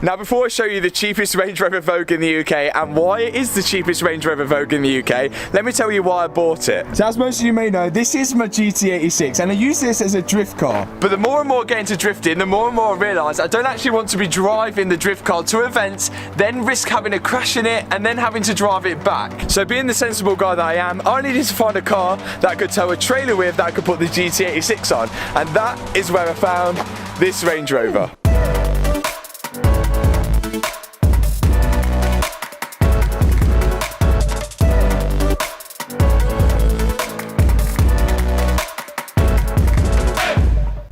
Now before I show you the cheapest Range Rover Vogue in the UK and why it is the cheapest Range Rover Vogue in the UK, let me tell you why I bought it. So as most of you may know, this is my GT86 and I use this as a drift car. But the more and more I get into drifting, the more and more I realise I don't actually want to be driving the drift car to events, then risk having a crash in it and then having to drive it back. So being the sensible guy that I am, I needed to find a car that I could tow a trailer with that I could put the GT86 on, and that is where I found this Range Rover.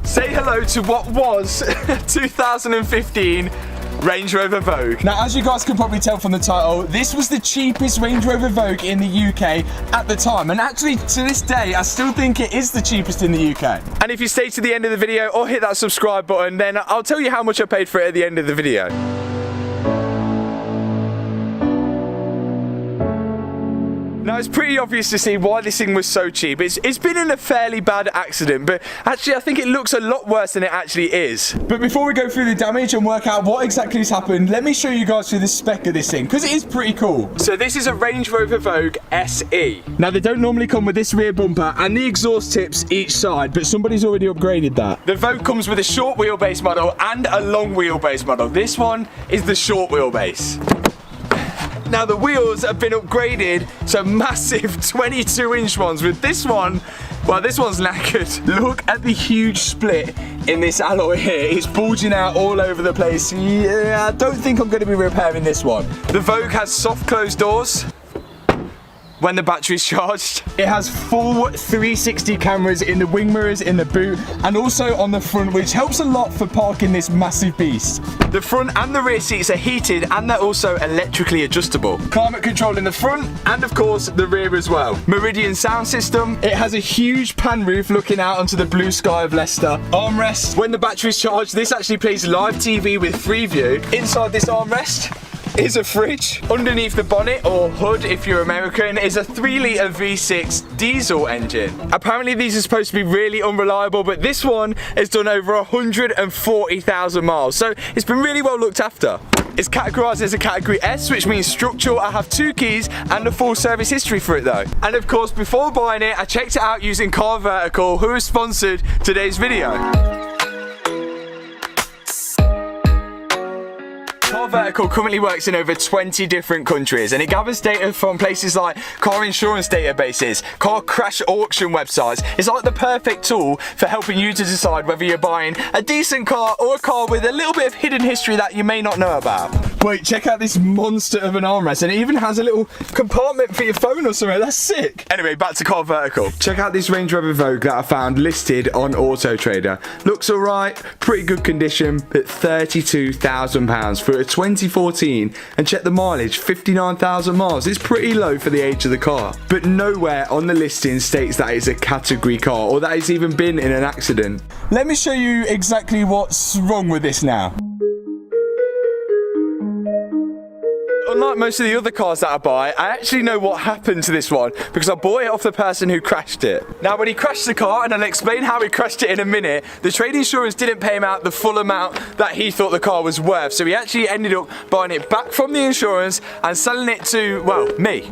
Say hello to what was 2015 Range Rover Vogue. Now, as you guys can probably tell from the title, this was the cheapest Range Rover Vogue in the UK at the time, and actually to this day I still think it is the cheapest in the UK. And if you stay to the end of the video or hit that subscribe button, then I'll tell you how much I paid for it at the end of the video. Now it's pretty obvious to see why this thing was so cheap. It's been in a fairly bad accident, but actually I think it looks a lot worse than it actually is. But before we go through the damage and work out what exactly has happened, let me show you guys through the spec of this thing, because it is pretty cool. So this is a Range Rover Vogue SE. Now they don't normally come with this rear bumper and the exhaust tips each side, but somebody's already upgraded that. The Vogue comes with a short wheelbase model and a long wheelbase model. This one is the short wheelbase. Now the wheels have been upgraded to massive 22-inch ones. With this one, well, this one's knackered. Look at the huge split in this alloy here. It's bulging out all over the place. Yeah, I don't think I'm going to be repairing this one. The Vogue has soft closed doors when the battery's charged. It has full 360 cameras in the wing mirrors, in the boot, and also on the front, which helps a lot for parking this massive beast. The front and the rear seats are heated and they're also electrically adjustable. Climate control in the front and of course the rear as well. Meridian sound system. It has a huge pan roof looking out onto the blue sky of Leicester. Armrest. When the battery's charged, this actually plays live TV with Freeview. Inside this armrest is a fridge. Underneath the bonnet, or hood if you're American, is a 3-litre V6 diesel engine. Apparently these are supposed to be really unreliable, but this one has done over 140,000 miles, so it's been really well looked after. It's categorised as a category S, which means structural. I have 2 keys and a full service history for it though. And of course, before buying it, I checked it out using Car Vertical, who has sponsored today's video. Car Vertical currently works in over 20 different countries, and it gathers data from places like car insurance databases, car crash auction websites. It's like the perfect tool for helping you to decide whether you're buying a decent car or a car with a little bit of hidden history that you may not know about. Wait, check out this monster of an armrest, and it even has a little compartment for your phone or something. That's sick. Anyway, back to Car Vertical. Check out this Range Rover Vogue that I found listed on Auto Trader. Looks alright, pretty good condition, but £32,000 for a 2014, and check the mileage, 59,000 miles. It's pretty low for the age of the car, but nowhere on the listing states that it's a category car or that it's even been in an accident. Let me show you exactly what's wrong with this now. Unlike most of the other cars that I buy, I actually know what happened to this one because I bought it off the person who crashed it. Now when he crashed the car, and I'll explain how he crashed it in a minute, the trade insurance didn't pay him out the full amount that he thought the car was worth, so he actually ended up buying it back from the insurance and selling it to, well, me.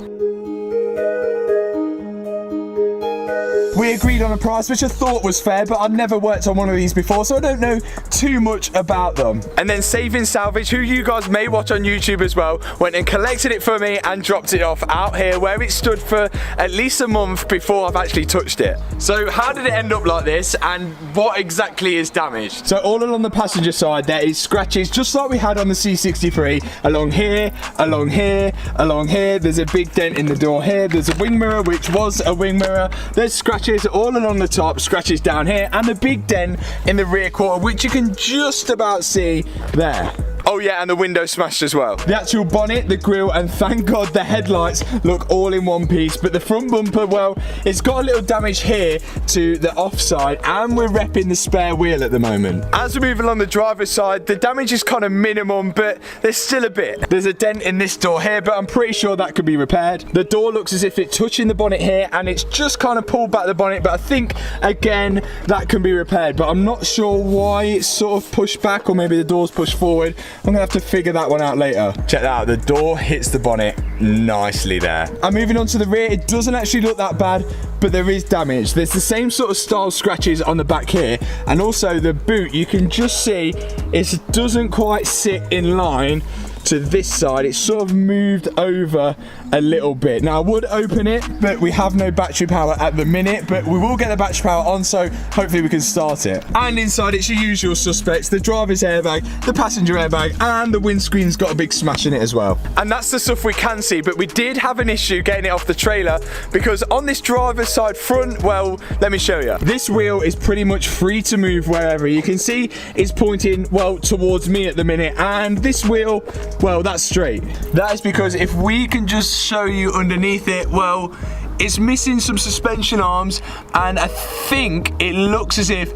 We agreed on a price which I thought was fair, but I'd never worked on one of these before, so I don't know too much about them. And then Saving Salvage, who you guys may watch on YouTube as well, went and collected it for me and dropped it off out here where it stood for at least a month before I've actually touched it. So how did it end up like this, and what exactly is damaged? So all along the passenger side there is scratches just like we had on the C63, along here, along here, along here. There's a big dent in the door here. There's a wing mirror, which was a wing mirror. There's scratches all along the top, scratches down here, and a big dent in the rear quarter, which you can just about see there. Oh yeah, and the window smashed as well. The actual bonnet, the grille, and thank God the headlights look all in one piece. But the front bumper, well, it's got a little damage here to the offside, and we're repping the spare wheel at the moment. As we move along the driver's side, the damage is kind of minimum, but there's still a bit. There's a dent in this door here, but I'm pretty sure that could be repaired. The door looks as if it's touching the bonnet here, and it's just kind of pulled back the bonnet, but I think, again, that can be repaired. But I'm not sure why it's sort of pushed back, or maybe the door's pushed forward. I'm gonna have to figure that one out later. Check that out, the door hits the bonnet nicely there. And moving on to the rear, it doesn't actually look that bad, but there is damage. There's the same sort of style scratches on the back here, and also the boot, you can just see it doesn't quite sit in line to this side. It's sort of moved over a little bit. Now I would open it, but we have no battery power at the minute, but we will get the battery power on, so hopefully we can start it. And inside it's your usual suspects, the driver's airbag, the passenger airbag, and the windscreen's got a big smash in it as well. And that's the stuff we can see, but we did have an issue getting it off the trailer, because on this driver's side front, well, let me show you. This wheel is pretty much free to move wherever. You can see it's pointing, well, towards me at the minute, and this wheel, well, that's straight. That is because if we can just show you underneath it, well, it's missing some suspension arms, and I think it looks as if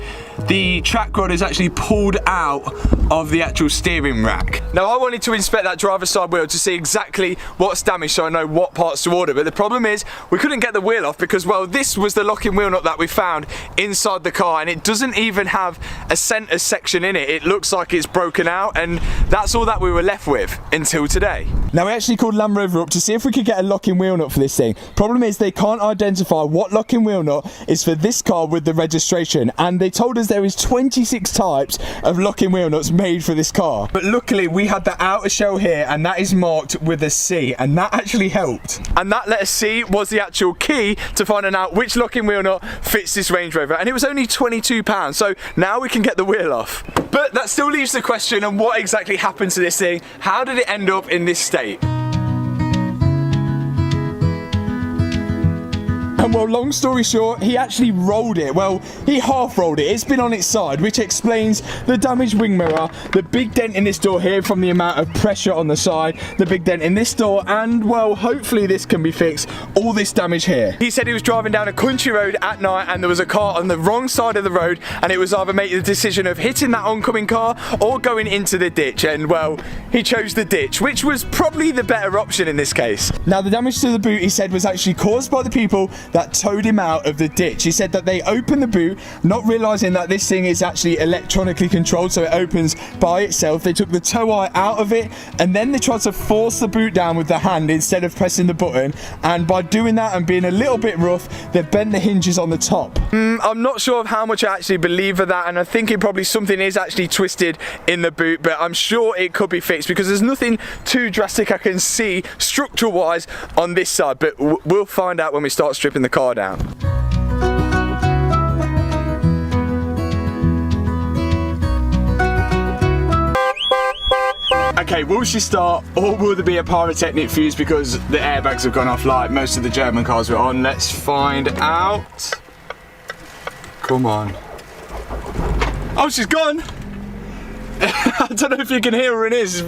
the track rod is actually pulled out of the actual steering rack. Now I wanted to inspect that driver's side wheel to see exactly what's damaged so I know what parts to order, but the problem is we couldn't get the wheel off because, well, this was the locking wheel nut that we found inside the car, and it doesn't even have a center section in it. It looks like it's broken out, and that's all that we were left with until today. Now we actually called Land Rover up to see if we could get a locking wheel nut for this thing. Problem is they can't identify what locking wheel nut is for this car with the registration, and they told us there is 26 types of locking wheel nuts made for this car. But luckily we had the outer shell here, and that is marked with a C, and that actually helped. And that letter C was the actual key to finding out which locking wheel nut fits this Range Rover, and it was only £22, so now we can get the wheel off. But that still leaves the question of what exactly happened to this thing. How did it end up in this state? And well, long story short, he actually rolled it. Well, he half rolled it. It's been on its side, which explains the damaged wing mirror, the big dent in this door here from the amount of pressure on the side, the big dent in this door, and well, hopefully this can be fixed, all this damage here. He said he was driving down a country road at night and there was a car on the wrong side of the road, and it was either making the decision of hitting that oncoming car or going into the ditch, and well, he chose the ditch, which was probably the better option in this case. Now the damage to the boot, he said, was actually caused by the people that towed him out of the ditch. He said that they opened the boot, not realizing that this thing is actually electronically controlled, so it opens by itself. They took the tow eye out of it, and then they tried to force the boot down with the hand instead of pressing the button, and by doing that and being a little bit rough, they bent the hinges on the top. I'm not sure of how much I actually believe of that, and I think it probably something is actually twisted in the boot, but I'm sure it could be fixed because there's nothing too drastic I can see structural wise on this side, but we'll find out when we start stripping the car down. Okay, will she start, or will there be a pyrotechnic fuse because the airbags have gone off like most of the German cars were on? Let's find out. Come on. Oh, she's gone. I don't know if you can hear her, it is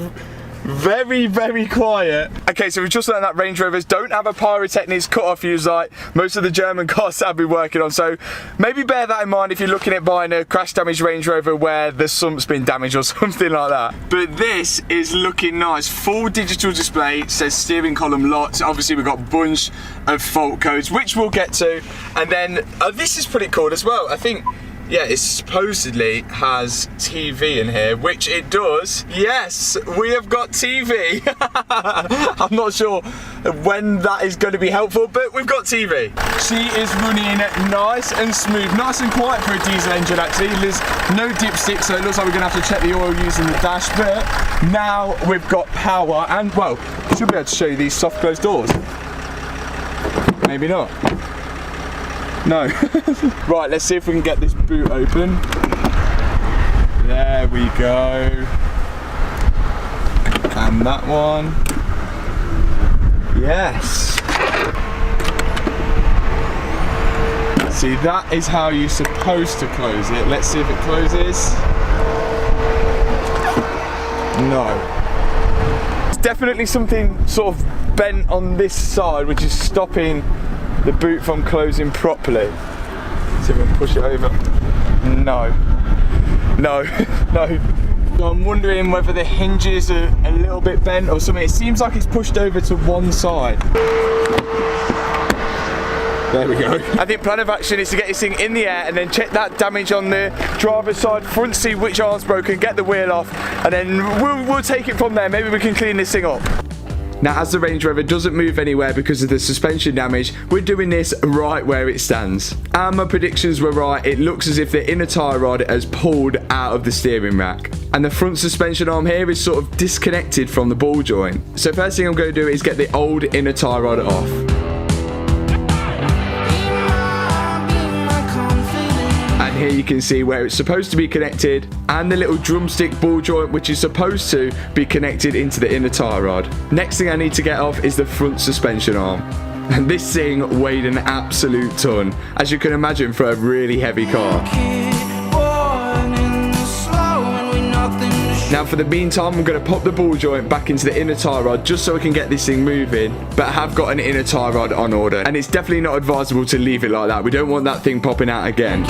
very, very quiet. Okay, so we've just learned that Range Rovers don't have a pyrotechnics cut-off fuse like most of the German cars that I've been working on, so maybe bear that in mind if you're looking at buying a crash damaged Range Rover where the sump's been damaged or something like that. But this is looking nice. Full digital display, it says steering column locked. Obviously we've got a bunch of fault codes, which we'll get to. And then, this is pretty cool as well. I think, yeah, it supposedly has TV in here, which it does. Yes, we have got TV. I'm not sure when that is going to be helpful, but we've got TV. She is running nice and smooth, nice and quiet for a diesel engine actually. There's no dipstick, so it looks like we're going to have to check the oil using the dash, but now we've got power, and well, I should be able to show you these soft closed doors. Maybe not. No. Right, let's see if we can get this boot open. There we go. And that one. Yes. See, that is how you're supposed to close it. Let's see if it closes. No. It's definitely something sort of bent on this side, which is stopping the boot from closing properly. See if we can push it over. No. No. No. So I'm wondering whether the hinges are a little bit bent or something. It seems like it's pushed over to one side. There we go. I think plan of action is to get this thing in the air and then check that damage on the driver's side front, see which arm's broken, get the wheel off, and then we'll take it from there. Maybe we can clean this thing up. Now, as the Range Rover doesn't move anywhere because of the suspension damage, we're doing this right where it stands. And my predictions were right. It looks as if the inner tie rod has pulled out of the steering rack. And the front suspension arm here is sort of disconnected from the ball joint. So first thing I'm going to do is get the old inner tie rod off. Here you can see where it's supposed to be connected and the little drumstick ball joint which is supposed to be connected into the inner tie rod. Next thing I need to get off is the front suspension arm. And this thing weighed an absolute ton, as you can imagine, for a really heavy car. Now for the meantime, I'm going to pop the ball joint back into the inner tie rod just so we can get this thing moving, but I have got an inner tie rod on order, and it's definitely not advisable to leave it like that. We don't want that thing popping out again.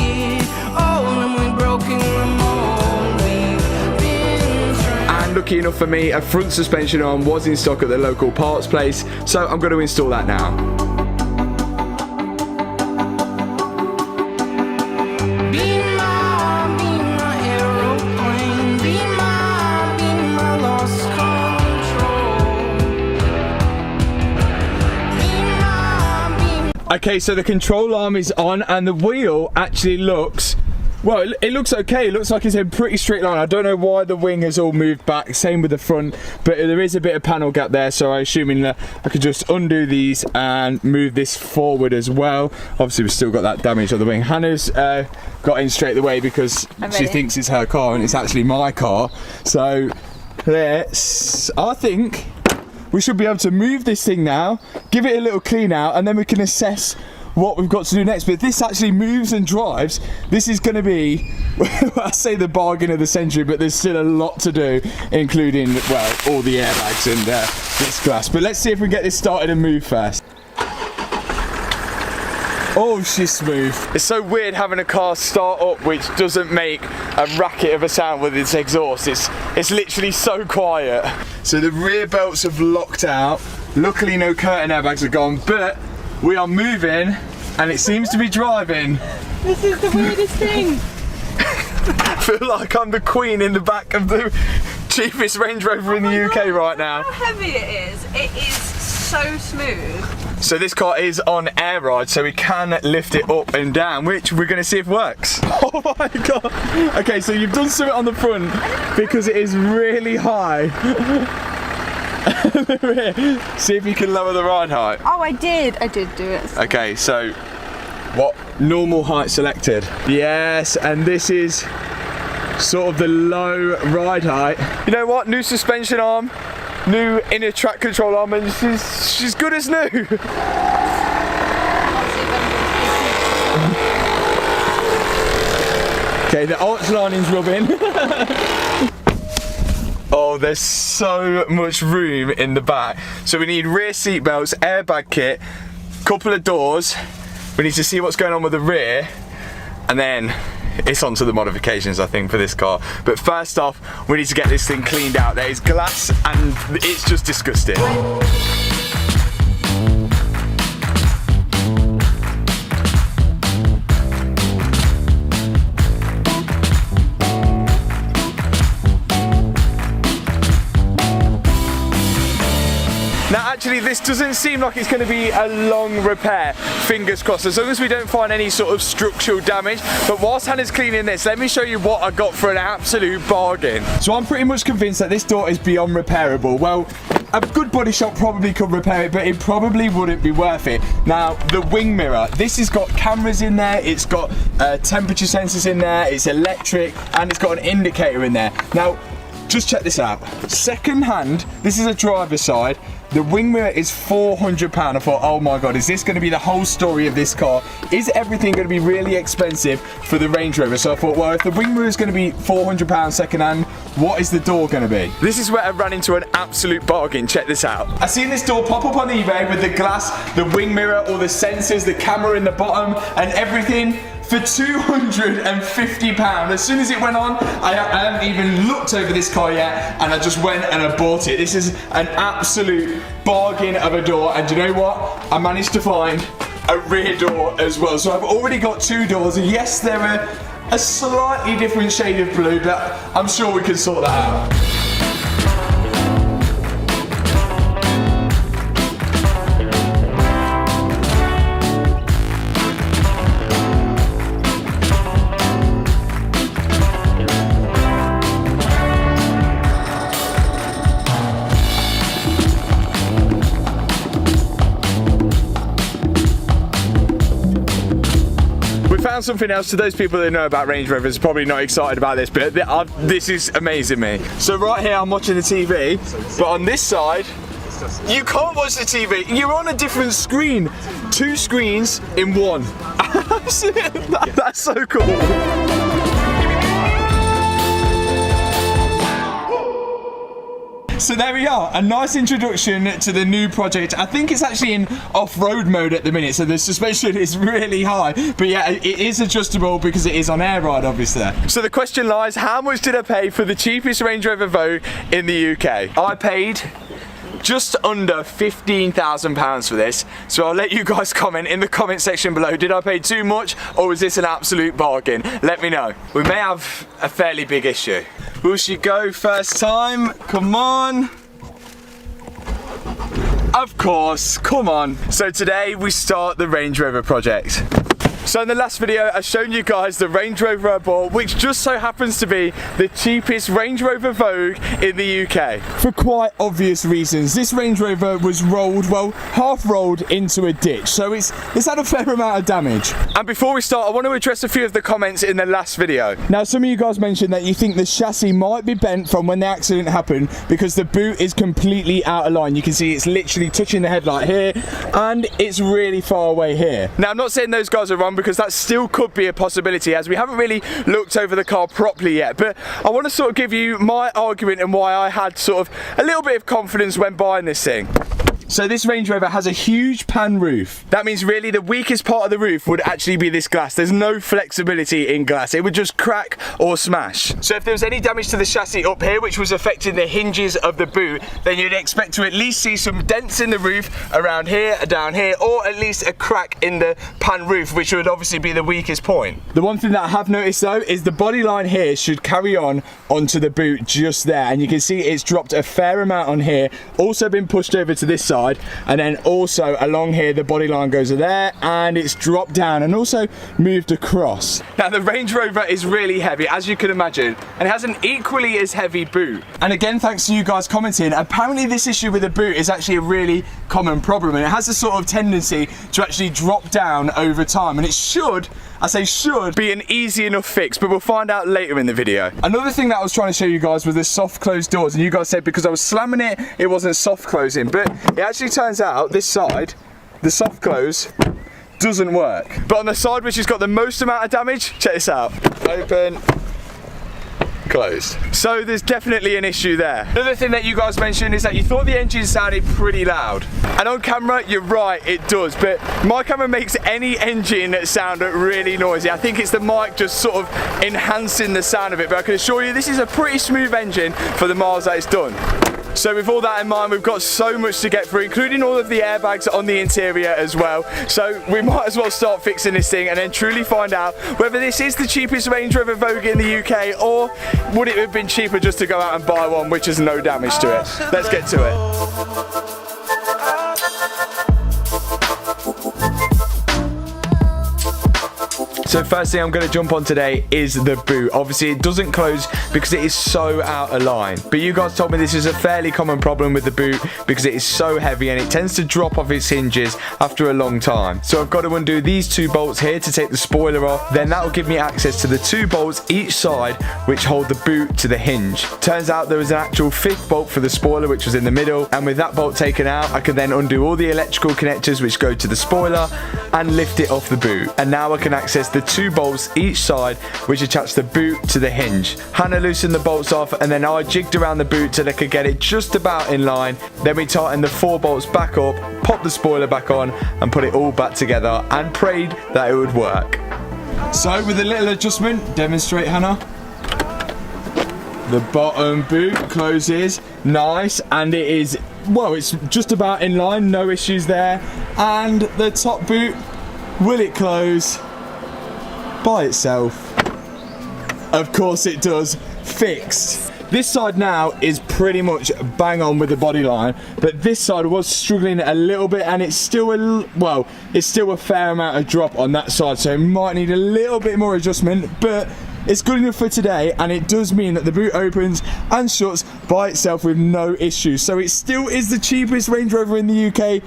And lucky enough for me, a front suspension arm was in stock at the local parts place, so I'm going to install that now. Okay, so the control arm is on and the wheel actually looks, well, it looks okay. It looks like it's in a pretty straight line. I don't know why the wing has all moved back, same with the front, but there is a bit of panel gap there, so I'm assuming that I could just undo these and move this forward as well. Obviously we've still got that damage on the wing. Hannah's got in straight away because she thinks it's her car and it's actually my car. So I think we should be able to move this thing now, give it a little clean out, and then we can assess what we've got to do next. But if this actually moves and drives, this is going to be, I say the bargain of the century, but there's still a lot to do, including, well, all the airbags and this glass. But let's see if we can get this started and move first. Oh, she's smooth. It's so weird having a car start up which doesn't make a racket of a sound with its exhaust. It's literally so quiet. So the rear belts have locked out. Luckily no curtain airbags are gone, but we are moving and it seems to be driving. This is the weirdest thing. I feel like I'm the queen in the back of the cheapest Range Rover in the UK right now. How heavy it is so smooth. So this car is on air ride, so we can lift it up and down, which we're going to see if works. Oh my god. Okay, so you've done something on the front because it is really high. See if you can lower the ride height. Oh, I did do it. Okay, so what normal height selected? Yes, and this is sort of the low ride height. You know what? New suspension arm, new inner track control arm, and she's good as new. Okay, the arch lining's rubbing. Oh, there's so much room in the back. So we need rear seat belts, airbag kit, couple of doors. We need to see what's going on with the rear, and then it's on to the modifications, I think, for this car. But first off, we need to get this thing cleaned out. There is glass and it's just disgusting. Now actually this doesn't seem like it's going to be a long repair, fingers crossed, as long as we don't find any sort of structural damage. But whilst Hannah's cleaning this, let me show you what I got for an absolute bargain. So I'm pretty much convinced that this door is beyond repairable. Well, a good body shop probably could repair it, but it probably wouldn't be worth it. Now, the wing mirror, this has got cameras in there, it's got temperature sensors in there, it's electric, and it's got an indicator in there. Now, just check this out. Second hand, this is a driver's side. The wing mirror is £400. I thought, oh my god, is this going to be the whole story of this car? Is everything going to be really expensive for the Range Rover? So I thought, well, if the wing mirror is going to be £400 second hand, what is the door going to be? This is where I ran into an absolute bargain. Check this out. I seen this door pop up on eBay with the glass, the wing mirror, all the sensors, the camera in the bottom, and everything, for £250. As soon as it went on, I hadn't even looked over this car yet, and I just went and I bought it. This is an absolute bargain of a door, and you know what? I managed to find a rear door as well. So I've already got 2 doors. Yes, they're a slightly different shade of blue, but I'm sure we can sort that out. Something else to those people that know about Range Rovers, probably not excited about this, but this is amazing me. So right here I'm watching the TV, but on this side you can't watch the TV. You're on a different screen. 2 screens in one. That's so cool. So there we are, a nice introduction to the new project. I think it's actually in off-road mode at the minute, so the suspension is really high. But yeah, it is adjustable because it is on air ride, obviously. So the question lies, how much did I pay for the cheapest Range Rover Vogue in the UK? I paid just under £15,000 for this, so I'll let you guys comment in the comment section below. Did I pay too much, or was this an absolute bargain? Let me know. We may have a fairly big issue. Will she go first time? Come on. Of course, come on. So today we start the Range Rover project. So in the last video, I've shown you guys the Range Rover I bought, which just so happens to be the cheapest Range Rover Vogue in the UK. For quite obvious reasons. This Range Rover was rolled, well, half rolled into a ditch, so it's had a fair amount of damage. And before we start, I want to address a few of the comments in the last video. Now, some of you guys mentioned that you think the chassis might be bent from when the accident happened because the boot is completely out of line. You can see it's literally touching the headlight here, and it's really far away here. Now, I'm not saying those guys are wrong, because that still could be a possibility, as we haven't really looked over the car properly yet, but I want to sort of give you my argument and why I had sort of a little bit of confidence when buying this thing. So this Range Rover has a huge pan roof. That means really the weakest part of the roof would actually be this glass. There's no flexibility in glass. It would just crack or smash. So if there was any damage to the chassis up here, which was affecting the hinges of the boot, then you'd expect to at least see some dents in the roof around here, down here, or at least a crack in the pan roof, which would obviously be the weakest point. The one thing that I have noticed though is the body line here should carry on onto the boot just there, and you can see it's dropped a fair amount on here, also been pushed over to this side, and then also along here the body line goes there, and it's dropped down and also moved across. Now the Range Rover is really heavy, as you can imagine, and it has an equally as heavy boot. And again, thanks to you guys commenting, apparently this issue with the boot is actually a really common problem, and it has a sort of tendency to actually drop down over time, and it should, I say should, be an easy enough fix, but we'll find out later in the video. Another thing that I was trying to show you guys was the soft close doors, and you guys said because I was slamming it, it wasn't soft closing, but it actually turns out this side, the soft close, doesn't work. But on the side which has got the most amount of damage, check this out. Open, closed. So there's definitely an issue there. Another thing that you guys mentioned is that you thought the engine sounded pretty loud. And on camera, you're right, it does. But my camera makes any engine sound really noisy. I think it's the mic just sort of enhancing the sound of it. But I can assure you, this is a pretty smooth engine for the miles that it's done. So with all that in mind, we've got so much to get through, including all of the airbags on the interior as well. So we might as well start fixing this thing and then truly find out whether this is the cheapest Range Rover Vogue in the UK, or would it have been cheaper just to go out and buy one which has no damage to it. Let's get to it. So first thing I'm going to jump on today is the boot. Obviously it doesn't close because it is so out of line. But you guys told me this is a fairly common problem with the boot because it is so heavy and it tends to drop off its hinges after a long time. So I've got to undo these 2 bolts here to take the spoiler off. Then that will give me access to the 2 bolts each side which hold the boot to the hinge. Turns out there was an actual 5th bolt for the spoiler which was in the middle, and with that bolt taken out I can then undo all the electrical connectors which go to the spoiler and lift it off the boot. And now I can access the 2 bolts each side which attach the boot to the hinge. Hannah loosened the bolts off and then I jigged around the boot till I could get it just about in line. Then we tightened the 4 bolts back up, popped the spoiler back on and put it all back together and prayed that it would work. So with a little adjustment, demonstrate Hannah. The bottom boot closes nice and it is, well, it's just about in line, no issues there. And the top boot Will it close by itself? Of course it does. Fixed. This side now is pretty much bang on with the body line, but this side was struggling a little bit, and it's still it's still a fair amount of drop on that side, so it might need a little bit more adjustment, but it's good enough for today, and it does mean that the boot opens and shuts by itself with no issues. So it still is the cheapest Range Rover in the UK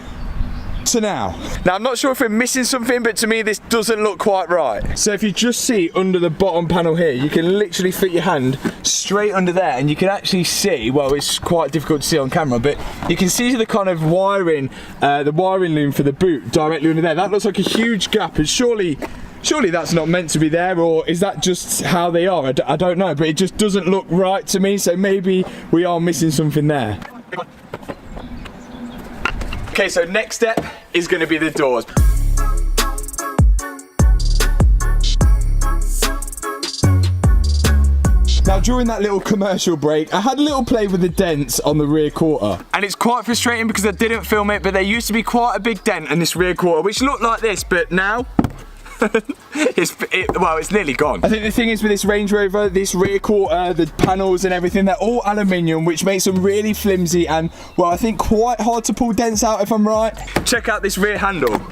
to now. Now, I'm not sure if we're missing something, but to me this doesn't look quite right. So if you just see under the bottom panel here, you can literally fit your hand straight under there, and you can actually see, well, it's quite difficult to see on camera, but you can see the kind of wiring, the wiring loom for the boot directly under there. That looks like a huge gap, and surely that's not meant to be there, or is that just how they are? I don't know, but it just doesn't look right to me, so maybe we are missing something there. Okay, so next step is going to be the doors. Now, during that little commercial break, I had a little play with the dents on the rear quarter. And it's quite frustrating because I didn't film it, but there used to be quite a big dent in this rear quarter, which looked like this, but now it's nearly gone. I think the thing is with this Range Rover, this rear quarter, the panels and everything, they're all aluminium, which makes them really flimsy and, well, I think quite hard to pull dents out, if I'm right. Check out this rear handle.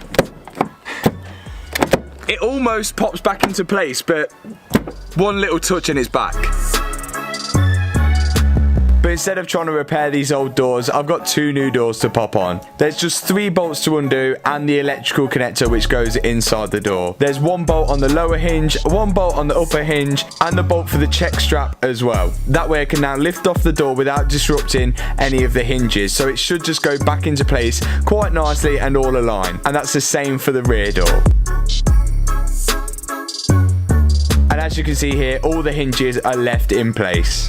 It almost pops back into place, but one little touch and it's back. But instead of trying to repair these old doors, I've got 2 new doors to pop on. There's just 3 bolts to undo and the electrical connector which goes inside the door. There's 1 bolt on the lower hinge, 1 bolt on the upper hinge, and the bolt for the check strap as well. That way I can now lift off the door without disrupting any of the hinges, so it should just go back into place quite nicely and all aligned. And that's the same for the rear door. And as you can see here, all the hinges are left in place.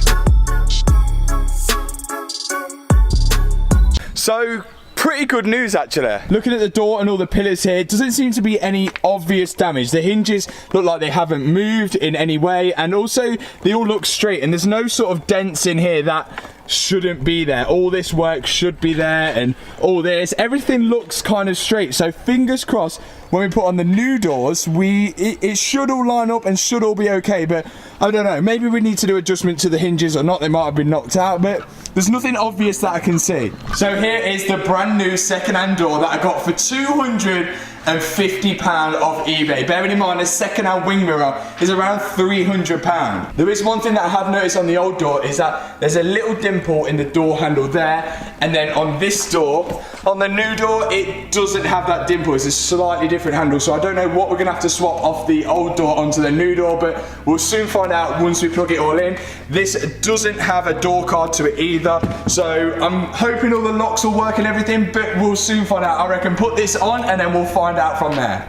So, pretty good news actually. Looking at the door and all the pillars here, doesn't seem to be any obvious damage. The hinges look like they haven't moved in any way, and also they all look straight, and there's no sort of dents in here that shouldn't be there. All this work should be there, and all this, everything looks kind of straight. So fingers crossed when we put on the new doors, it should all line up and should all be okay. But I don't know, maybe we need to do adjustment to the hinges or not. They might have been knocked out, but there's nothing obvious that I can see. So here is the brand new second-hand door that I got for £250 off eBay. Bearing in mind, a second-hand wing mirror is around £300. There is one thing that I have noticed on the old door, is that there's a little dimple in the door handle there, and then on this door, on the new door, it doesn't have that dimple. It's a slightly different handle, so I don't know what we're gonna have to swap off the old door onto the new door, but we'll soon find out once we plug it all in. This doesn't have a door card to it either, so I'm hoping all the locks will work and everything, but we'll soon find out. I reckon put this on and then we'll find out from there.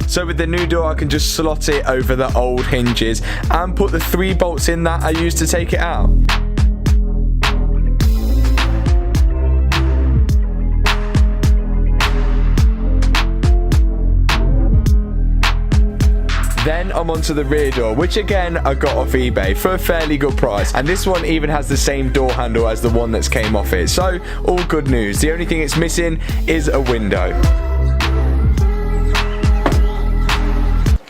So with the new door, I can just slot it over the old hinges and put the 3 bolts in that I used to take it out. Then I'm onto the rear door, which again I got off eBay for a fairly good price, and this one even has the same door handle as the one that's came off it, so all good news. The only thing it's missing is a window.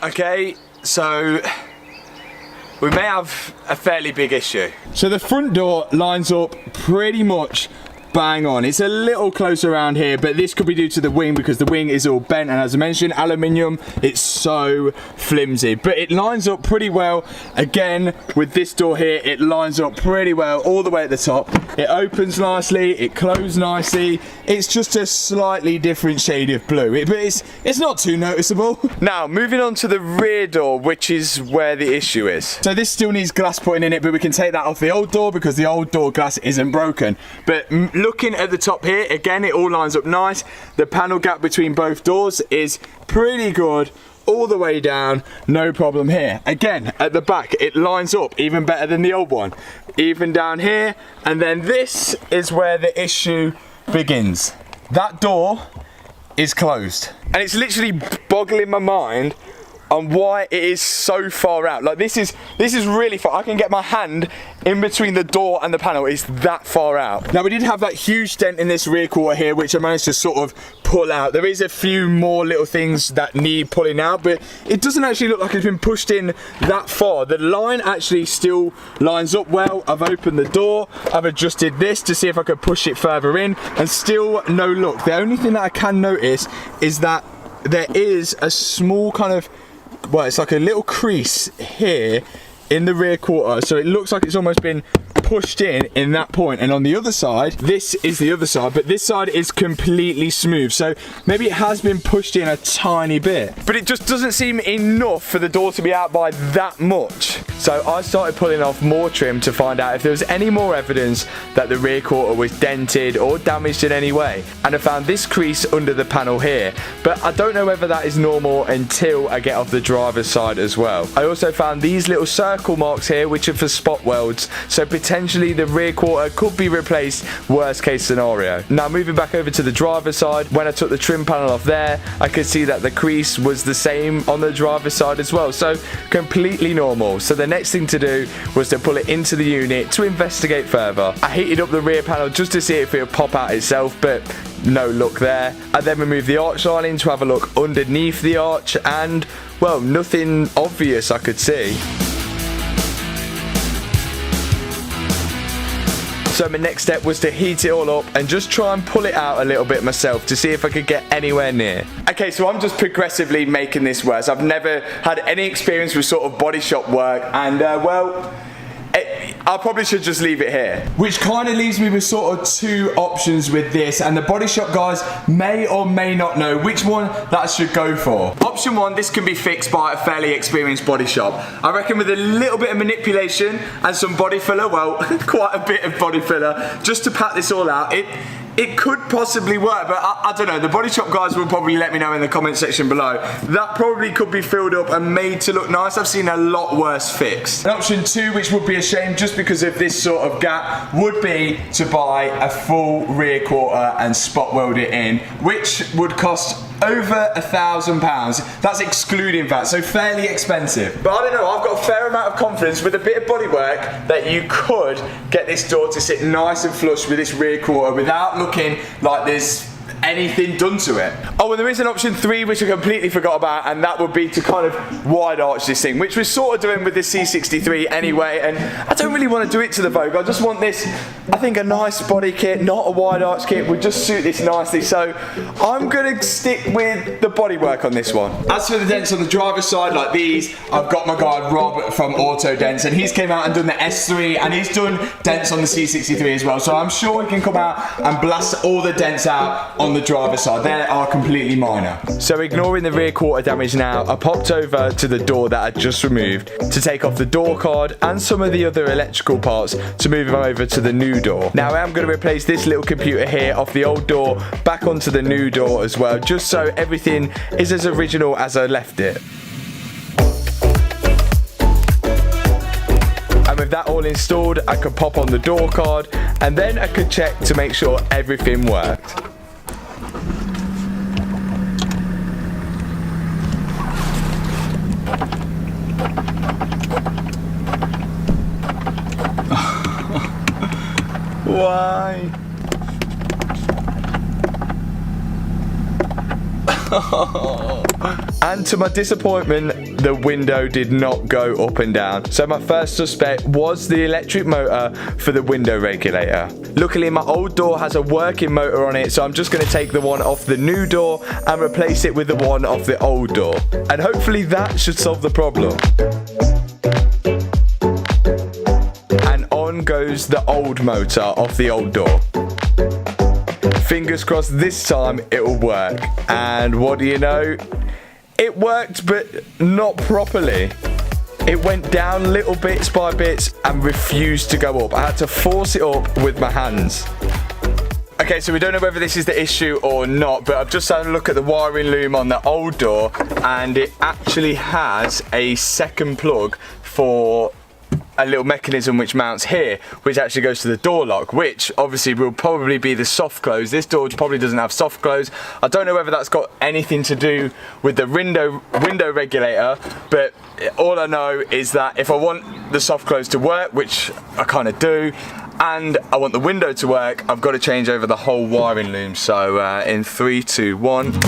Okay, so we may have a fairly big issue. So the front door lines up pretty much bang on. It's a little closer around here, but this could be due to the wing because the wing is all bent, and as I mentioned, aluminium, it's so flimsy, but it lines up pretty well. Again, with this door here, it lines up pretty well all the way at the top. It opens nicely, it closes nicely. It's just a slightly different shade of blue, but it's not too noticeable. Now, moving on to the rear door, which is where the issue is. So this still needs glass putting in it, but we can take that off the old door because the old door glass isn't broken. But looking at the top here, again, it all lines up nice. The panel gap between both doors is pretty good all the way down, no problem here. Again, at the back, it lines up even better than the old one. Even down here, and then this is where the issue begins. That door is closed. And it's literally boggling my mind on why it is so far out. Like this is really far. I can get my hand in between the door and the panel. It's that far out. Now we did have that huge dent in this rear quarter here, which I managed to sort of pull out. There is a few more little things that need pulling out, but it doesn't actually look like it's been pushed in that far. The line actually still lines up well. I've opened the door, I've adjusted this to see if I could push it further in, and still no look. The only thing that I can notice is that there is a small kind of, well, it's like a little crease here in the rear quarter, so it looks like it's almost been pushed in that point. And on the other side, this is the other side, but this side is completely smooth, so maybe it has been pushed in a tiny bit, but it just doesn't seem enough for the door to be out by that much. So I started pulling off more trim to find out if there was any more evidence that the rear quarter was dented or damaged in any way, and I found this crease under the panel here, but I don't know whether that is normal until I get off the driver's side as well. I also found these little circle marks here, which are for spot welds, so potentially the rear quarter could be replaced, worst case scenario. Now moving back over to the driver's side, when I took the trim panel off there, I could see that the crease was the same on the driver's side as well, so completely normal. So the next thing to do was to pull it into the unit to investigate further. I heated up the rear panel just to see if it would pop out itself, but no luck there. I then removed the arch lining to have a look underneath the arch, and well, nothing obvious I could see. So my next step was to heat it all up and just try and pull it out a little bit myself to see if I could get anywhere near. Okay, so I'm just progressively making this worse. I've never had any experience with sort of body shop work, and well, I probably should just leave it here. Which kind of leaves me with sort of two options with this, and the body shop guys may or may not know which one that I should go for. Option one, this can be fixed by a fairly experienced body shop. I reckon with a little bit of manipulation and some body filler, well, quite a bit of body filler, just to pat this all out, it could possibly work, but I don't know. The body shop guys will probably let me know in the comment section below. That probably could be filled up and made to look nice. I've seen a lot worse fixed. And option two, which would be a shame just because of this sort of gap, would be to buy a full rear quarter and spot weld it in, which would cost over £1,000. That's excluding VAT, so fairly expensive. But I don't know, I've got a fair amount of confidence with a bit of bodywork that you could get this door to sit nice and flush with this rear quarter without looking like there's anything done to it. Oh, and there is an option three which I completely forgot about, and that would be to kind of wide arch this thing, which we're sort of doing with the C63 anyway, and I don't really want to do it to the Vogue. I just want this, I think a nice body kit, not a wide arch kit, would just suit this nicely, so I'm gonna stick with the bodywork on this one. As for the dents on the driver's side, like these, I've got my guy Rob from Auto Dents, and he's came out and done the S3, and he's done dents on the C63 as well, so I'm sure he can come out and blast all the dents out on the driver's side. They are completely minor. So ignoring the rear quarter damage now, I popped over to the door that I just removed to take off the door card and some of the other electrical parts to move them over to the new door. Now I am going to replace this little computer here off the old door back onto the new door as well, just so everything is as original as I left it. And with that all installed, I could pop on the door card and then I could check to make sure everything worked. Why? And to my disappointment, the window did not go up and down. So my first suspect was the electric motor for the window regulator. Luckily, my old door has a working motor on it, so I'm just going to take the one off the new door and replace it with the one off the old door. And hopefully that should solve the problem. Goes the old motor off the old door. Fingers crossed this time it'll work. And what do you know? It worked, but not properly. It went down little bits by bits and refused to go up. I had to force it up with my hands. Okay, so we don't know whether this is the issue or not, but I've just had a look at the wiring loom on the old door, and it actually has a second plug for a little mechanism which mounts here, which actually goes to the door lock, which obviously will probably be the soft close. This door probably doesn't have soft close. I don't know whether that's got anything to do with the window regulator, but all I know is that if I want the soft close to work, which I kind of do, and I want the window to work, I've got to change over the whole wiring loom. So in 3, 2, 1.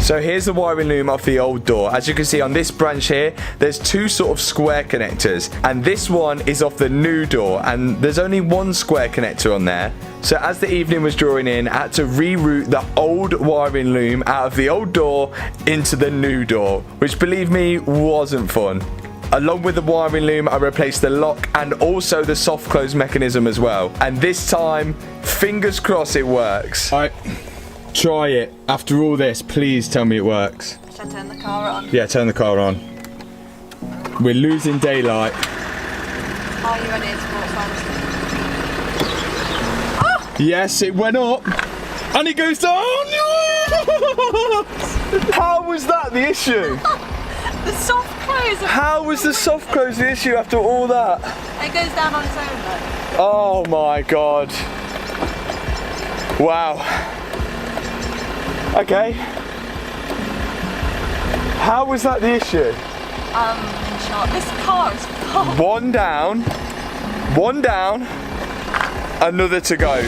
So here's the wiring loom off the old door. As you can see on this branch here, there's 2 sort of square connectors, and this one is off the new door, and there's only 1 square connector on there. So as the evening was drawing in, I had to reroute the old wiring loom out of the old door into the new door, which, believe me, wasn't fun. Along with the wiring loom, I replaced the lock and also the soft close mechanism as well. And this time, fingers crossed it works. Alright, try it. After all this, please tell me it works. Should I turn the car on? Yeah, turn the car on. We're losing daylight. Are you ready? Sports fans? Yes, it went up. And it goes down. How was that the issue? The soft close. How was the soft close the issue after all that? It goes down on its own though. Oh my god. Wow. Okay. How was that the issue? In short, this car is full. One down, another to go.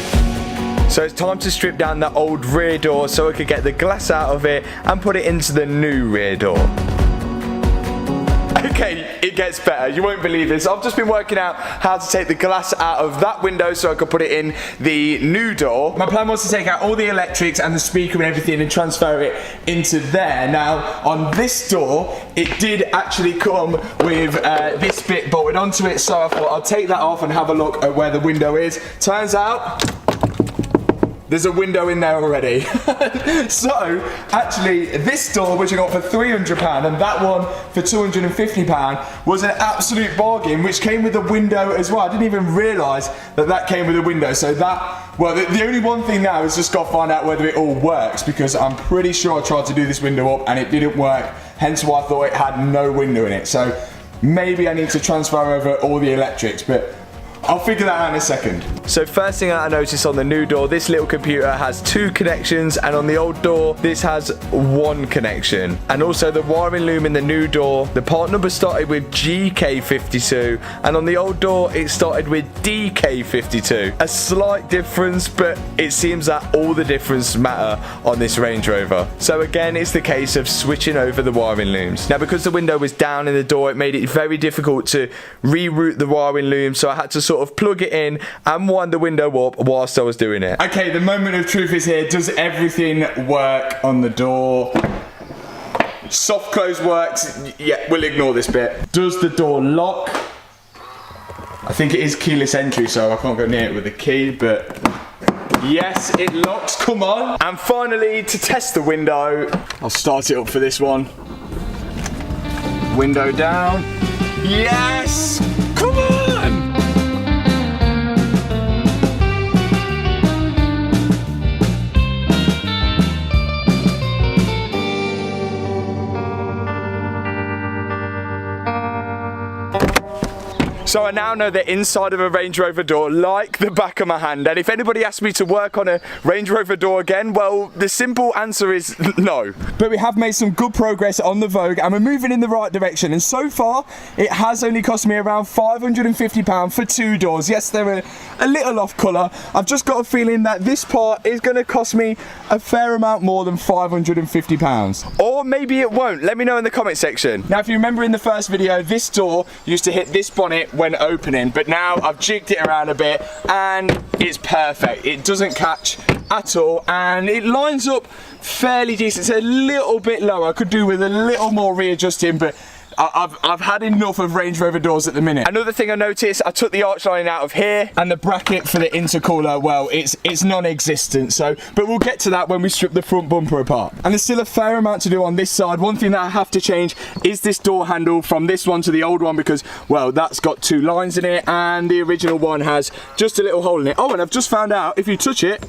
So it's time to strip down the old rear door so I could get the glass out of it and put it into the new rear door. Okay, it gets better. You won't believe this. I've just been working out how to take the glass out of that window so I could put it in the new door. My plan was to take out all the electrics and the speaker and everything and transfer it into there. Now, on this door, it did actually come with this bit bolted onto it, so I thought I'll take that off and have a look at where the window is. Turns out, there's a window in there already. So, actually, this door, which I got for £300 and that one for £250, was an absolute bargain, which came with a window as well. I didn't even realise that that came with a window. So that, well, the only one thing now is just got to find out whether it all works, because I'm pretty sure I tried to do this window up and it didn't work, hence why I thought it had no window in it. So, maybe I need to transfer over all the electrics, but I'll figure that out in a second. So first thing I noticed on the new door, this little computer has 2 connections, and on the old door, this has 1 connection. And also the wiring loom in the new door, the part number started with GK52, and on the old door, it started with DK52. A slight difference, but it seems that all the difference matter on this Range Rover. So again, it's the case of switching over the wiring looms. Now, because the window was down in the door, it made it very difficult to reroute the wiring loom, so I had to sort of plug it in and wind the window up whilst I was doing it. Okay, the moment of truth is here. Does everything work on the door? Soft close works. Yeah, we'll ignore this bit. Does the door lock? I think it is keyless entry, so I can't go near it with a key, but yes, it locks. Come on. And finally, to test the window, I'll start it up for this one. Window down. Yes! Come on! So I now know the inside of a Range Rover door like the back of my hand, and if anybody asks me to work on a Range Rover door again, well, the simple answer is no. But we have made some good progress on the Vogue and we're moving in the right direction, and so far it has only cost me around £550 for 2 doors. Yes, they're a little off colour. I've just got a feeling that this part is going to cost me a fair amount more than £550. Or maybe it won't. Let me know in the comment section. Now, if you remember in the first video, this door used to hit this bonnet when opening, but now I've jigged it around a bit and it's perfect. It doesn't catch at all and it lines up fairly decent. It's a little bit lower. I could do with a little more readjusting, but I've had enough of Range Rover doors at the minute. Another thing I noticed, I took the arch line out of here, and the bracket for the intercooler, well, it's non-existent. So, but we'll get to that when we strip the front bumper apart. And there's still a fair amount to do on this side. One thing that I have to change is this door handle from this one to the old one, because, well, that's got 2 lines in it, and the original one has just a little hole in it. Oh, and I've just found out, if you touch it,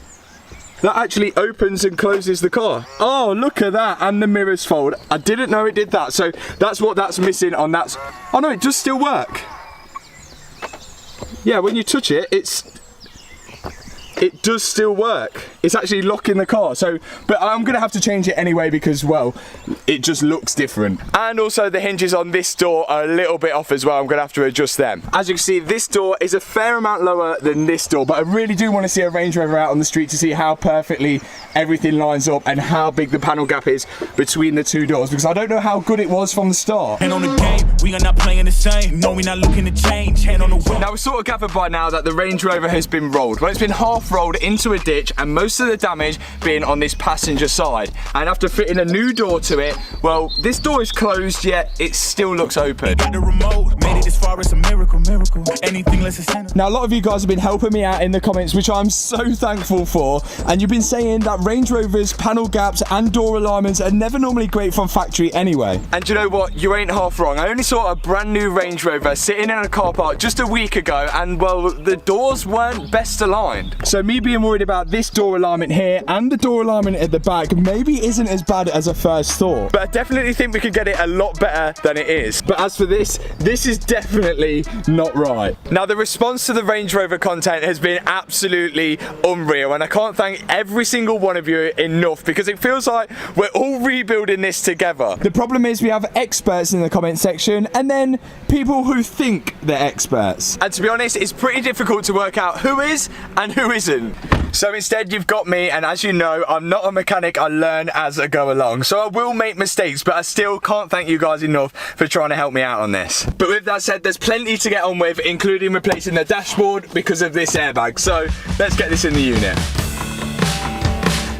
that actually opens and closes the car. Oh, look at that, and the mirrors fold. I didn't know it did that, so that's what that's missing on that. Oh no, it does still work. Yeah, when you touch it, it does still work. It's actually locking the car. So, but I'm gonna have to change it anyway because, well, it just looks different. And also the hinges on this door are a little bit off as well. I'm gonna have to adjust them. As you can see, this door is a fair amount lower than this door, but I really do want to see a Range Rover out on the street to see how perfectly everything lines up and how big the panel gap is between the two doors, because I don't know how good it was from the start. And on the game, we are not playing the same. No, we're not looking to change. Hand on the wheel. Now, we're sort of gathered by now that the Range Rover has been rolled. Well, it's been half rolled into a ditch, and most of the damage being on this passenger side. And after fitting a new door to it, well, this door is closed, yet it still looks open. Got the remote, made it as far as a miracle. Anything less than Now, a lot of you guys have been helping me out in the comments, which I'm so thankful for. And you've been saying that Range Rovers, panel gaps and door alignments are never normally great from factory anyway. And you know what? You ain't half wrong. I only saw a brand new Range Rover sitting in a car park just a week ago, and well, the doors weren't best aligned. So me being worried about this door alignment here and the door alignment at the back maybe isn't as bad as I first thought. But I definitely think we can get it a lot better than it is. But as for this is definitely not right. Now, the response to the Range Rover content has been absolutely unreal, and I can't thank every single one of you enough, because it feels like we're all rebuilding this together. The problem is we have experts in the comment section and then people who think they're experts. And to be honest, it's pretty difficult to work out who is and who isn't. So instead, you've got me, and as you know, I'm not a mechanic, I learn as I go along. So I will make mistakes, but I still can't thank you guys enough for trying to help me out on this. But with that said, there's plenty to get on with, including replacing the dashboard because of this airbag. So let's get this in the unit.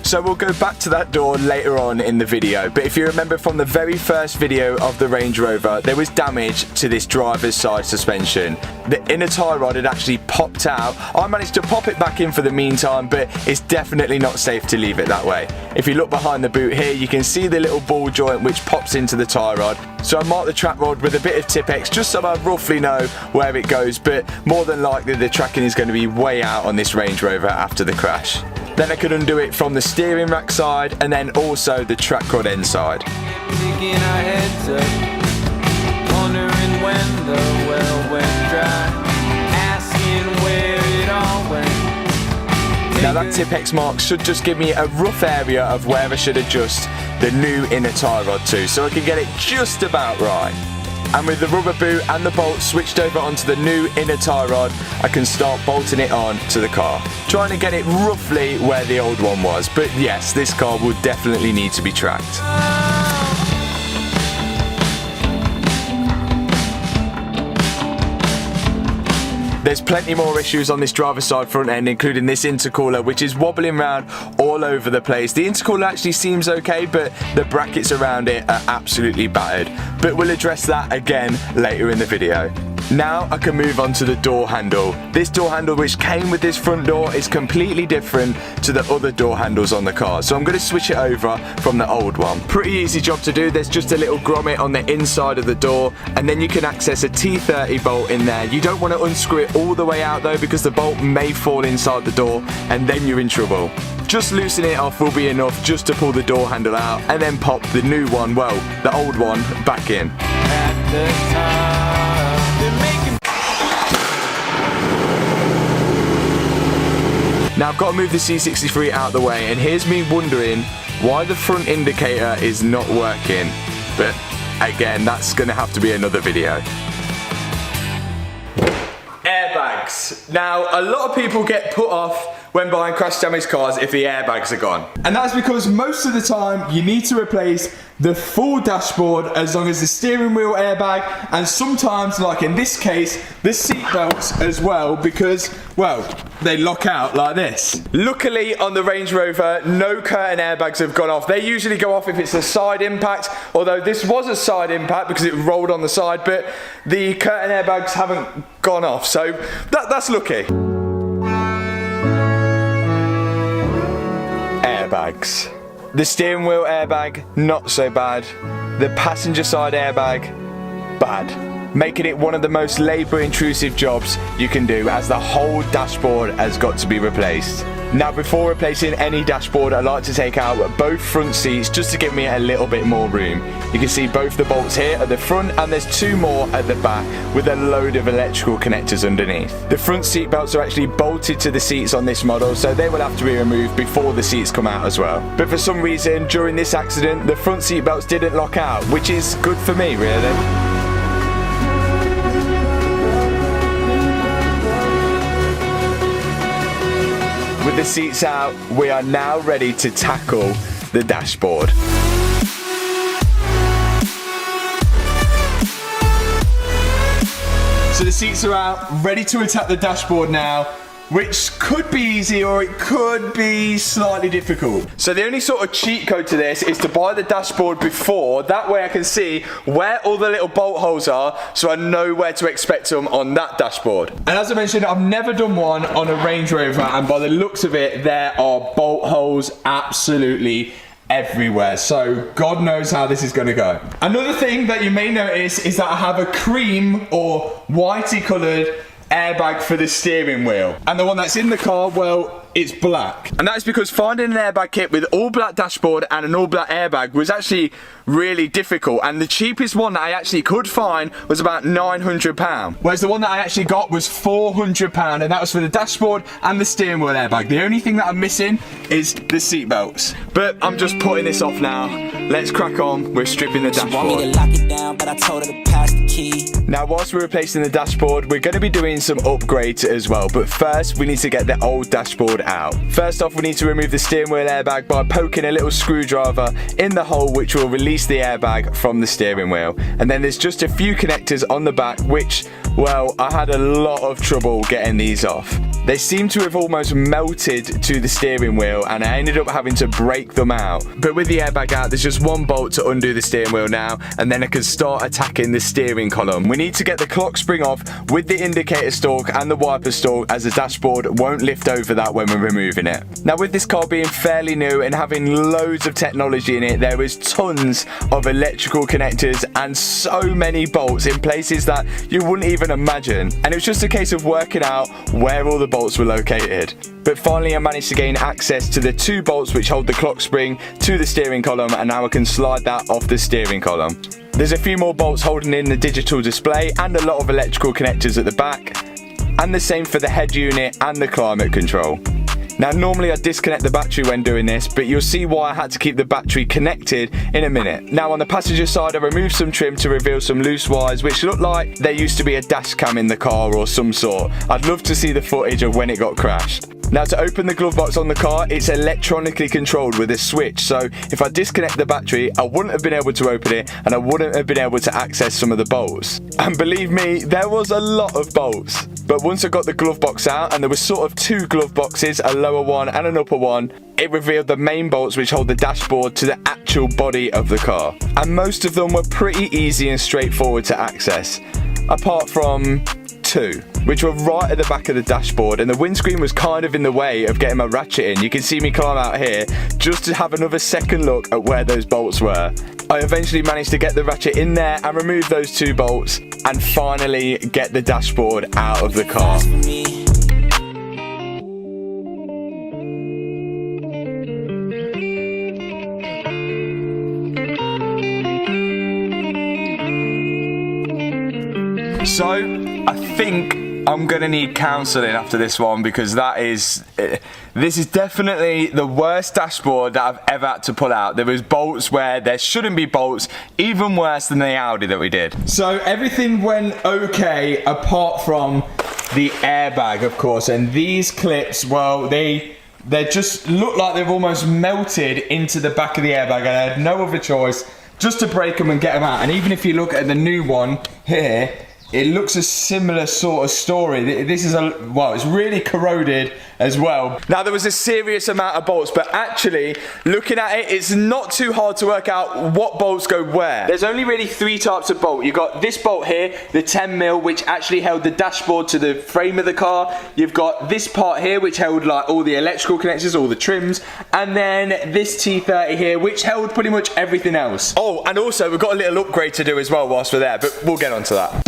So we'll go back to that door later on in the video, but if you remember from the very first video of the Range Rover, there was damage to this driver's side suspension. The inner tie rod had actually popped out. I managed to pop it back in for the meantime, but it's definitely not safe to leave it that way. If you look behind the boot here, you can see the little ball joint which pops into the tie rod. So I marked the track rod with a bit of Tipp-Ex just so I roughly know where it goes, but more than likely the tracking is going to be way out on this Range Rover after the crash. Then I could undo it from the steering rack side and then also the track rod end side. Sticking our heads up, wondering when the well went dry, asking where it all went. Now that Tipp-Ex mark should just give me a rough area of where I should adjust the new inner tie rod to, so I can get it just about right. And with the rubber boot and the bolt switched over onto the new inner tie rod, I can start bolting it on to the car. Trying to get it roughly where the old one was, but yes, this car would definitely need to be tracked. There's plenty more issues on this driver's side front end, including this intercooler, which is wobbling around all over the place. The intercooler actually seems okay, but the brackets around it are absolutely battered. But we'll address that again later in the video. Now I can move on to the door handle. This door handle, which came with this front door, is completely different to the other door handles on the car. So I'm going to switch it over from the old one. Pretty easy job to do. There's just a little grommet on the inside of the door, and then you can access a T30 bolt in there. You don't want to unscrew it all the way out though, because the bolt may fall inside the door and then you're in trouble. Just loosening it off will be enough just to pull the door handle out and then pop the new one, well, the old one, back in. At the time, Now I've got to move the C63 out of the way, and here's me wondering why the front indicator is not working. But again, that's going to have to be another video. Airbags. Now, a lot of people get put off when buying crash damaged cars if the airbags are gone. And that's because most of the time you need to replace the full dashboard as long as the steering wheel airbag, and sometimes, like in this case, the seat belts as well, because, well, they lock out like this. Luckily on the Range Rover, no curtain airbags have gone off. They usually go off if it's a side impact, although this was a side impact because it rolled on the side, but the curtain airbags haven't gone off, so that's lucky. Airbags. The steering wheel airbag, not so bad. The passenger side airbag, bad. making it one of the most labour intrusive jobs you can do, as the whole dashboard has got to be replaced. Now, before replacing any dashboard, I like to take out both front seats just to give me a little bit more room. You can see both the bolts here at the front, and there's two more at the back with a load of electrical connectors underneath. The front seat belts are actually bolted to the seats on this model, so they will have to be removed before the seats come out as well. But for some reason, during this accident, the front seat belts didn't lock out, which is good for me, really. With the seats out, we are now ready to tackle the dashboard. So the seats are out, ready to attack the dashboard now, which could be easy or it could be slightly difficult. So the only sort of cheat code to this is to buy the dashboard before, that way I can see where all the little bolt holes are, so I know where to expect them on that dashboard. And as I mentioned, I've never done one on a Range Rover, and by the looks of it, there are bolt holes absolutely everywhere, so God knows how this is going to go. Another thing that you may notice is that I have a cream or whitey coloured airbag for the steering wheel, and the one that's in the car, well, it's black. And that's because finding an airbag kit with all black dashboard and an all black airbag was actually really difficult, and the cheapest one that I actually could find was about £900. Whereas the one that I actually got was £400, and that was for the dashboard and the steering wheel airbag. The only thing that I'm missing is the seat belts. But I'm just putting this off now. Let's crack on. We're stripping the dashboard. Want me to lock it down, but I told her to pass the key. Now, whilst we're replacing the dashboard, we're going to be doing some upgrades as well. But first, we need to get the old dashboard out. First off, we need to remove the steering wheel airbag by poking a little screwdriver in the hole, which will release the airbag from the steering wheel. And then there's just a few connectors on the back, which, well, I had a lot of trouble getting these off. They seem to have almost melted to the steering wheel, and I ended up having to break them out. But with the airbag out, there's just one bolt to undo the steering wheel now, and then I can start attacking the steering column. We need to get the clock spring off with the indicator stalk and the wiper stalk, as the dashboard won't lift over that when we're removing it. Now, with this car being fairly new and having loads of technology in it, there is tons of electrical connectors and so many bolts in places that you wouldn't even imagine. And it was just a case of working out where all the bolts were located. But finally, I managed to gain access to the two bolts which hold the clock spring to the steering column, and now I can slide that off the steering column. There's a few more bolts holding in the digital display and a lot of electrical connectors at the back, and the same for the head unit and the climate control. Now, normally I disconnect the battery when doing this, but you'll see why I had to keep the battery connected in a minute. Now, on the passenger side, I removed some trim to reveal some loose wires, which look like there used to be a dash cam in the car or some sort. I'd love to see the footage of when it got crashed. Now, to open the glove box on the car, it's electronically controlled with a switch, so if I disconnect the battery, I wouldn't have been able to open it, and I wouldn't have been able to access some of the bolts. And believe me, there was a lot of bolts. But once I got the glove box out, and there was sort of two glove boxes, a lower one and an upper one, it revealed the main bolts which hold the dashboard to the actual body of the car. And most of them were pretty easy and straightforward to access, apart from two, which were right at the back of the dashboard, and the windscreen was kind of in the way of getting my ratchet in. You can see me climb out here just to have another second look at where those bolts were. I eventually managed to get the ratchet in there and remove those two bolts, and finally get the dashboard out of the car. So, I think I'm gonna need counselling after this one, because this is definitely the worst dashboard that I've ever had to pull out. There was bolts where there shouldn't be bolts, even worse than the Audi that we did. So everything went okay apart from the airbag, of course, and these clips, well, they just look like they've almost melted into the back of the airbag, and I had no other choice just to break them and get them out. And even if you look at the new one here, it looks a similar sort of story. This is it's really corroded as well. Now, there was a serious amount of bolts, but actually, looking at it, it's not too hard to work out what bolts go where. There's only really three types of bolt. You've got this bolt here, the 10mm, which actually held the dashboard to the frame of the car. You've got this part here, which held like all the electrical connectors, all the trims, and then this T30 here, which held pretty much everything else. Oh, and also, we've got a little upgrade to do as well whilst we're there, but we'll get onto that.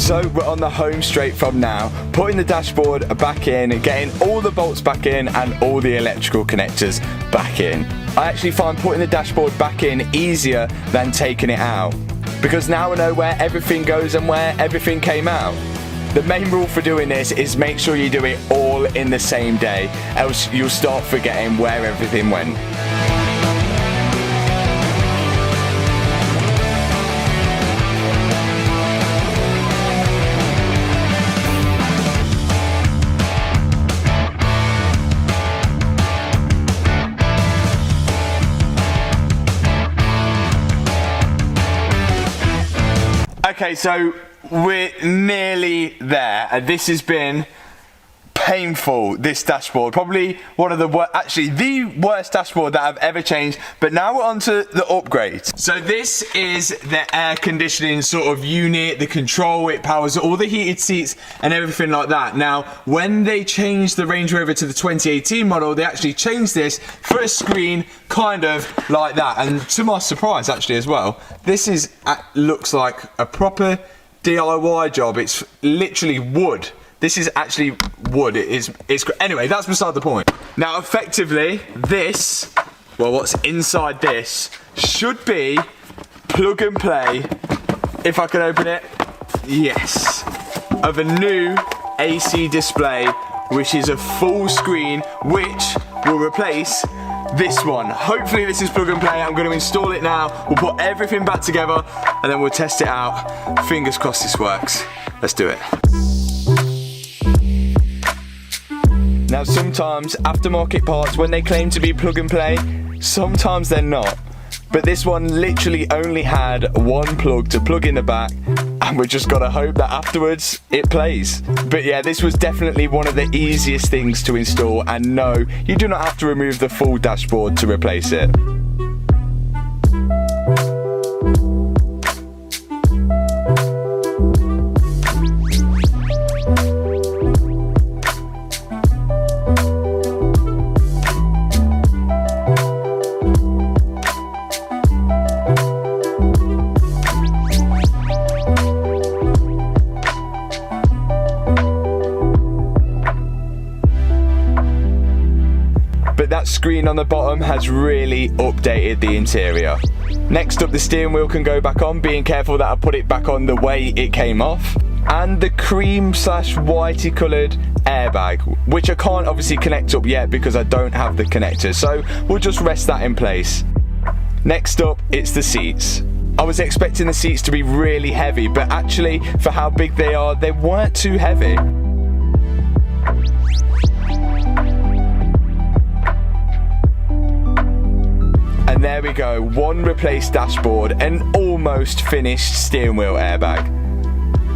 So we're on the home straight from now, putting the dashboard back in, getting all the bolts back in and all the electrical connectors back in. I actually find putting the dashboard back in easier than taking it out, because now I know where everything goes and where everything came out. The main rule for doing this is make sure you do it all in the same day, else you'll start forgetting where everything went. Okay, so we're nearly there, and this has been painful, this dashboard. Probably one of the actually the worst dashboard that I've ever changed. But now we're on to the upgrades. So this is the air conditioning sort of unit, the control. It powers all the heated seats and everything like that. Now, when they changed the Range Rover to the 2018 model, they actually changed this for a screen kind of like that. And to my surprise, actually, as well, this is looks like a proper DIY job. It's literally wood. This is actually wood. It's anyway, that's beside the point. Now, effectively, this, well, what's inside this should be plug and play, if I can open it, yes, of a new AC display, which is a full screen, which will replace this one. Hopefully this is plug and play. I'm going to install it now. We'll put everything back together and then we'll test it out. Fingers crossed this works. Let's do it. Now, sometimes aftermarket parts, when they claim to be plug and play, sometimes they're not. But this one literally only had one plug to plug in the back, and we just gotta hope that afterwards it plays. But yeah, this was definitely one of the easiest things to install, and no, you do not have to remove the full dashboard to replace it. That screen on the bottom has really updated the interior. Next up, the steering wheel can go back on, being careful that I put it back on the way it came off. And the cream / whitey coloured airbag, which I can't obviously connect up yet because I don't have the connector, so we'll just rest that in place. Next up, it's the seats. I was expecting the seats to be really heavy, but actually, for how big they are, they weren't too heavy. And there we go, one replaced dashboard and almost finished steering wheel airbag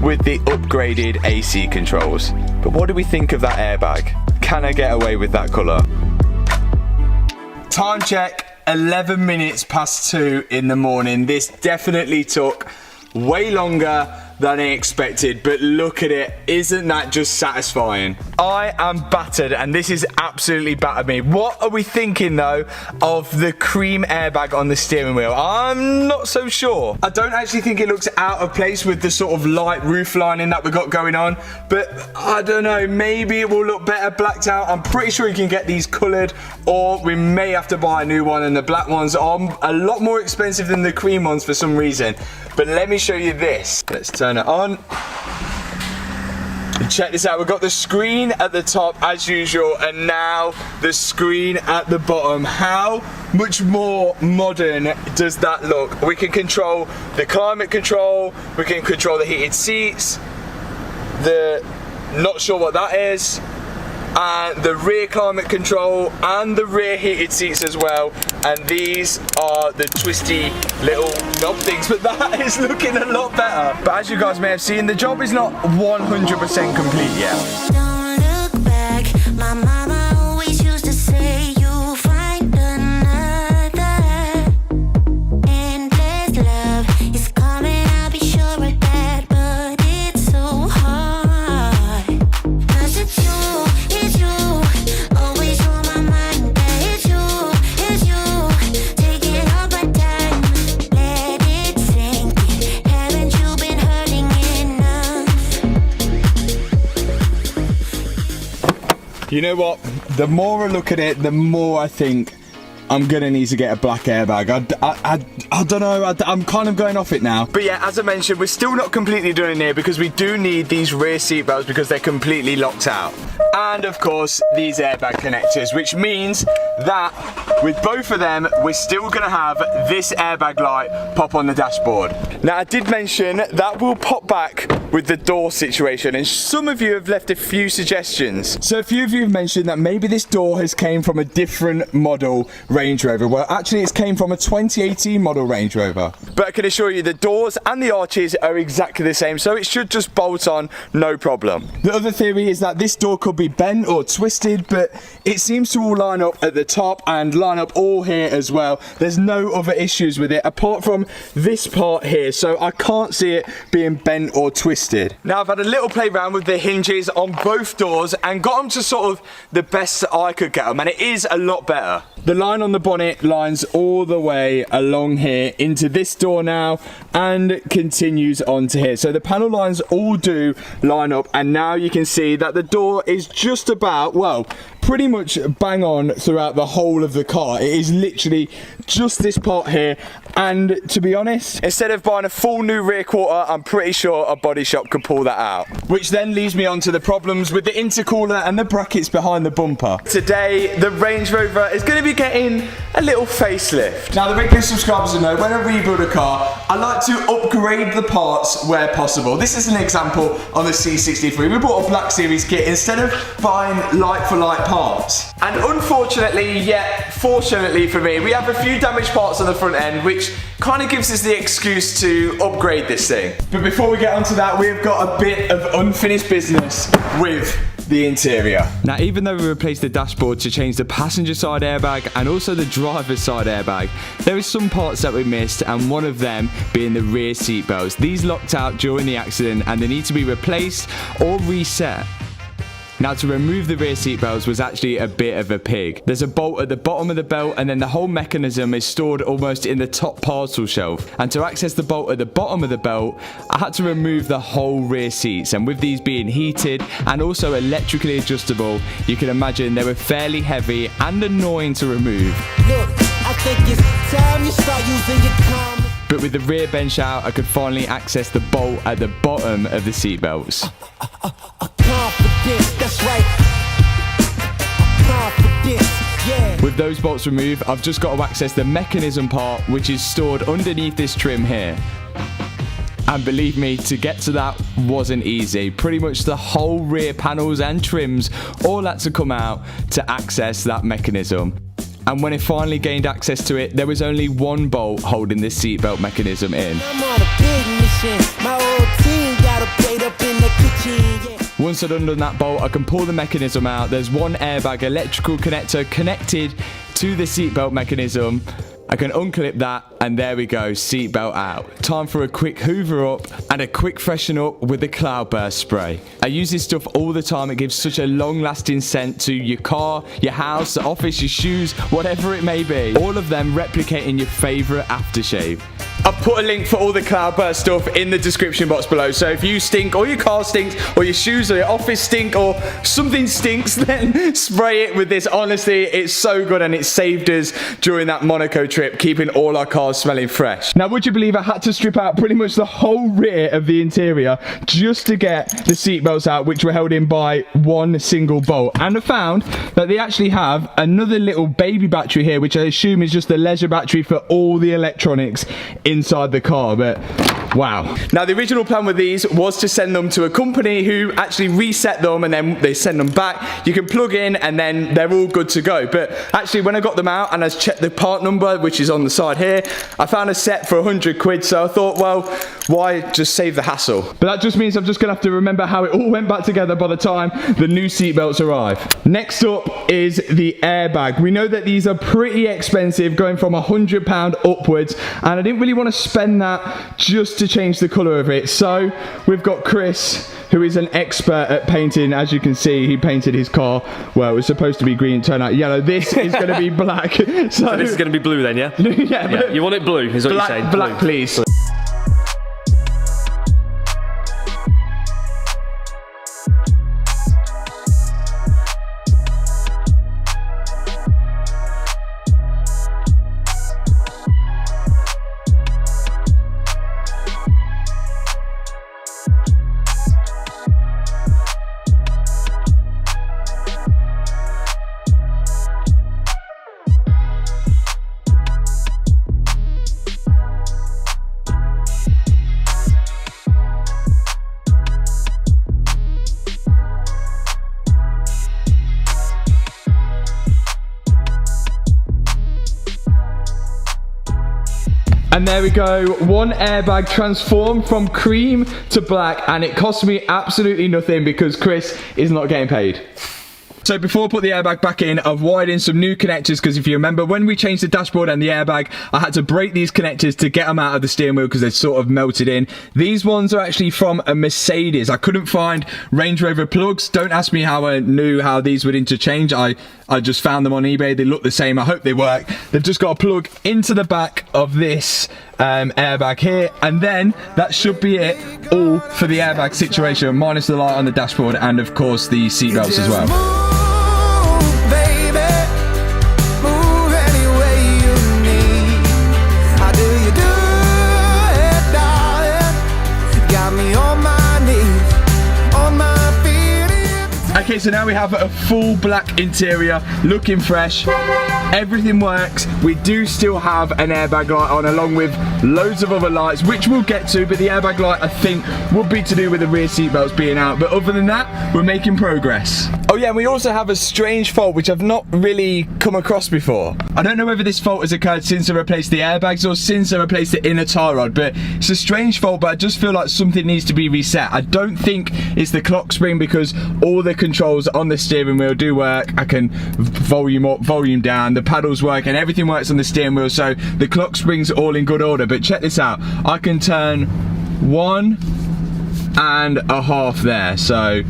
with the upgraded AC controls. But what do we think of that airbag? Can I get away with that colour? Time check, 11 minutes past 2 in the morning. This definitely took way longer than I expected, but look at it. Isn't that just satisfying? I am battered, and this is absolutely battered me. What are we thinking though of the cream airbag on the steering wheel? I'm not so sure. I don't actually think it looks out of place with the sort of light roof lining that we got going on, but I don't know, maybe it will look better blacked out. I'm pretty sure you can get these coloured, or we may have to buy a new one, and the black ones are a lot more expensive than the cream ones for some reason. But let me show you this. Let's turn it on. Check this out. We've got the screen at the top as usual, and now the screen at the bottom. How much more modern does that look? We can control the climate control, we can control the heated seats, not sure what that is, and the rear climate control and the rear heated seats as well. And these are the twisty little knob things, but that is looking a lot better. But as you guys may have seen, the job is not 100% complete yet. Don't look back. My mama always used to say you'll find another. Endless love is coming, I'll be sure of that. But it's so hard, 'cause it's you, always on my mind. Yeah, it's you, taking all my time. Let it sink in. Haven't you been hurting enough? You know what? The more I look at it, the more I think I'm gonna need to get a black airbag. I don't know, I'm kind of going off it now. But yeah, as I mentioned, we're still not completely done in here because we do need these rear seat belts because they're completely locked out. And of course, these airbag connectors, which means that with both of them, we're still gonna have this airbag light pop on the dashboard. Now, I did mention that will pop back with the door situation, and some of you have left a few suggestions. So a few of you have mentioned that maybe this door has came from a different model Range Rover. Well, actually, it's came from a 2018 model Range Rover. But I can assure you the doors and the arches are exactly the same, so it should just bolt on, no problem. The other theory is that this door could be bent or twisted, but it seems to all line up at the top and line up all here as well. There's no other issues with it apart from this part here, so I can't see it being bent or twisted. Now, I've had a little play around with the hinges on both doors and got them to sort of the best that I could get them, and it is a lot better. The line on the bonnet lines all the way along here into this door now and continues on to here. So the panel lines all do line up, and now you can see that the door is just about, well, pretty much bang on throughout the whole of the car. It is literally just this part here, and to be honest, instead of buying a full new rear quarter, I'm pretty sure a body shop could pull that out. Which then leads me on to the problems with the intercooler and the brackets behind the bumper. Today, the Range Rover is going to be getting a little facelift. Now, the regular subscribers will know when I rebuild a car, I like to upgrade the parts where possible. This is an example on the C63. We bought a Black Series kit instead of buying like-for-like parts. And unfortunately, yet fortunately for me, we have a few damaged parts on the front end, which kind of gives us the excuse to upgrade this thing. But before we get onto that, we've got a bit of unfinished business with the interior. Now, even though we replaced the dashboard to change the passenger side airbag and also the driver's side airbag, there is some parts that we missed, and one of them being the rear seat belts. These locked out during the accident and they need to be replaced or reset. Now, to remove the rear seat belts was actually a bit of a pig. There's a bolt at the bottom of the belt, and then the whole mechanism is stored almost in the top parcel shelf. And to access the bolt at the bottom of the belt, I had to remove the whole rear seats. And with these being heated and also electrically adjustable, you can imagine they were fairly heavy and annoying to remove. Look, I think it's time you start using your common. But with the rear bench out, I could finally access the bolt at the bottom of the seat belts. Confidence, that's right. Confidence, yeah. With those bolts removed, I've just got to access the mechanism part, which is stored underneath this trim here. And believe me, to get to that wasn't easy. Pretty much the whole rear panels and trims all had to come out to access that mechanism. And when I finally gained access to it, there was only one bolt holding this seatbelt mechanism in. I'm on a big mission. My whole team got a plate up in the kitchen, yeah. Once I've undone that bolt, I can pull the mechanism out. There's one airbag electrical connector connected to the seatbelt mechanism. I can unclip that, and there we go, seatbelt out. Time for a quick hoover up and a quick freshen up with the cloudburst spray. I use this stuff all the time. It gives such a long lasting scent to your car, your house, the office, your shoes, whatever it may be. All of them replicating your favourite aftershave. I've put a link for all the cloudburst stuff in the description box below, so if you stink or your car stinks or your shoes or your office stink or something stinks, then spray it with this. Honestly, it's so good, and it saved us during that Monaco trip, keeping all our cars smelling fresh. Now, would you believe I had to strip out pretty much the whole rear of the interior just to get the seatbelts out, which were held in by one single bolt. And I found that they actually have another little baby battery here, which I assume is just the leisure battery for all the electronics inside the car. But wow. Now, the original plan with these was to send them to a company who actually reset them, and then they send them back. You can plug in and then they're all good to go. But actually, when I got them out and I checked the part number, which is on the side here, I found a set for 100 quid. So I thought, well, why just save the hassle? But that just means I'm just gonna have to remember how it all went back together by the time the new seatbelts arrive. Next up is the airbag. We know that these are pretty expensive, going from £100 upwards, and I didn't really want to spend that just to change the colour of it. So we've got Chris, who is an expert at painting. As you can see, he painted his car, well, it was supposed to be green, turned out yellow. This is going to be black. So this is going to be blue then, yeah? Yeah, you want it blue, is what you're saying? Black, please. And there we go, one airbag transformed from cream to black, and it cost me absolutely nothing because Chris is not getting paid. So before I put the airbag back in, I've wired in some new connectors because if you remember when we changed the dashboard and the airbag, I had to break these connectors to get them out of the steering wheel because they sort of melted in. These ones are actually from a Mercedes. I couldn't find Range Rover plugs. Don't ask me how I knew how these would interchange. I just found them on eBay. They look the same. I hope they work. They've just got a plug into the back of this airbag here, and then that should be it all for the airbag situation, minus the light on the dashboard and of course the seat belts as well. Okay, so now we have a full black interior, looking fresh. Everything works. We do still have an airbag light on along with loads of other lights, which we'll get to, but the airbag light I think would be to do with the rear seat belts being out. But other than that, we're making progress. Oh yeah, and we also have a strange fault which I've not really come across before. I don't know whether this fault has occurred since I replaced the airbags or since I replaced the inner tie rod, but it's a strange fault, but I just feel like something needs to be reset. I don't think it's the clock spring because all the controls on the steering wheel do work. I can volume up, volume down, the paddles work, and everything works on the steering wheel, so the clock spring's all in good order. But check this out, I can turn 1.5 there, so,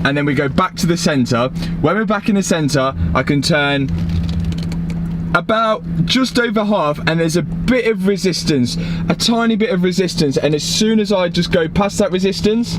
and then we go back to the center. When we're back in the center, I can turn about just over half, and there's a bit of resistance, a tiny bit of resistance, and as soon as I just go past that resistance,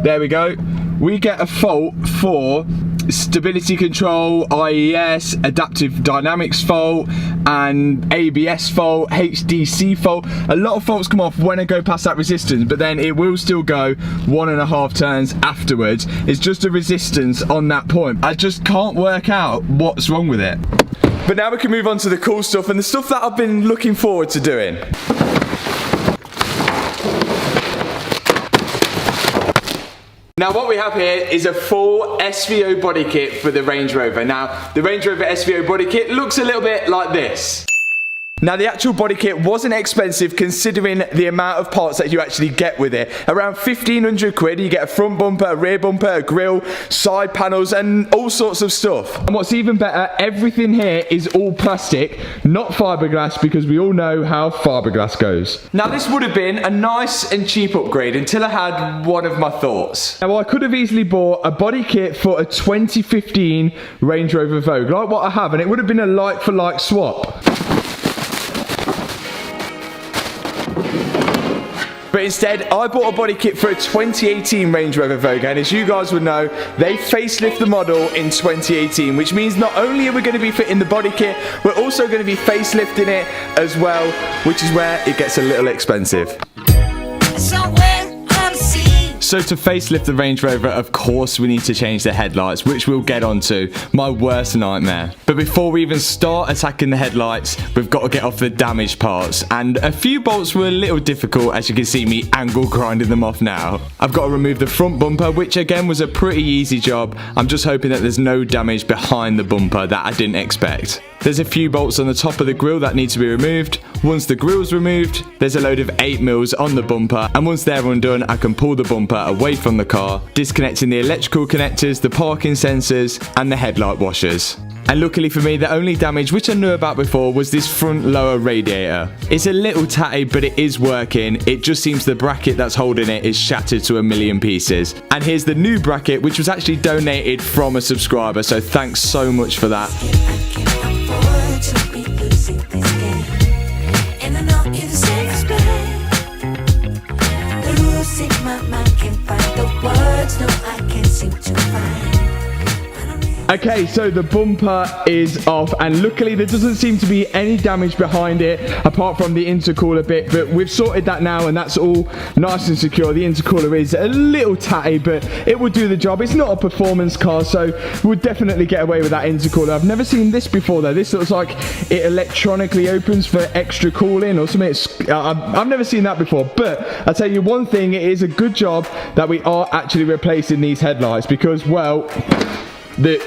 there we go, we get a fault for stability control, IES, adaptive dynamics fault, and ABS fault, HDC fault. A lot of faults come off when I go past that resistance, but then it will still go 1.5 turns afterwards. It's just a resistance on that point. I just can't work out what's wrong with it. But now we can move on to the cool stuff and the stuff that I've been looking forward to doing. Now what we have here is a full SVO body kit for the Range Rover. Now the Range Rover SVO body kit looks a little bit like this. Now the actual body kit wasn't expensive considering the amount of parts that you actually get with it. Around 1,500 quid, you get a front bumper, a rear bumper, a grille, side panels, and all sorts of stuff. And what's even better, everything here is all plastic, not fiberglass, because we all know how fiberglass goes. Now this would have been a nice and cheap upgrade until I had one of my thoughts. Now I could have easily bought a body kit for a 2015 Range Rover Vogue, like what I have, and it would have been a like-for-like swap. But instead, I bought a body kit for a 2018 Range Rover Vogue, and as you guys would know, they facelift the model in 2018, which means not only are we going to be fitting the body kit, we're also going to be facelifting it as well, which is where it gets a little expensive. So to facelift the Range Rover, of course we need to change the headlights, which we'll get onto, my worst nightmare. But before we even start attacking the headlights, we've got to get off the damaged parts, and a few bolts were a little difficult, as you can see me angle grinding them off now. I've got to remove the front bumper, which again was a pretty easy job. I'm just hoping that there's no damage behind the bumper that I didn't expect. There's a few bolts on the top of the grille that need to be removed. Once the grille's removed, there's a load of 8mm on the bumper, and once they're undone, I can pull the bumper away from the car, disconnecting the electrical connectors, the parking sensors, and the headlight washers. And luckily for me, the only damage, which I knew about before, was this front lower radiator. It's a little tatty, but it is working. It just seems the bracket that's holding it is shattered to a million pieces. And here's the new bracket, which was actually donated from a subscriber, so thanks so much for that. Okay, so the bumper is off, and luckily there doesn't seem to be any damage behind it apart from the intercooler bit, but we've sorted that now and that's all nice and secure. The intercooler is a little tatty, but it will do the job. It's not a performance car, so we'll definitely get away with that intercooler. I've never seen this before though. This looks like it electronically opens for extra cooling or something. I've never seen that before, but I'll tell you one thing, it is a good job that we are actually replacing these headlights because, well, the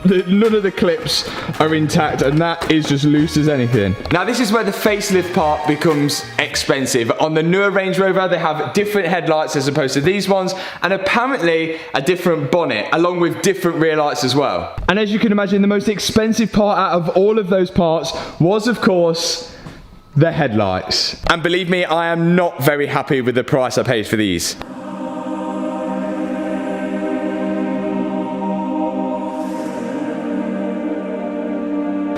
none of the clips are intact, and that is just loose as anything. Now this is where the facelift part becomes expensive. On the newer Range Rover, they have different headlights as opposed to these ones, and apparently a different bonnet, along with different rear lights as well. And as you can imagine, the most expensive part out of all of those parts was, of course, the headlights. And believe me, I am not very happy with the price I paid for these.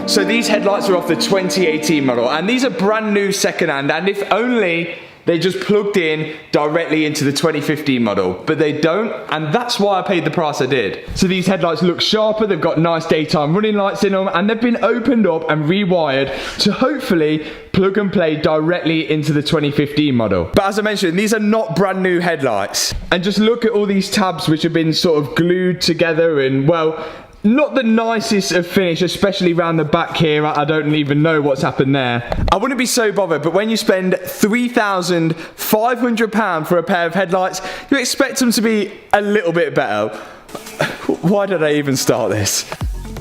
So these headlights are off the 2018 model, and these are brand new second-hand, and if only they just plugged in directly into the 2015 model, but they don't, and that's why I paid the price I did. So these headlights look sharper, they've got nice daytime running lights in them, and they've been opened up and rewired to hopefully plug and play directly into the 2015 model. But as I mentioned, these are not brand new headlights. And just look at all these tabs which have been sort of glued together, and well, not the nicest of finish, especially around the back here. I don't even know what's happened there. I wouldn't be so bothered, but when you spend £3,500 for a pair of headlights, you expect them to be a little bit better. Why did I even start this?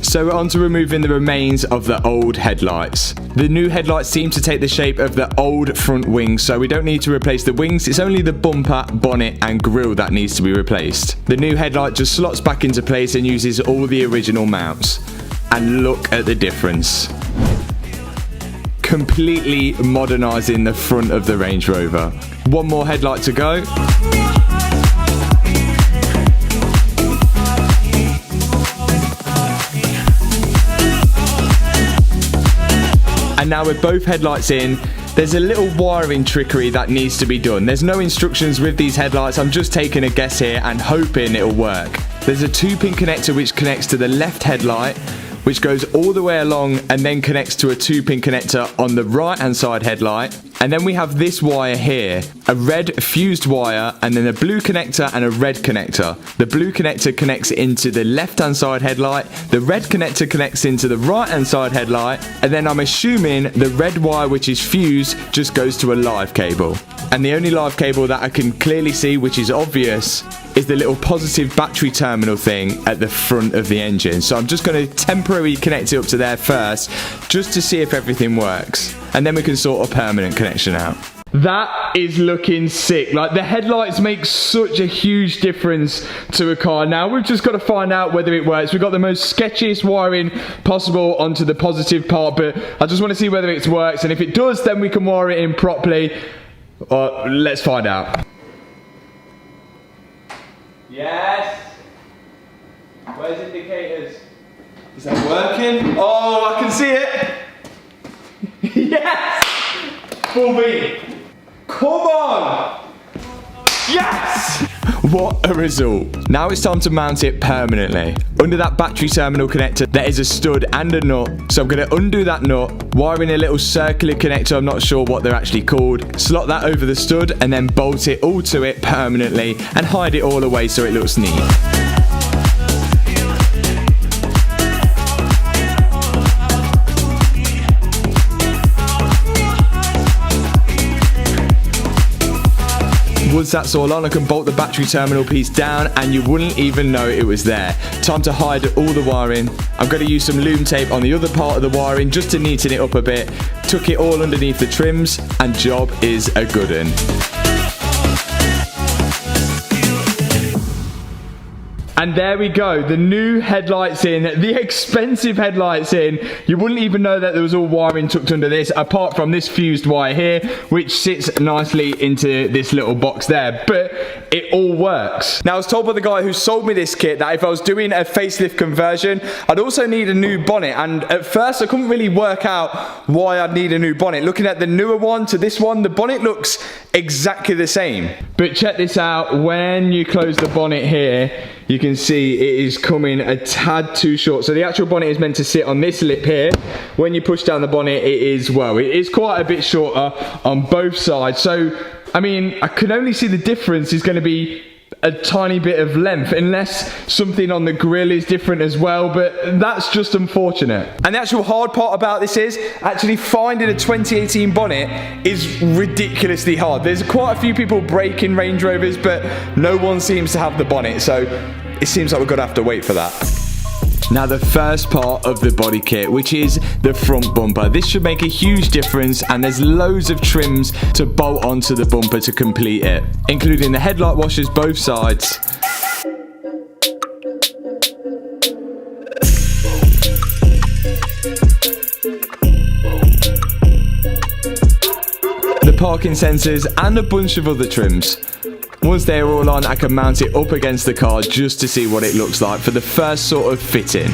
So we're on to removing the remains of the old headlights. The new headlights seem to take the shape of the old front wings, so we don't need to replace the wings. It's only the bumper, bonnet and grille that needs to be replaced. The new headlight just slots back into place and uses all the original mounts. And look at the difference. Completely modernising the front of the Range Rover. One more headlight to go. And now with both headlights in, there's a little wiring trickery that needs to be done. There's no instructions with these headlights. I'm just taking a guess here and hoping it'll work. There's a 2-pin connector which connects to the left headlight, which goes all the way along and then connects to a 2-pin connector on the right hand side headlight. And then we have this wire here, a red fused wire, and then a blue connector and a red connector. The blue connector connects into the left hand side headlight, the red connector connects into the right hand side headlight, and then I'm assuming the red wire which is fused just goes to a live cable. And the only live cable that I can clearly see, which is obvious, is the little positive battery terminal thing at the front of the engine. So I'm just going to temporarily connect it up to there first, just to see if everything works. And then we can sort a permanent connection out. That is looking sick. Like, the headlights make such a huge difference to a car. Now we've just got to find out whether it works. We've got the most sketchiest wiring possible onto the positive part, but I just want to see whether it works. And if it does, then we can wire it in properly. Let's find out. Yes. Where's indicators? Is that working? Oh, I can see it. Yes! Full beat. Come on! Yes! What a result. Now it's time to mount it permanently. Under that battery terminal connector, there is a stud and a nut. So I'm going to undo that nut, wire in a little circular connector, I'm not sure what they're actually called, slot that over the stud, and then bolt it all to it permanently and hide it all away so it looks neat. Once that's all on, I can bolt the battery terminal piece down and you wouldn't even know it was there. Time to hide all the wiring. I'm going to use some loom tape on the other part of the wiring just to neaten it up a bit. Tuck it all underneath the trims and job is a good one. And there we go, the new headlights in, the expensive headlights in. You wouldn't even know that there was all wiring tucked under this, apart from this fused wire here, which sits nicely into this little box there, but it all works. Now, I was told by the guy who sold me this kit that if I was doing a facelift conversion, I'd also need a new bonnet, and at first I couldn't really work out why I'd need a new bonnet. Looking at the newer one to this one, the bonnet looks exactly the same. But check this out, when you close the bonnet here, you can see it is coming a tad too short. So the actual bonnet is meant to sit on this lip here. When you push down the bonnet, it is quite a bit shorter on both sides. So, I mean, I can only see the difference is going to be a tiny bit of length, unless something on the grille is different as well, but that's just unfortunate. And the actual hard part about this is actually finding a 2018 bonnet is ridiculously hard. There's quite a few people breaking Range Rovers, but no one seems to have the bonnet, so it seems like we're gonna have to wait for that. Now the first part of the body kit, which is the front bumper. This should make a huge difference, and there's loads of trims to bolt onto the bumper to complete it, including the headlight washers both sides. The parking sensors and a bunch of other trims. Once they're all on, I can mount it up against the car just to see what it looks like for the first sort of fitting.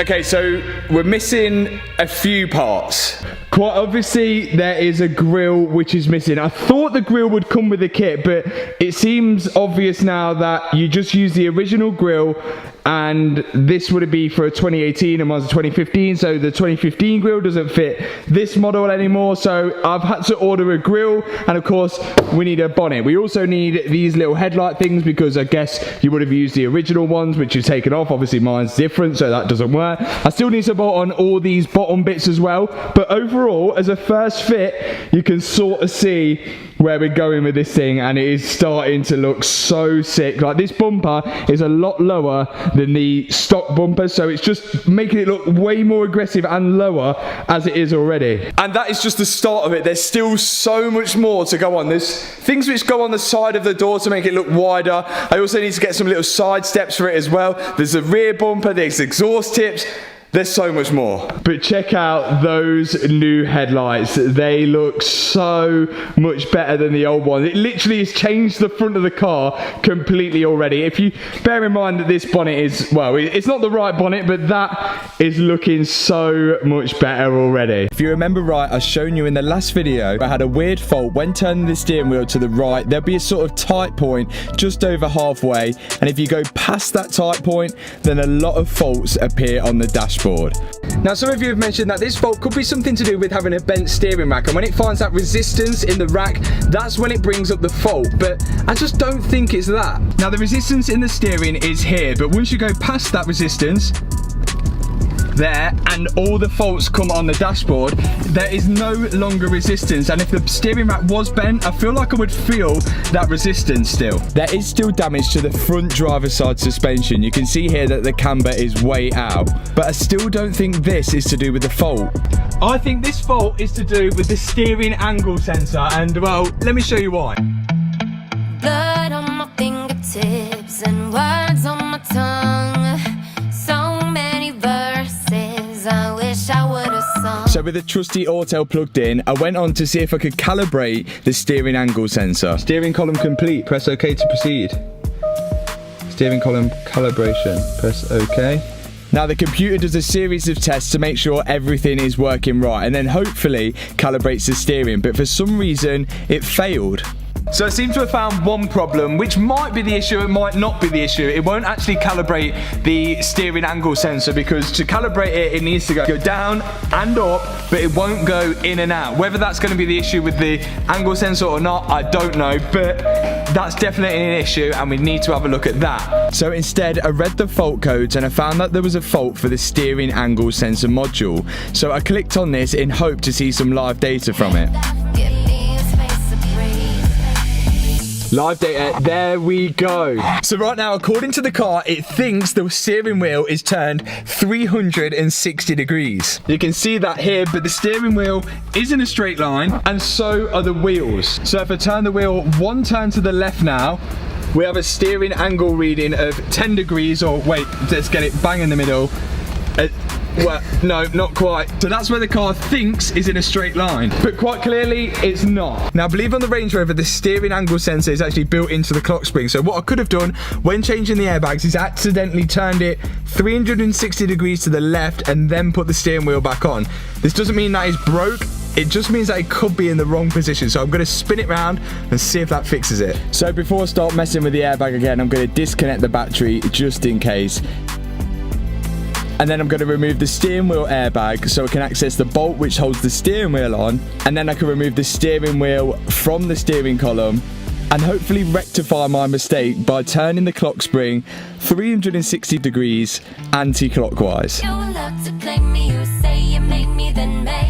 Okay, so we're missing a few parts. Quite obviously, there is a grille which is missing. I thought the grille would come with the kit, but it seems obvious now that you just use the original grille, and this would be for a 2018 and mine's a 2015, so the 2015 grille doesn't fit this model anymore, so I've had to order a grille, and of course we need a bonnet. We also need these little headlight things because I guess you would have used the original ones which you've taken off. Obviously mine's different, so that doesn't work. I still need to bolt on all these bottom bits as well, but overall as a first fit you can sort of see where we're going with this thing, and it is starting to look so sick. Like, this bumper is a lot lower than the stock bumper, so it's just making it look way more aggressive and lower as it is already. And that is just the start of it. There's still so much more to go on. There's things which go on the side of the door to make it look wider. I also need to get some little side steps for it as well. There's a rear bumper, there's exhaust tips. There's so much more. But check out those new headlights. They look so much better than the old ones. It literally has changed the front of the car completely already. If you bear in mind that this bonnet is, well, it's not the right bonnet, but that is looking so much better already. If you remember right, I've shown you in the last video, I had a weird fault. When turning the steering wheel to the right, there'll be a sort of tight point just over halfway. And if you go past that tight point, then a lot of faults appear on the dashboard. Now, some of you have mentioned that this fault could be something to do with having a bent steering rack, and when it finds that resistance in the rack, that's when it brings up the fault, but I just don't think it's that. Now, the resistance in the steering is here, but once you go past that resistance there and all the faults come on the dashboard, there is no longer resistance, and if the steering rack was bent, I feel like I would feel that resistance still. There is still damage to the front driver's side suspension. You can see here that the camber is way out, but I still don't think this is to do with the fault. I think this fault is to do with the steering angle sensor, and well, let me show you why. Blood on my fingertips and words on my tongue. So many verses I wish I would have sung. So with the trusty Autel plugged in, I went on to see if I could calibrate the steering angle sensor. Steering column complete. Press OK to proceed. Steering column calibration. Press OK. Now the computer does a series of tests to make sure everything is working right, and then hopefully calibrates the steering, but for some reason it failed. So I seem to have found one problem, which might be the issue, it might not be the issue. It won't actually calibrate the steering angle sensor, because to calibrate it, it needs to go down and up, but it won't go in and out. Whether that's going to be the issue with the angle sensor or not, I don't know, but that's definitely an issue and we need to have a look at that. So instead, I read the fault codes and I found that there was a fault for the steering angle sensor module. So I clicked on this in hope to see some live data from it. Live data, there we go. So right now, according to the car, it thinks the steering wheel is turned 360 degrees. You can see that here, but the steering wheel is in a straight line, and so are the wheels. So if I turn the wheel one turn to the left now, we have a steering angle reading of 10 degrees, or wait, let's get it bang in the middle. Well, no, not quite. So that's where the car thinks is in a straight line, but quite clearly it's not. Now, I believe on the Range Rover, the steering angle sensor is actually built into the clock spring. So what I could have done when changing the airbags is accidentally turned it 360 degrees to the left and then put the steering wheel back on. This doesn't mean that it's broke. It just means that it could be in the wrong position. So I'm going to spin it round and see if that fixes it. So before I start messing with the airbag again, I'm going to disconnect the battery just in case. And then I'm going to remove the steering wheel airbag so I can access the bolt which holds the steering wheel on. And then I can remove the steering wheel from the steering column and hopefully rectify my mistake by turning the clock spring 360 degrees anti-clockwise.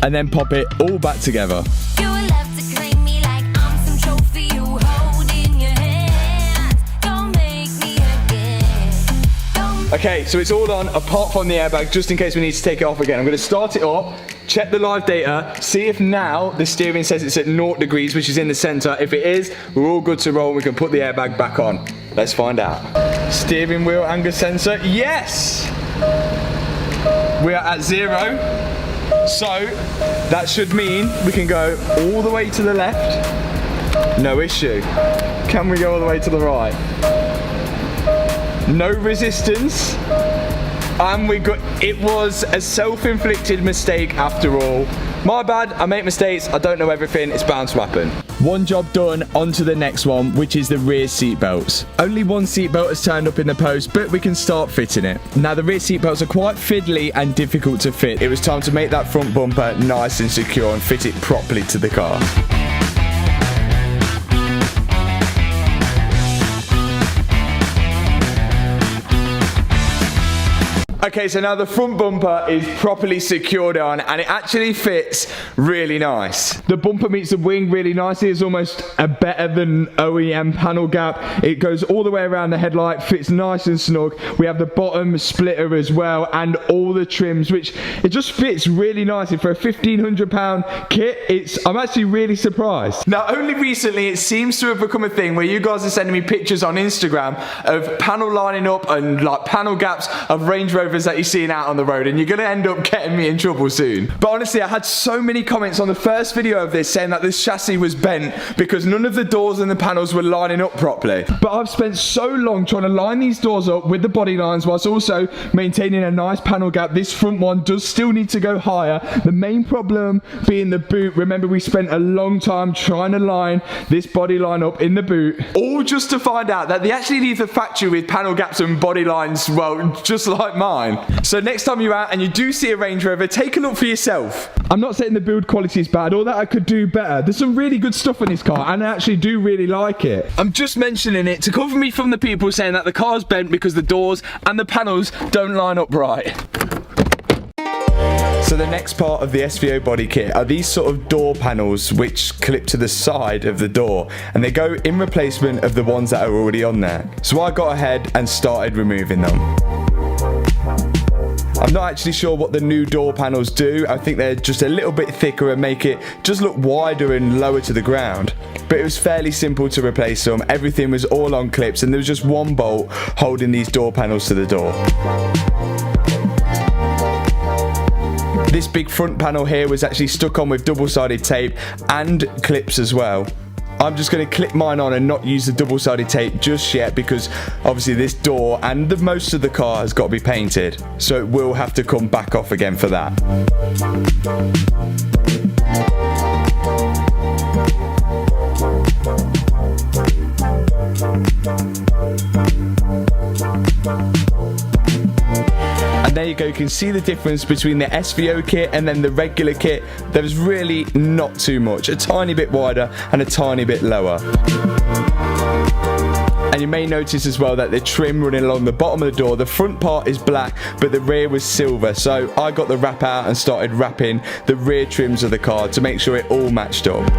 and then pop it all back together. You would love to claim me like I'm some trophy you hold in your hands. Don't make me again. Okay, so it's all on apart from the airbag, just in case we need to take it off again. I'm going to start it up, check the live data, see if now the steering says it's at 0 degrees, which is in the center. If it is, we're all good to roll. We can put the airbag back on. Let's find out. Steering wheel anger sensor, yes! We are at 0. So that should mean we can go all the way to the left. No issue. Can we go all the way to the right? No resistance. And we got, it was a self-inflicted mistake after all. My bad, I make mistakes, I don't know everything, it's bound to happen. One job done, on to the next one, which is the rear seat belts. Only one seat belt has turned up in the post, but we can start fitting it. Now the rear seat belts are quite fiddly and difficult to fit. It was time to make that front bumper nice and secure and fit it properly to the car. Okay, so now the front bumper is properly secured on and it actually fits really nice. The bumper meets the wing really nicely. It's almost a better than OEM panel gap. It goes all the way around the headlight, fits nice and snug. We have the bottom splitter as well and all the trims, which it just fits really nicely. For a £1,500 kit, I'm actually really surprised. Now, only recently it seems to have become a thing where you guys are sending me pictures on Instagram of panel lining up and like panel gaps of Range Rovers that you're seeing out on the road, and you're gonna end up getting me in trouble soon. But honestly, I had so many comments on the first video of this saying that this chassis was bent because none of the doors and the panels were lining up properly. But I've spent so long trying to line these doors up with the body lines whilst also maintaining a nice panel gap. This front one does still need to go higher. The main problem being the boot. Remember, we spent a long time trying to line this body line up in the boot, all just to find out that they actually leave the factory with panel gaps and body lines, well, just like mine. So next time you're out and you do see a Range Rover, take a look for yourself. I'm not saying the build quality is bad or that I could do better. There's some really good stuff in this car and I actually do really like it. I'm just mentioning it to cover me from the people saying that the car's bent because the doors and the panels don't line up right. So the next part of the SVO body kit are these sort of door panels which clip to the side of the door, and they go in replacement of the ones that are already on there. So I got ahead and started removing them. I'm not actually sure what the new door panels do. I think they're just a little bit thicker and make it just look wider and lower to the ground. But it was fairly simple to replace them. Everything was all on clips and there was just one bolt holding these door panels to the door. This big front panel here was actually stuck on with double-sided tape and clips as well. I'm just going to clip mine on and not use the double-sided tape just yet because obviously this door and the most of the car has got to be painted, so it will have to come back off again for that. And there you go, you can see the difference between the SVO kit and then the regular kit. There's really not too much, a tiny bit wider and a tiny bit lower. And you may notice as well that the trim running along the bottom of the door, the front part is black, but the rear was silver. So I got the wrap out and started wrapping the rear trims of the car to make sure it all matched up.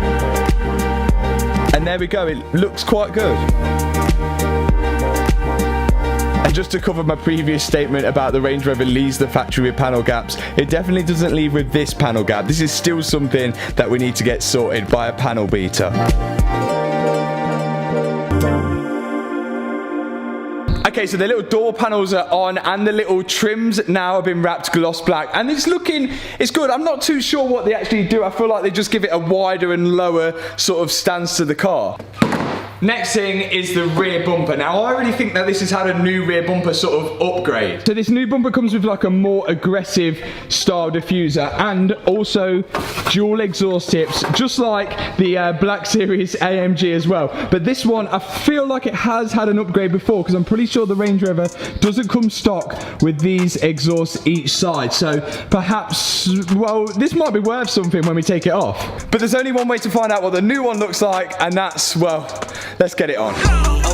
And there we go, it looks quite good. And just to cover my previous statement about the Range Rover leaves the factory with panel gaps, it definitely doesn't leave with this panel gap. This is still something that we need to get sorted by a panel beater. Okay, so the little door panels are on and the little trims now have been wrapped gloss black and it's good. I'm not too sure what they actually do. I feel like they just give it a wider and lower sort of stance to the car. Next thing is the rear bumper. Now, I already think that this has had a new rear bumper sort of upgrade. So this new bumper comes with like a more aggressive style diffuser and also dual exhaust tips, just like the Black Series AMG as well. But this one, I feel like it has had an upgrade before because I'm pretty sure the Range Rover doesn't come stock with these exhausts each side. So perhaps, well, this might be worth something when we take it off. But there's only one way to find out what the new one looks like, and that's, well, let's get it on.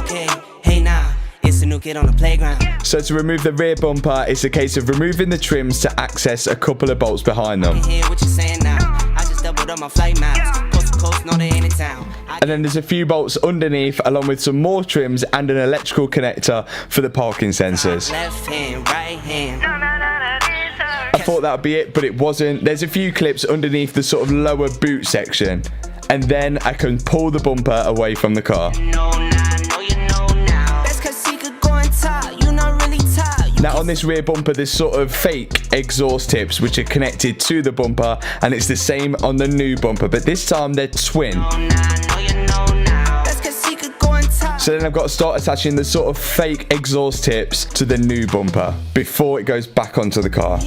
Okay, hey now, it's a new kid on the playground. So to remove the rear bumper, it's a case of removing the trims to access a couple of bolts behind them. Hear what you're saying now. up my flight miles. Coast to coast, no, they ain't in town. And then there's a few bolts underneath along with some more trims and an electrical connector for the parking sensors. Left hand, right hand. I thought that would be it, but it wasn't. There's a few clips underneath the sort of lower boot section. And then I can pull the bumper away from the car. Now on this rear bumper there's sort of fake exhaust tips which are connected to the bumper, and it's the same on the new bumper, but this time they're twin. So then I've got to start attaching the sort of fake exhaust tips to the new bumper before it goes back onto the car.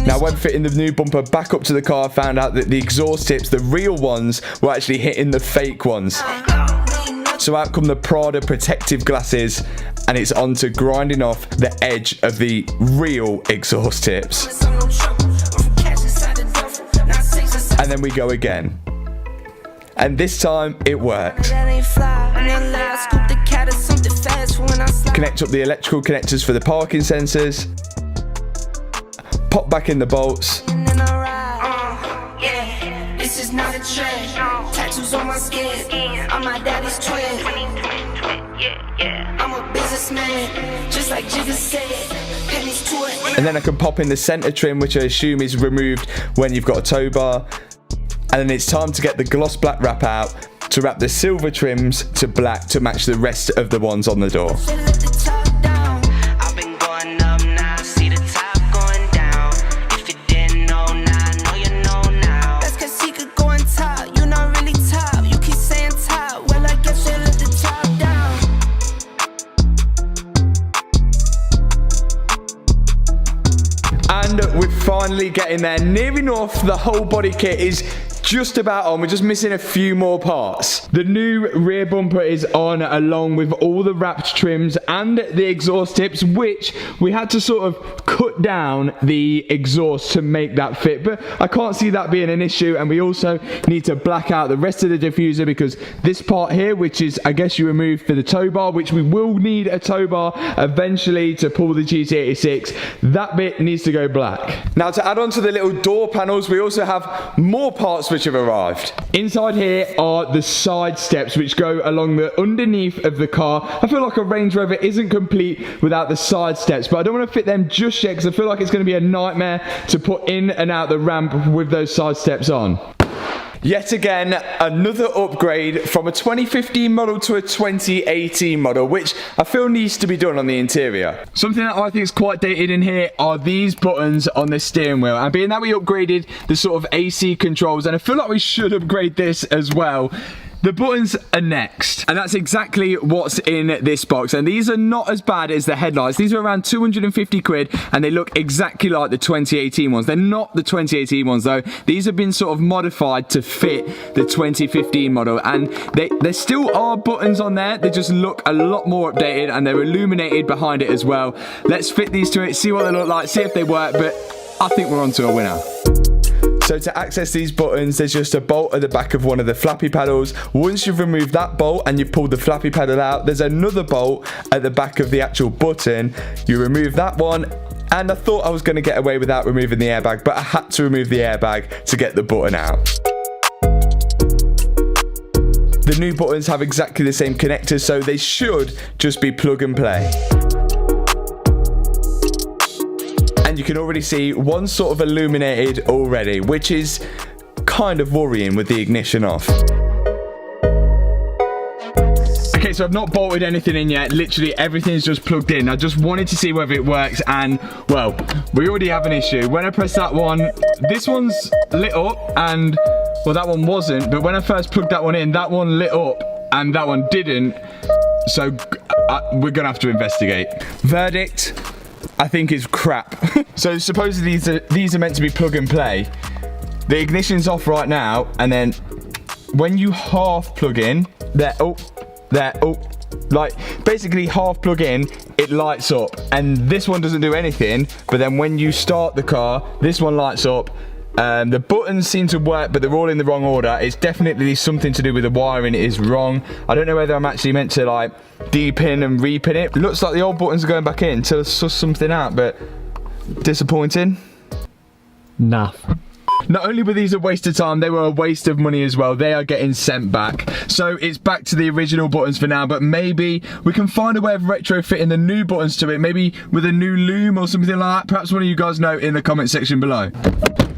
Now when fitting the new bumper back up to the car, I found out that the exhaust tips, the real ones, were actually hitting the fake ones. So out come the Prada protective glasses, and it's on to grinding off the edge of the real exhaust tips. And then we go again. And this time it worked. Connect up the electrical connectors for the parking sensors. Pop back in the bolts. This is not a trend. Tattoos on my skin. I'm my daddy's twin. I'm a businessman, just like Jigga said. Pennies to it. And then I can pop in the center trim, which I assume is removed when you've got a tow bar. And then it's time to get the gloss black wrap out to wrap the silver trims to black to match the rest of the ones on the door. And we're finally getting there. Near enough, the whole body kit is just about on. We're just missing a few more parts. The new rear bumper is on, along with all the wrapped trims and the exhaust tips, which we had to sort of cut down the exhaust to make that fit, but I can't see that being an issue. And we also need to black out the rest of the diffuser, because this part here, which is, I guess, you remove for the tow bar, which we will need a tow bar eventually to pull the GT86, that bit needs to go black. Now, to add on to the little door panels, we also have more parts which have arrived. Inside here are the side steps which go along the underneath of the car. I feel like a Range Rover isn't complete without the side steps, but I don't want to fit them just yet because I feel like it's going to be a nightmare to put in and out the ramp with those side steps on. Yet again, another upgrade from a 2015 model to a 2018 model, which I feel needs to be done on the interior. Something that I think is quite dated in here are these buttons on the steering wheel. And being that we upgraded the sort of AC controls, and I feel like we should upgrade this as well, the buttons are next, and that's exactly what's in this box. And these are not as bad as the headlights. These are around 250 quid, and they look exactly like the 2018 ones. They're not the 2018 ones though. These have been sort of modified to fit the 2015 model, and there still are buttons on there. They just look a lot more updated, and they're illuminated behind it as well. Let's fit these to it, see what they look like, see if they work, but I think we're on to a winner. So to access these buttons, there's just a bolt at the back of one of the flappy paddles. Once you've removed that bolt and you pull the flappy paddle out, there's another bolt at the back of the actual button. You remove that one, and I thought I was going to get away without removing the airbag, but I had to remove the airbag to get the button out. The new buttons have exactly the same connectors, so they should just be plug and play. And you can already see one sort of illuminated already, which is kind of worrying with the ignition off. Okay, so I've not bolted anything in yet. Literally everything's just plugged in. I just wanted to see whether it works, and well, we already have an issue. When I press that one, this one's lit up, and well, that one wasn't, but when I first plugged that one in, that one lit up and that one didn't. So we're gonna have to investigate. Verdict, I think is crap. So supposedly these are meant to be plug and play. The ignition's off right now, and then when you half plug in, like basically half plug in, it lights up, and this one doesn't do anything. But then when you start the car, this one lights up. The buttons seem to work, but they're all in the wrong order. It's definitely something to do with the wiring is wrong. I don't know whether I'm actually meant to like de-pin and re-pin it. It looks like the old buttons are going back in to suss something out, but disappointing. Naff. Not only were these a waste of time, they were a waste of money as well. They are getting sent back. So it's back to the original buttons for now, but maybe we can find a way of retrofitting the new buttons to it, maybe with a new loom or something like that. Perhaps one of you guys know in the comment section below.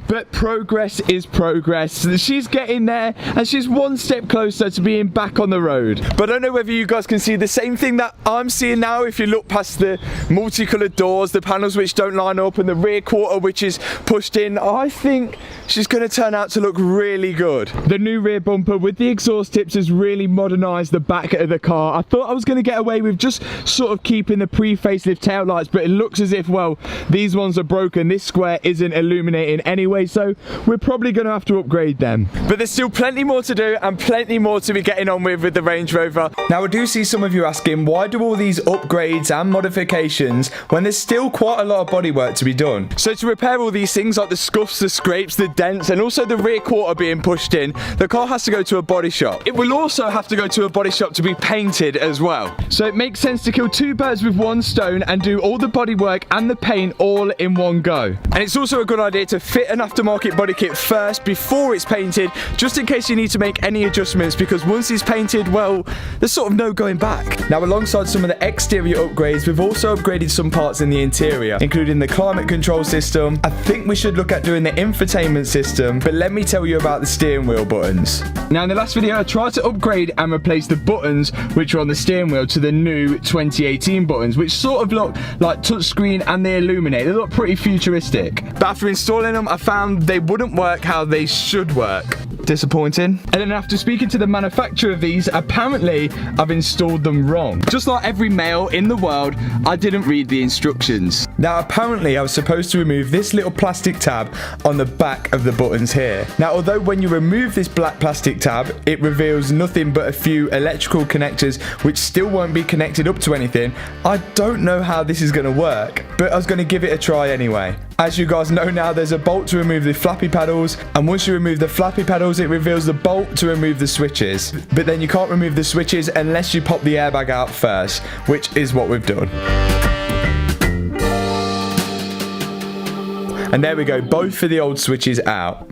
But progress is progress. She's getting there and she's one step closer to being back on the road. But I don't know whether you guys can see the same thing that I'm seeing now if you look past the multicolored doors, the panels which don't line up and the rear quarter which is pushed in. I think she's going to turn out to look really good. The new rear bumper with the exhaust tips has really modernized the back of the car. I thought I was going to get away with just sort of keeping the pre-facelift taillights, but it looks as if, well, these ones are broken. This square isn't illuminating anyway, so we're probably going to have to upgrade them. But there's still plenty more to do and plenty more to be getting on with the Range Rover. Now I do see some of you asking, why do all these upgrades and modifications when there's still quite a lot of bodywork to be done? So to repair all these things like the scuffs, the scrapes, the dents and also the rear quarter being pushed in, the car has to go to a body shop. It will also have to go to a body shop to be painted as well. So it makes sense to kill two birds with one stone and do all the bodywork and the paint all in one go. And it's also a good idea to fit an aftermarket body kit first before it's painted, just in case you need to make any adjustments, because once it's painted, well, there's sort of no going back. Now alongside some of the exterior upgrades, we've also upgraded some parts in the interior, including the climate control system. I think we should look at doing the infotainment system, but let me tell you about the steering wheel buttons. Now in the last video I tried to upgrade and replace the buttons which are on the steering wheel to the new 2018 buttons, which sort of look like touchscreen and they illuminate. They look pretty futuristic. But after installing them, I found they wouldn't work how they should work. Disappointing. And then after speaking to the manufacturer of these, apparently I've installed them wrong. Just like every male in the world, I didn't read the instructions. Now apparently I was supposed to remove this little plastic tab on the back of the buttons here. Now although when you remove this black plastic tab, it reveals nothing but a few electrical connectors which still won't be connected up to anything, I don't know how this is going to work, but I was going to give it a try anyway. As you guys know now, there's a bolt to remove the flappy paddles, and once you remove the flappy paddles, it reveals the bolt to remove the switches. But then you can't remove the switches unless you pop the airbag out first, which is what we've done. And there we go, both for the old switches out.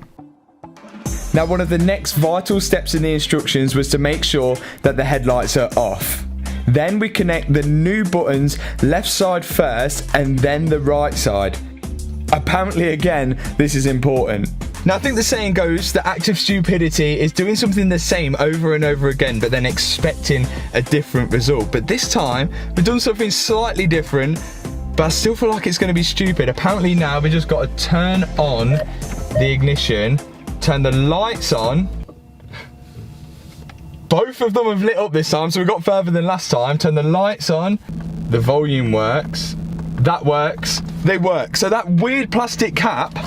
Now one of the next vital steps in the instructions was to make sure that the headlights are off. Then we connect the new buttons left side first and then the right side. Apparently again, this is important. Now I think the saying goes that active stupidity is doing something the same over and over again but then expecting a different result. But this time we've done something slightly different, but I still feel like it's going to be stupid. Apparently now we've just got to turn on the ignition, turn the lights on. Both of them have lit up this time, so we got further than last time. Turn the lights on, the volume works, that works, they work. So that weird plastic cap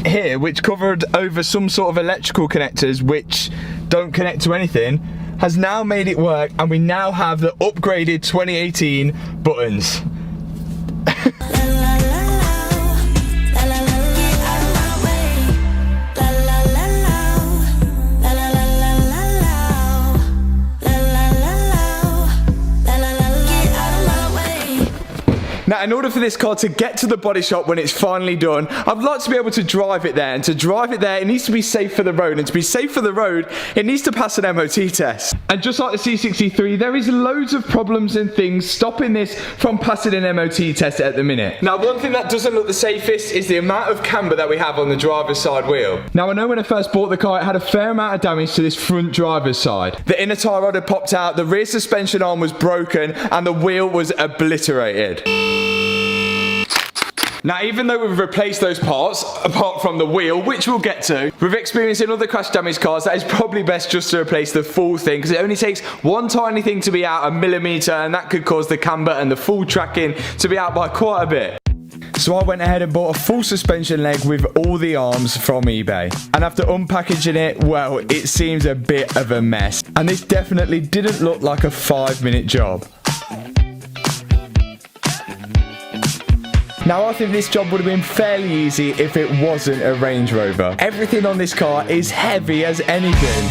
here, which covered over some sort of electrical connectors which don't connect to anything, has now made it work, and we now have the upgraded 2018 buttons. Now, in order for this car to get to the body shop when it's finally done, I'd like to be able to drive it there. And to drive it there, it needs to be safe for the road. And to be safe for the road, it needs to pass an MOT test. And just like the C63, there is loads of problems and things stopping this from passing an MOT test at the minute. Now, one thing that doesn't look the safest is the amount of camber that we have on the driver's side wheel. Now, I know when I first bought the car, it had a fair amount of damage to this front driver's side. The inner tie rod had popped out, the rear suspension arm was broken, and the wheel was obliterated. Now, even though we've replaced those parts, apart from the wheel, which we'll get to, we've experienced in other crash damage cars that it's probably best just to replace the full thing, because it only takes one tiny thing to be out a millimetre, and that could cause the camber and the full tracking to be out by quite a bit. So I went ahead and bought a full suspension leg with all the arms from eBay. And after unpackaging it, well, it seems a bit of a mess. And this definitely didn't look like a 5-minute job. Now I think this job would have been fairly easy if it wasn't a Range Rover. Everything on this car is heavy as anything.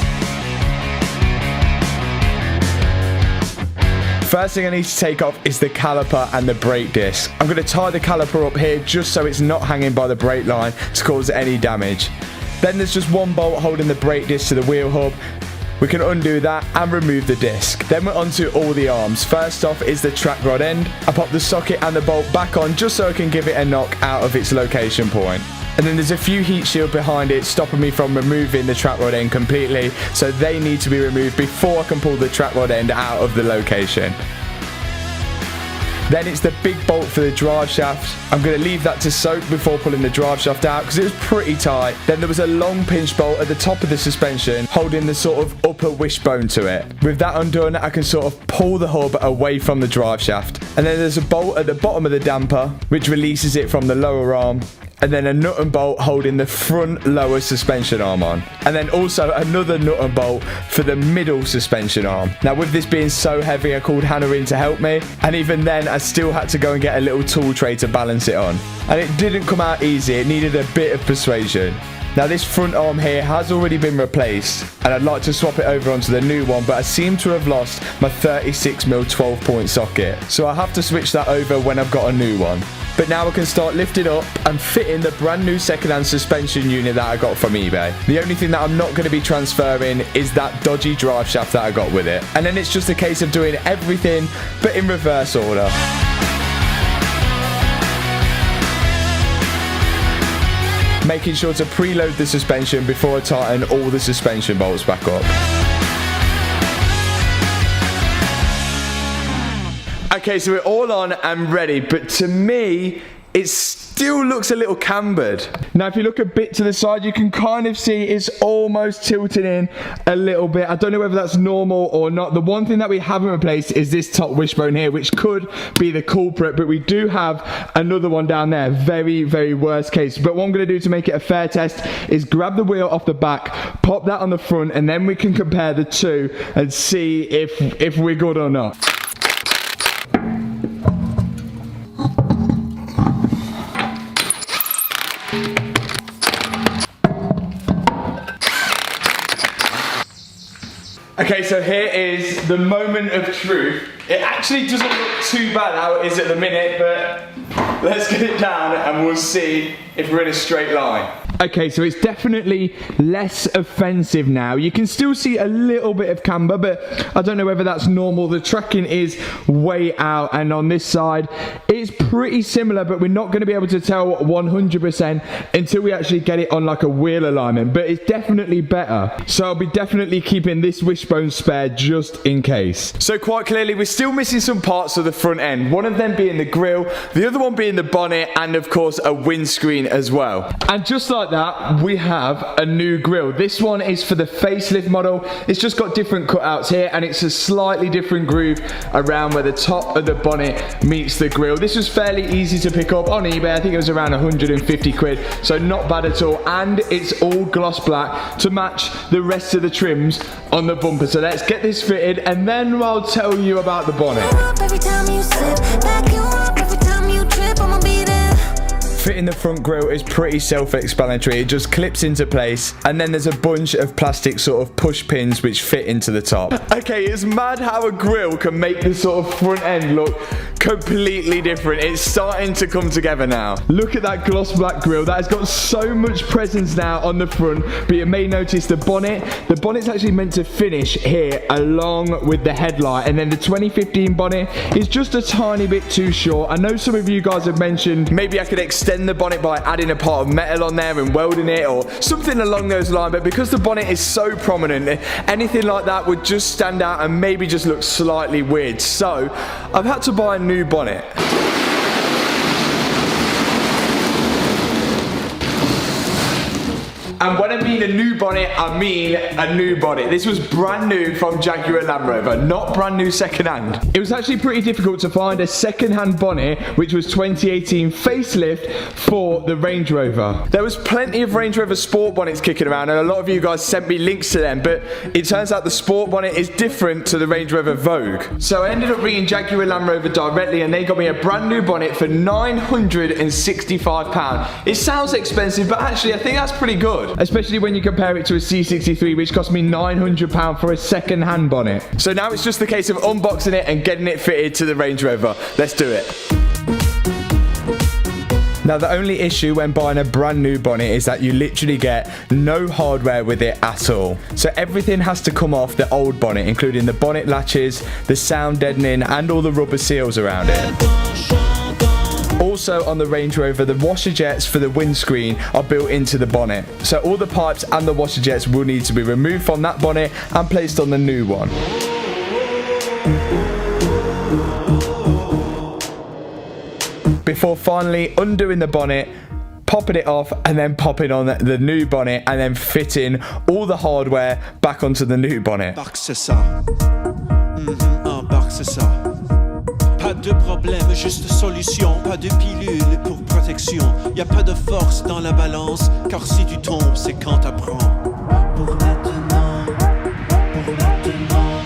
First thing I need to take off is the caliper and the brake disc. I'm going to tie the caliper up here just so it's not hanging by the brake line to cause any damage. Then there's just one bolt holding the brake disc to the wheel hub. We can undo that and remove the disc. Then we're onto all the arms. First off is the track rod end. I pop the socket and the bolt back on just so I can give it a knock out of its location point. And then there's a few heat shield behind it stopping me from removing the track rod end completely, so they need to be removed before I can pull the track rod end out of the location. Then it's the big bolt for the drive shaft. I'm going to leave that to soak before pulling the drive shaft out because it was pretty tight. Then there was a long pinch bolt at the top of the suspension holding the sort of upper wishbone to it. With that undone, I can sort of pull the hub away from the drive shaft. And then there's a bolt at the bottom of the damper which releases it from the lower arm. And then a nut and bolt holding the front lower suspension arm on. And then also another nut and bolt for the middle suspension arm. Now with this being so heavy, I called Hannah in to help me. And even then, I still had to go and get a little tool tray to balance it on. And it didn't come out easy, it needed a bit of persuasion. Now this front arm here has already been replaced and I'd like to swap it over onto the new one, but I seem to have lost my 36mm 12-point socket. So I have to switch that over when I've got a new one. But now I can start lifting up and fitting the brand new second-hand suspension unit that I got from eBay. The only thing that I'm not going to be transferring is that dodgy drive shaft that I got with it. And then it's just a case of doing everything but in reverse order. Making sure to preload the suspension before I tighten all the suspension bolts back up. Okay, so we're all on and ready, but to me, it still looks a little cambered. Now, if you look a bit to the side, you can kind of see it's almost tilting in a little bit. I don't know whether that's normal or not. The one thing that we haven't replaced is this top wishbone here, which could be the culprit, but we do have another one down there. Very, very worst case. But what I'm going to do to make it a fair test is grab the wheel off the back, pop that on the front, and then we can compare the two and see if we're good or not. Okay, so here is the moment of truth. It actually doesn't look too bad how it is at the minute, but let's get it down and we'll see if we're in a straight line. Okay, so it's definitely less offensive now. You can still see a little bit of camber, but I don't know whether that's normal. The tracking is way out, and on this side, it's pretty similar, but we're not going to be able to tell 100% until we actually get it on like a wheel alignment, but it's definitely better. So I'll be definitely keeping this wishbone spare just in case. So quite clearly, we're still missing some parts of the front end. One of them being the grille, the other one being the bonnet, and of course, a windscreen as well. And just like that, we have a new grille. This one is for the facelift model. It's just got different cutouts here, and it's a slightly different groove around where the top of the bonnet meets the grille. This was fairly easy to pick up on eBay. I think it was around 150 quid, so not bad at all. And it's all gloss black to match the rest of the trims on the bumper. So let's get this fitted, and then I'll tell you about the bonnet. Every time you slip, back you up every time you trip, I'ma be there. Fitting the front grille is pretty self-explanatory. It just clips into place, and then there's a bunch of plastic sort of push pins which fit into the top. Okay, it's mad how a grille can make the sort of front end look completely different. It's starting to come together now. Look at that gloss black grille. That has got so much presence now on the front, but you may notice the bonnet. The bonnet's actually meant to finish here along with the headlight, and then the 2015 bonnet is just a tiny bit too short. I know some of you guys have mentioned maybe I could extend the bonnet by adding a part of metal on there and welding it or something along those lines, but because the bonnet is so prominent, anything like that would just stand out and maybe just look slightly weird. So I've had to buy a new bonnet. And when I mean a new bonnet, I mean a new bonnet. This was brand new from Jaguar Land Rover, not brand new second-hand. It was actually pretty difficult to find a second-hand bonnet which was 2018 facelift for the Range Rover. There was plenty of Range Rover sport bonnets kicking around, and a lot of you guys sent me links to them, but it turns out the sport bonnet is different to the Range Rover Vogue. So I ended up ringing Jaguar Land Rover directly, and they got me a brand new bonnet for £965. It sounds expensive, but actually I think that's pretty good. especially when you compare it to a C63, which cost me £900 for a second-hand bonnet. So now it's just the case of unboxing it and getting it fitted to the Range Rover. Let's do it. Now, the only issue when buying a brand new bonnet is that you literally get no hardware with it at all. So everything has to come off the old bonnet, including the bonnet latches, the sound deadening, and all the rubber seals around it. Also on the Range Rover, the washer jets for the windscreen are built into the bonnet. So all the pipes and the washer jets will need to be removed from that bonnet and placed on the new one. Before finally undoing the bonnet, popping it off, and then popping on the new bonnet, and then fitting all the hardware back onto the new bonnet. Embarque, c'est ça. Embarque, c'est ça. Pas de problème, juste solution. Pas de pilule pour protection. Y a pas de force dans la balance, car si tu tombes, c'est quand t'apprends. Pour maintenant, pour maintenant,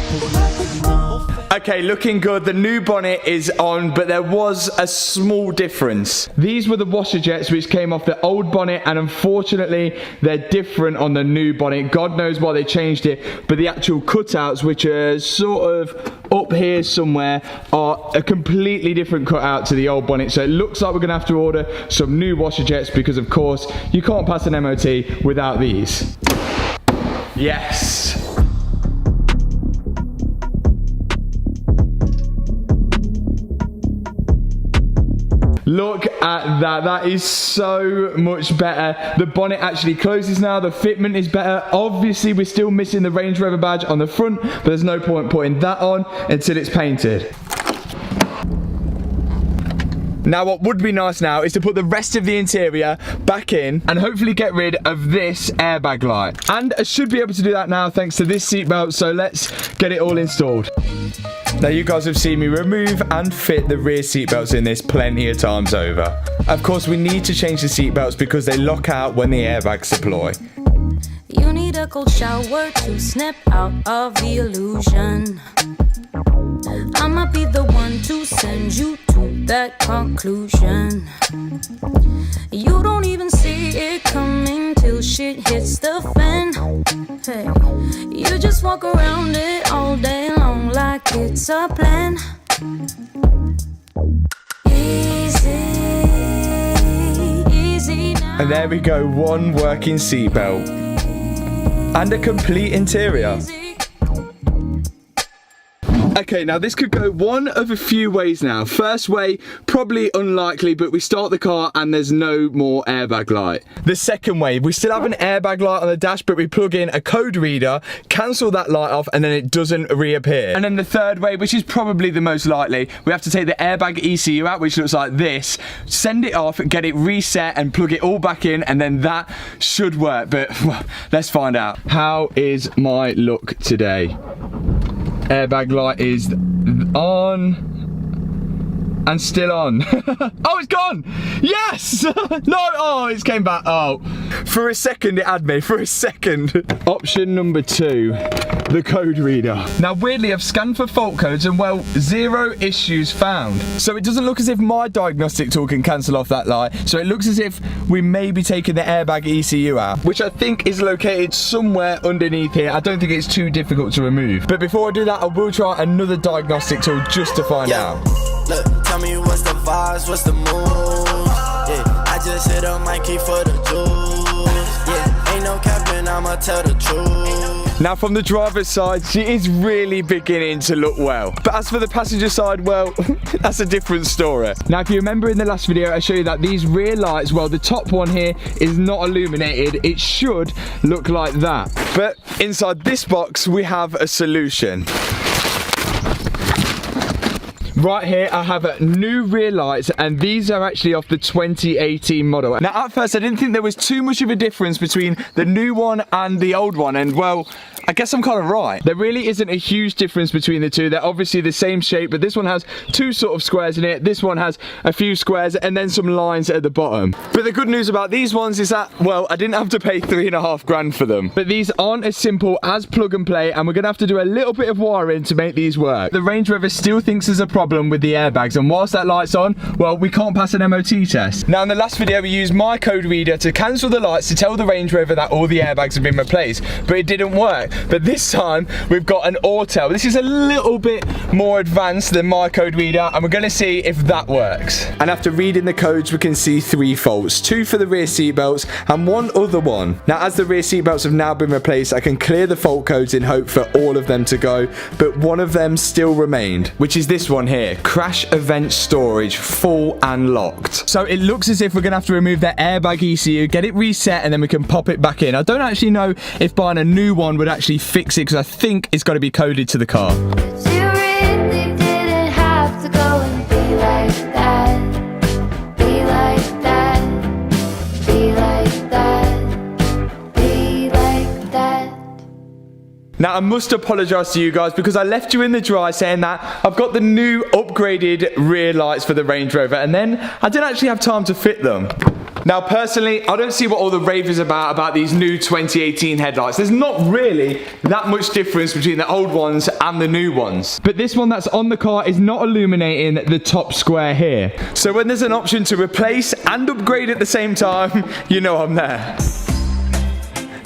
pour maintenant. Okay, looking good. The new bonnet is on, but there was a small difference. These were the washer jets which came off the old bonnet, and unfortunately they're different on the new bonnet. God knows why they changed it, but the actual cutouts, which are sort of up here somewhere, are a completely different cutout to the old bonnet. So it looks like we're gonna have to order some new washer jets, because of course you can't pass an MOT without these. Yes. Look at that, that is so much better. The bonnet actually closes now, the fitment is better. Obviously we're still missing the Range Rover badge on the front, but there's no point putting that on until it's painted. Now what would be nice now is to put the rest of the interior back in and hopefully get rid of this airbag light. And I should be able to do that now thanks to this seatbelt, so let's get it all installed. Now you guys have seen me remove and fit the rear seatbelts in this plenty of times over. Of course we need to change the seatbelts because they lock out when the airbags deploy. You need a cold shower to snap out of the illusion. I'ma be the one to send you to that conclusion. You don't even see it coming till shit hits the fan. Hey, you just walk around it all day long like it's a plan. Easy, easy now. And there we go, one working seatbelt and a complete interior. Okay, now this could go one of a few ways now. First way, probably unlikely, but we start the car and there's no more airbag light. The second way, we still have an airbag light on the dash, but we plug in a code reader, cancel that light off, and then it doesn't reappear. And then the third way, which is probably the most likely, we have to take the airbag ECU out, which looks like this, send it off, get it reset, and plug it all back in, and then that should work. But well, let's find out. How is my look today? Airbag light is on and still on. Oh, it's gone! Yes! No, oh, it's came back. Oh, for a second it had me, for a second. Option number 2, the code reader. Now weirdly I've scanned for fault codes and well, 0 issues found. So it doesn't look as if my diagnostic tool can cancel off that light. So it looks as if we may be taking the airbag ECU out, which I think is located somewhere underneath here. I don't think it's too difficult to remove. But before I do that, I will try another diagnostic tool just to find out. Look, tell me what's the vibes, what's the mood? Yeah, I just hit a Mikey for the juice. Yeah, ain't no capping, I'ma tell the truth. Now from the driver's side, she is really beginning to look well. But as for the passenger side, well, that's a different story. Now if you remember in the last video, I showed you that these rear lights, well the top one here is not illuminated. It should look like that. But inside this box, we have a solution. Right here I have new rear lights, and these are actually off the 2018 model. Now at first I didn't think there was too much of a difference between the new one and the old one, and well, I guess I'm kind of right. There really isn't a huge difference between the two. They're obviously the same shape, but this one has 2 sort of squares in it. This one has a few squares and then some lines at the bottom. But the good news about these ones is that, well, I didn't have to pay £3.5 grand for them. But these aren't as simple as plug and play, and we're gonna have to do a little bit of wiring to make these work. The Range Rover still thinks there's a problem problem with the airbags, and whilst that light's on, well, we can't pass an MOT test. Now, in the last video, we used my code reader to cancel the lights to tell the Range Rover that all the airbags have been replaced, but it didn't work. But this time, we've got an auto. This is a little bit more advanced than my code reader, and we're gonna see if that works. And after reading the codes, we can see 3 faults, 2 for the rear seat belts and 1 other one. Now, as the rear seat belts have now been replaced, I can clear the fault codes in hope for all of them to go, but one of them still remained, which is this one here: crash event storage, full and locked. So it looks as if we're gonna have to remove that airbag ECU, get it reset, and then we can pop it back in. I don't actually know if buying a new one would actually fix it, because I think it's got to be coded to the car. You really didn't have to go and be like that. Be like that. Be like that. Be like that. Now, I must apologise to you guys because I left you in the dry saying that I've got the new upgraded rear lights for the Range Rover, and then I didn't actually have time to fit them. Now, personally, I don't see what all the rave is about these new 2018 headlights. There's not really that much difference between the old ones and the new ones. But this one that's on the car is not illuminating the top square here. So when there's an option to replace and upgrade at the same time, you know I'm there.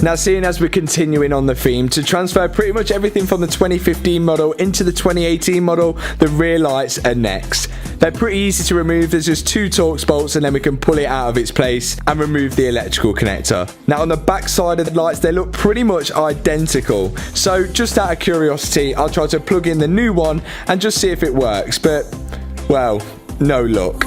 Now, seeing as we're continuing on the theme, to transfer pretty much everything from the 2015 model into the 2018 model, the rear lights are next. They're pretty easy to remove. There's just 2 Torx bolts, and then we can pull it out of its place and remove the electrical connector. Now, on the back side of the lights, they look pretty much identical. So just out of curiosity, I'll try to plug in the new one and just see if it works, but, well, no luck.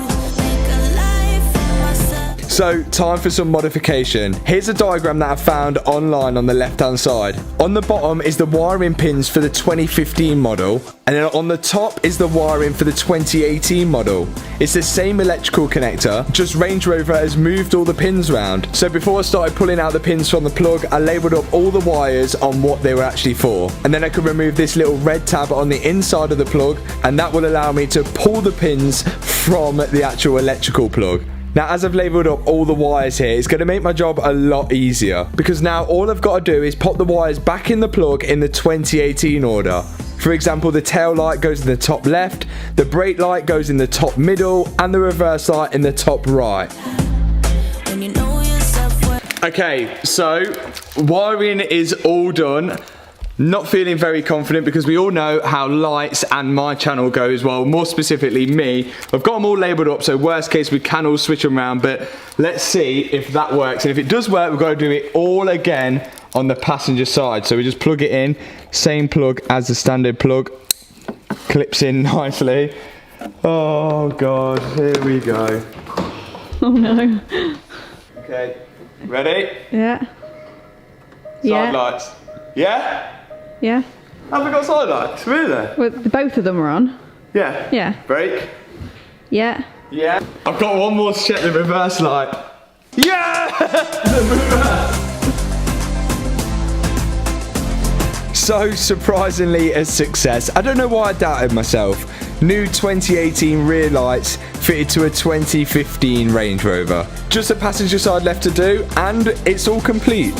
So, time for some modification. Here's a diagram that I found online on the left hand side. On the bottom is the wiring pins for the 2015 model, and then on the top is the wiring for the 2018 model. It's the same electrical connector, just Range Rover has moved all the pins around. So before I started pulling out the pins from the plug, I labelled up all the wires on what they were actually for. And then I can remove this little red tab on the inside of the plug, and that will allow me to pull the pins from the actual electrical plug. Now, as I've labelled up all the wires here, it's going to make my job a lot easier, because now all I've got to do is pop the wires back in the plug in the 2018 order. For example, the tail light goes in the top left, the brake light goes in the top middle, and the reverse light in the top right. Okay, so wiring is all done. Not feeling very confident because we all know how lights and my channel goes, well, more specifically me. I've got them all labelled up, so worst case we can all switch them around, but let's see if that works. And if it does work, we've got to do it all again on the passenger side. So we just plug it in, same plug as the standard plug, clips in nicely. Oh God, here we go. Oh no. Okay, ready? Yeah. Side lights. Yeah? Yeah. Have we got side lights? Really? Well, both of them are on. Yeah. Yeah. Brake. Yeah. Yeah. I've got one more to check the reverse light. Yeah! The reverse. So, surprisingly a success. I don't know why I doubted myself. New 2018 rear lights fitted to a 2015 Range Rover. Just the passenger side left to do, and it's all complete.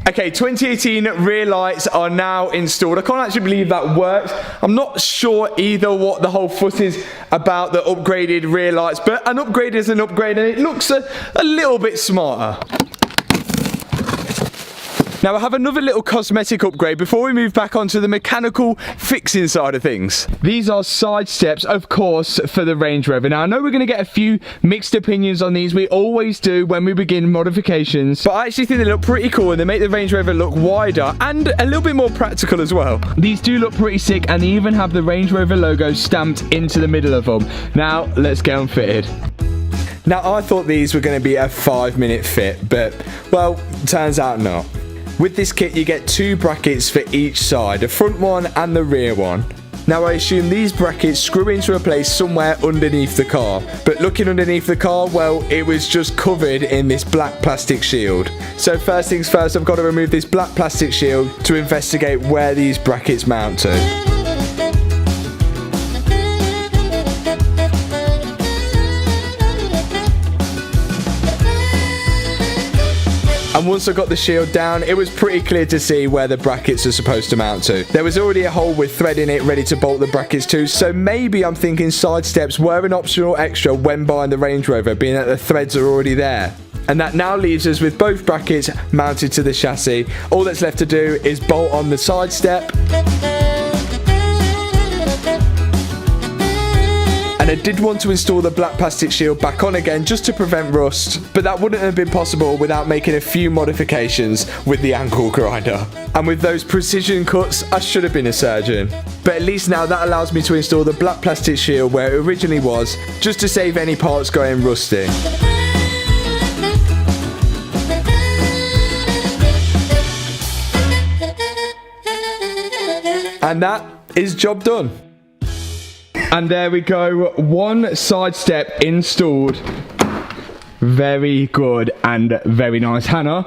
Okay, 2018 rear lights are now installed. I can't actually believe that works. I'm not sure either what the whole fuss is about the upgraded rear lights, but an upgrade is an upgrade, and it looks a little bit smarter. Now I have another little cosmetic upgrade before we move back onto the mechanical fixing side of things. These are side steps, of course, for the Range Rover. Now I know we're going to get a few mixed opinions on these. We always do when we begin modifications. But I actually think they look pretty cool and they make the Range Rover look wider and a little bit more practical as well. These do look pretty sick and they even have the Range Rover logo stamped into the middle of them. Now let's get them fitted. Now I thought these were going to be a 5-minute fit, but well, turns out not. With this kit you get 2 brackets for each side, the front one and the rear one. Now I assume these brackets screw into a place somewhere underneath the car, but looking underneath the car, well, it was just covered in this black plastic shield. So first things first, I've got to remove this black plastic shield to investigate where these brackets mount to. And once I got the shield down, it was pretty clear to see where the brackets are supposed to mount to. There was already a hole with thread in it ready to bolt the brackets to, so maybe I'm thinking side steps were an optional extra when buying the Range Rover, being that the threads are already there. And that now leaves us with both brackets mounted to the chassis. All that's left to do is bolt on the side step. And I did want to install the black plastic shield back on again just to prevent rust, but that wouldn't have been possible without making a few modifications with the angle grinder. And with those precision cuts, I should have been a surgeon. But at least now that allows me to install the black plastic shield where it originally was, just to save any parts going rusty. And that is job done. And there we go, one side step installed. Very good and very nice. Hannah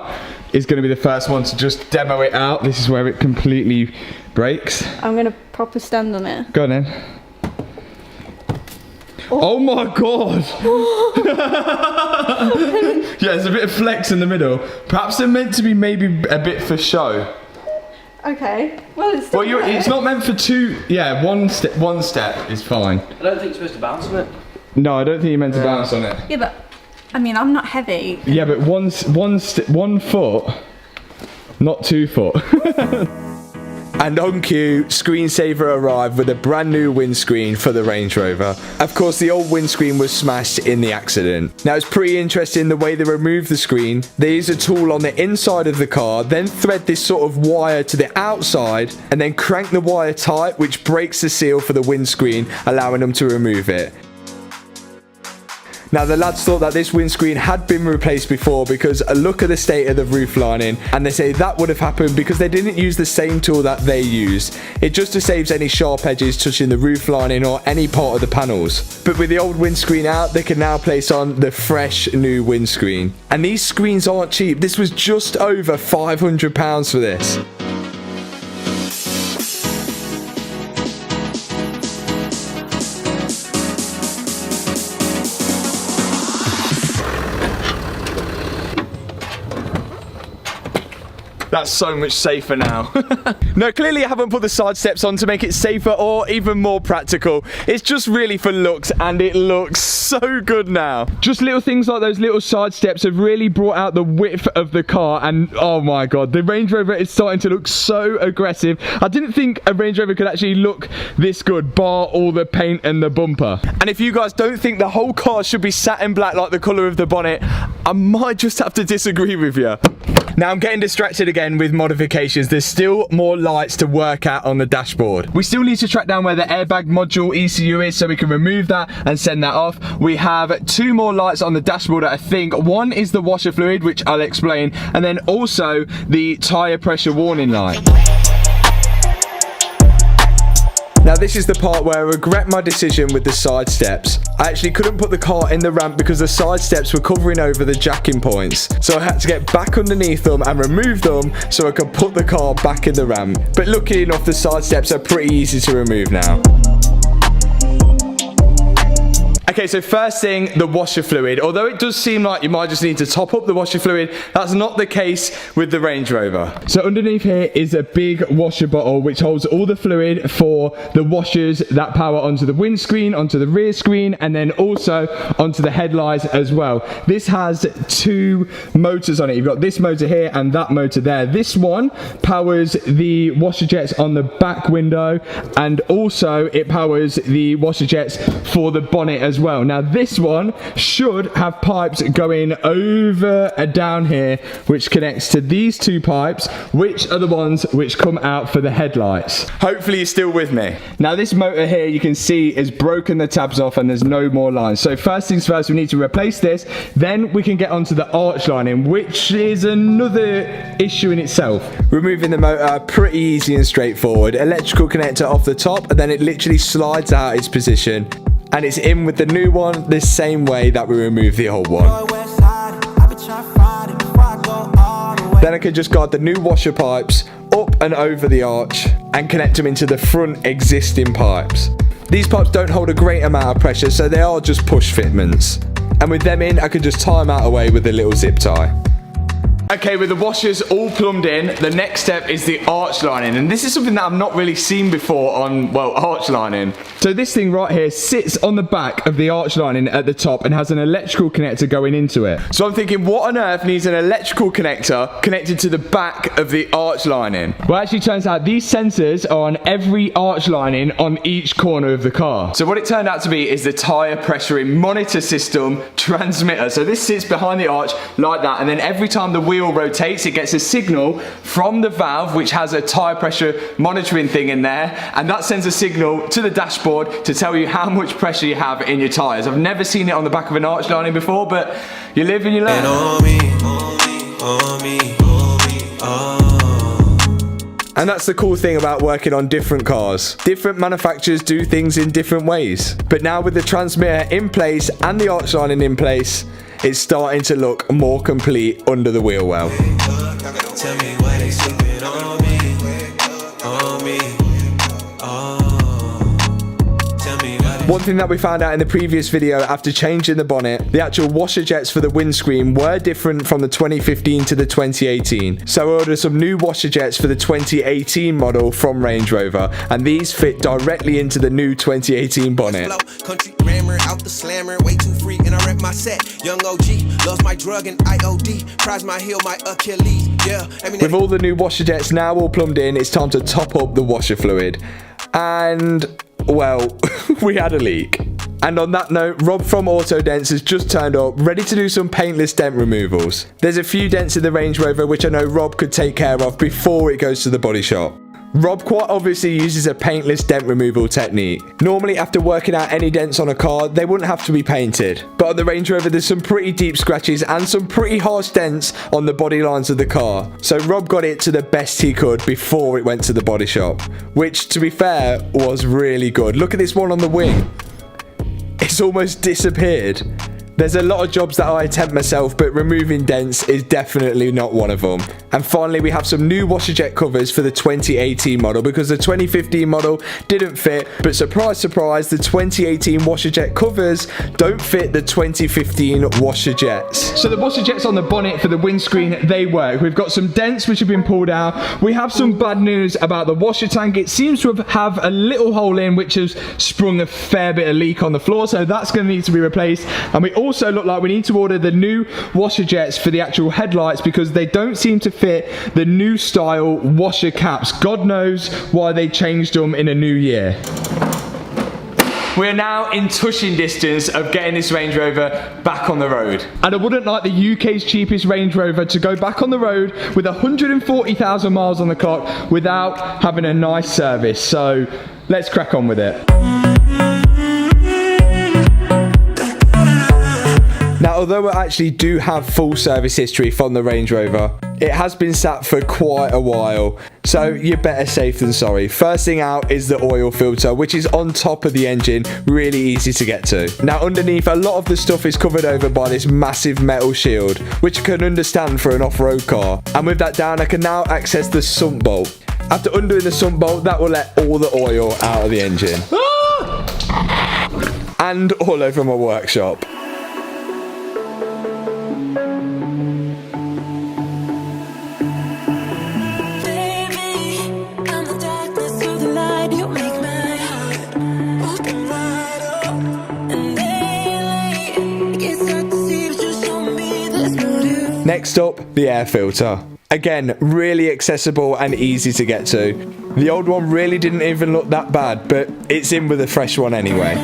is going to be the first one to just demo it out. This is where it completely breaks. I'm going to proper stand on it. Go on then. Oh my god! Yeah, there's a bit of flex in the middle. Perhaps they're meant to be maybe a bit for show. Okay. Well, it's still it's not meant for two. Yeah, one step is fine. I don't think you're supposed to bounce on it. No, I don't think you're meant to bounce on it. Yeah, but I mean, I'm not heavy. Yeah, but one foot, not 2 foot. And on cue, Screensaver arrived with a brand new windscreen for the Range Rover. Of course, the old windscreen was smashed in the accident. Now, it's pretty interesting the way they removed the screen. They use a tool on the inside of the car, then thread this sort of wire to the outside, and then crank the wire tight, which breaks the seal for the windscreen, allowing them to remove it. Now, the lads thought that this windscreen had been replaced before because a look at the state of the roof lining, and they say that would have happened because they didn't use the same tool that they used. It just saves any sharp edges touching the roof lining or any part of the panels. But with the old windscreen out, they can now place on the fresh new windscreen. And these screens aren't cheap. This was just over £500 for this. That's so much safer now. No, clearly I haven't put the side steps on to make it safer or even more practical. It's just really for looks, and it looks so good now. Just little things like those little side steps have really brought out the width of the car, and oh my god, the Range Rover is starting to look so aggressive. I didn't think a Range Rover could actually look this good, bar all the paint and the bumper. And if you guys don't think the whole car should be satin black like the colour of the bonnet, I might just have to disagree with you. Now, I'm getting distracted again with modifications. There's still more lights to work at on the dashboard. We still need to track down where the airbag module ECU is so we can remove that and send that off. We have 2 more lights on the dashboard, I think. One is the washer fluid, which I'll explain, and then also the tyre pressure warning light. Now, this is the part where I regret my decision with the side steps. I actually couldn't put the car in the ramp because the side steps were covering over the jacking points. So I had to get back underneath them and remove them so I could put the car back in the ramp. But luckily enough, the side steps are pretty easy to remove now. Okay, so first thing, the washer fluid. Although it does seem like you might just need to top up the washer fluid, that's not the case with the Range Rover. So underneath here is a big washer bottle which holds all the fluid for the washers that power onto the windscreen, onto the rear screen, and then also onto the headlights as well. This has 2 motors on it. You've got this motor here and that motor there. This one powers the washer jets on the back window, and also it powers the washer jets for the bonnet as well. Now, this one should have pipes going over and down here, which connects to these 2 pipes, which are the ones which come out for the headlights. Hopefully you're still with me. Now, this motor here, you can see, is broken the tabs off and there's no more lines. So first things first, we need to replace this. Then we can get onto the arch lining, which is another issue in itself. Removing the motor, pretty easy and straightforward. Electrical connector off the top, and then it literally slides out its position. And it's in with the new one the same way that we removed the old one. Then I can just guide the new washer pipes up and over the arch and connect them into the front existing pipes. These pipes don't hold a great amount of pressure, so they are just push fitments. And with them in, I can just tie them out away with a little zip tie. Okay, with the washers all plumbed in, the next step is the arch lining, and this is something that I've not really seen before on, well, arch lining. So this thing right here sits on the back of the arch lining at the top and has an electrical connector going into it. So I'm thinking, what on earth needs an electrical connector connected to the back of the arch lining? Well, it actually turns out these sensors are on every arch lining on each corner of the car. So what it turned out to be is the tyre pressure monitor system transmitter. So this sits behind the arch like that, and then every time the wheel rotates, it gets a signal from the valve, which has a tyre pressure monitoring thing in there, and that sends a signal to the dashboard to tell you how much pressure you have in your tyres. I've never seen it on the back of an arch lining before, but you live and you learn. And on me, on me, oh. And that's the cool thing about working on different cars. Different manufacturers do things in different ways. But now with the transmitter in place and the arch lining in place, it's starting to look more complete under the wheel well. Tell me why they sleeping on me, on me, oh. Tell me why they... One thing that we found out in the previous video, after changing the bonnet, the actual washer jets for the windscreen were different from the 2015 to the 2018. So I ordered some new washer jets for the 2018 model from Range Rover, and these fit directly into the new 2018 bonnet. Country grammar out the slammer, way too free, and I rep my set. Young OG, loves my drug and IOD, prize my heel, my Achilles. Yeah, I mean, with all the new washer jets now all plumbed in, it's time to top up the washer fluid. And, well, we had a leak. And on that note, Rob from Auto Dents has just turned up, ready to do some paintless dent removals. There's a few dents in the Range Rover which I know Rob could take care of before it goes to the body shop. Rob quite obviously uses a paintless dent removal technique. Normally after working out any dents on a car, they wouldn't have to be painted. But on the Range Rover there's some pretty deep scratches and some pretty harsh dents on the body lines of the car. So Rob got it to the best he could before it went to the body shop. Which, to be fair, was really good. Look at this one on the wing. It's almost disappeared. There's a lot of jobs that I attempt myself, but removing dents is definitely not one of them. And finally, we have some new washer jet covers for the 2018 model because the 2015 model didn't fit, but surprise, surprise, the 2018 washer jet covers don't fit the 2015 washer jets. So the washer jets on the bonnet for the windscreen, they work. We've got some dents which have been pulled out. We have some bad news about the washer tank. It seems to have a little hole in which has sprung a fair bit of leak on the floor, so that's going to need to be replaced. And we also look like we need to order the new washer jets for the actual headlights because they don't seem to fit the new style washer caps. God knows why they changed them in a new year. We're now in touching distance of getting this Range Rover back on the road. And I wouldn't like the UK's cheapest Range Rover to go back on the road with 140,000 miles on the clock without having a nice service. So let's crack on with it. Now, although I actually do have full service history from the Range Rover, it has been sat for quite a while, so you're better safe than sorry. First thing out is the oil filter, which is on top of the engine, really easy to get to. Now underneath, a lot of the stuff is covered over by this massive metal shield, which I can understand for an off-road car. And with that down, I can now access the sump bolt. After undoing the sump bolt, that will let all the oil out of the engine. And all over my workshop. Next up, the air filter. Again, really accessible and easy to get to. The old one really didn't even look that bad, but it's in with a fresh one anyway.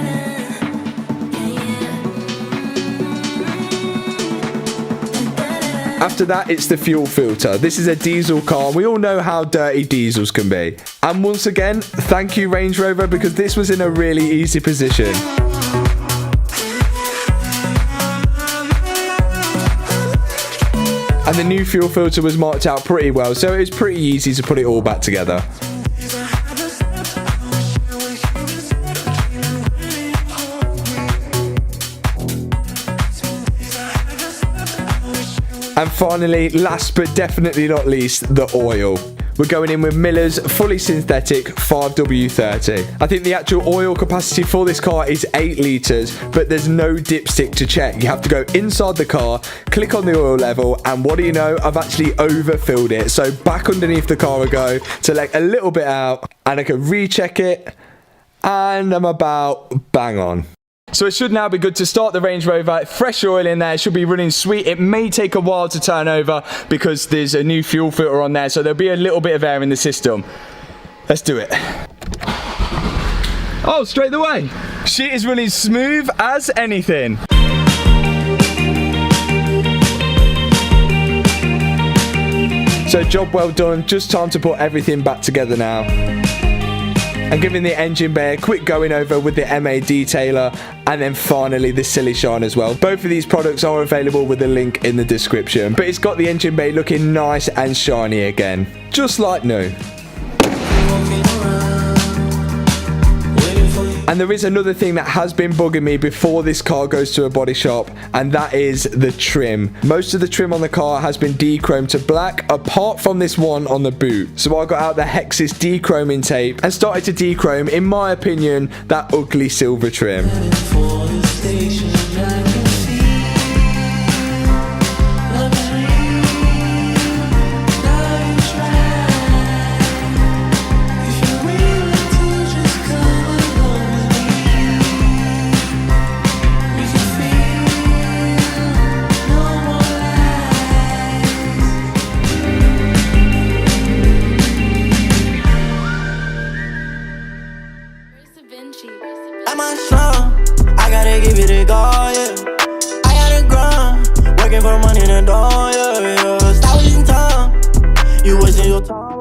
After that, it's the fuel filter. This is a diesel car, and we all know how dirty diesels can be. And once again, thank you Range Rover, because this was in a really easy position. And the new fuel filter was marked out pretty well, so it was pretty easy to put it all back together. And finally, last but definitely not least, the oil. we're going in with Miller's fully synthetic 5W30. I think the actual oil capacity for this car is 8 litres, but there's no dipstick to check. You have to go inside the car, click on the oil level, and what do you know, I've actually overfilled it. So back underneath the car I go to let a little bit out, and I can recheck it, and I'm about bang on. So it should now be good to start the Range Rover. Fresh oil in there, it should be running sweet. It may take a while to turn over because there's a new fuel filter on there, so there'll be a little bit of air in the system. Let's do it. Oh, straight away. Shit is running smooth as anything. So job well done, just time to put everything back together now. And giving the engine bay a quick going over with the MA detailer, and then finally the silly shine as well. Both of these products are available with a link in the description, but it's got the engine bay looking nice and shiny again, just like new. And there is another thing that has been bugging me before this car goes to a body shop, and that is the trim. Most of the trim on the car has been de-chromed to black, apart from this one on the boot. So I got out the Hexis de-chroming tape and started to de-chrome, in my opinion, that ugly silver trim. Am I strong? I gotta give it a go, yeah. I gotta grind, working for money in the door, yeah. Stop wasting time, you wasting your time.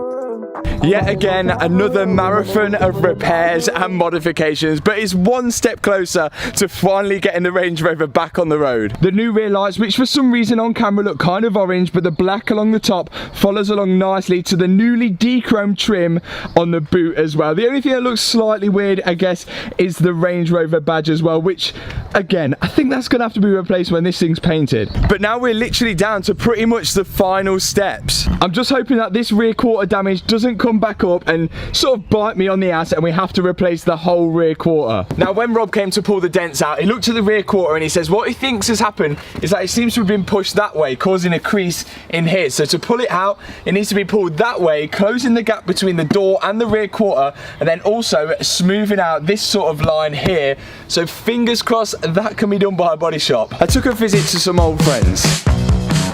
Yet again, another marathon of repairs and modifications, but it's one step closer to finally getting the Range Rover back on the road. The new rear lights, which for some reason on camera look kind of orange, but the black along the top follows along nicely to the newly de-chromed trim on the boot as well. The only thing that looks slightly weird, I guess, is the Range Rover badge as well, which, again, I think that's going to have to be replaced when this thing's painted. But now we're literally down to pretty much the final steps. I'm just hoping that this rear quarter damage doesn't come back up and sort of bite me on the ass and we have to replace the whole rear quarter. Now when Rob came to pull the dents out, he looked at the rear quarter and he says what he thinks has happened is that it seems to have been pushed that way, causing a crease in here. So to pull it out, it needs to be pulled that way, closing the gap between the door and the rear quarter, and then also smoothing out this sort of line here. So fingers crossed that can be done by a body shop. I took a visit to some old friends,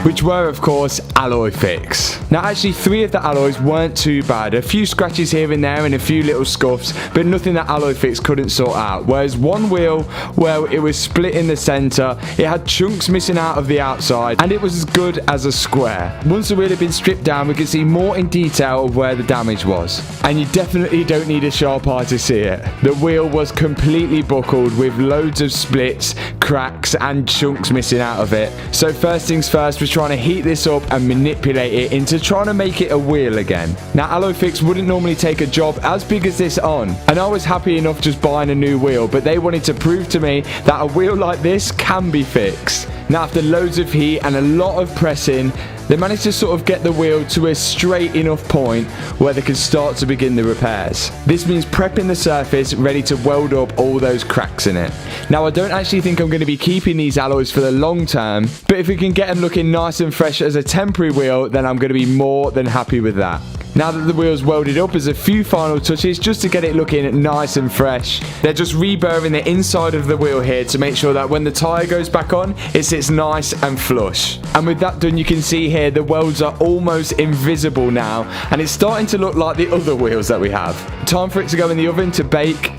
which were of course Alloy Fix. Now actually 3 of the alloys weren't too bad, a few scratches here and there and a few little scuffs, but nothing that Alloy Fix couldn't sort out. Whereas one wheel, well, it was split in the centre, it had chunks missing out of the outside, and it was as good as a square. Once the wheel had been stripped down, we could see more in detail of where the damage was. And you definitely don't need a sharp eye to see it. The wheel was completely buckled with loads of splits, cracks and chunks missing out of it. So first things first, we're trying to heat this up and manipulate it into trying to make it a wheel again. Now Alloy Fix wouldn't normally take a job as big as this on, and I was happy enough just buying a new wheel, but they wanted to prove to me that a wheel like this can be fixed. Now after loads of heat and a lot of pressing, they managed to sort of get the wheel to a straight enough point where they could start to begin the repairs. This means prepping the surface ready to weld up all those cracks in it. Now I don't actually think I'm going to be keeping these alloys for the long term, but if we can get them looking nice and fresh as a temporary wheel, then I'm going to be more than happy with that. Now that the wheel's welded up, there's a few final touches just to get it looking nice and fresh. They're just reburring the inside of the wheel here to make sure that when the tyre goes back on, it sits nice and flush. And with that done, you can see here the welds are almost invisible now, and it's starting to look like the other wheels that we have. Time for it to go in the oven to bake,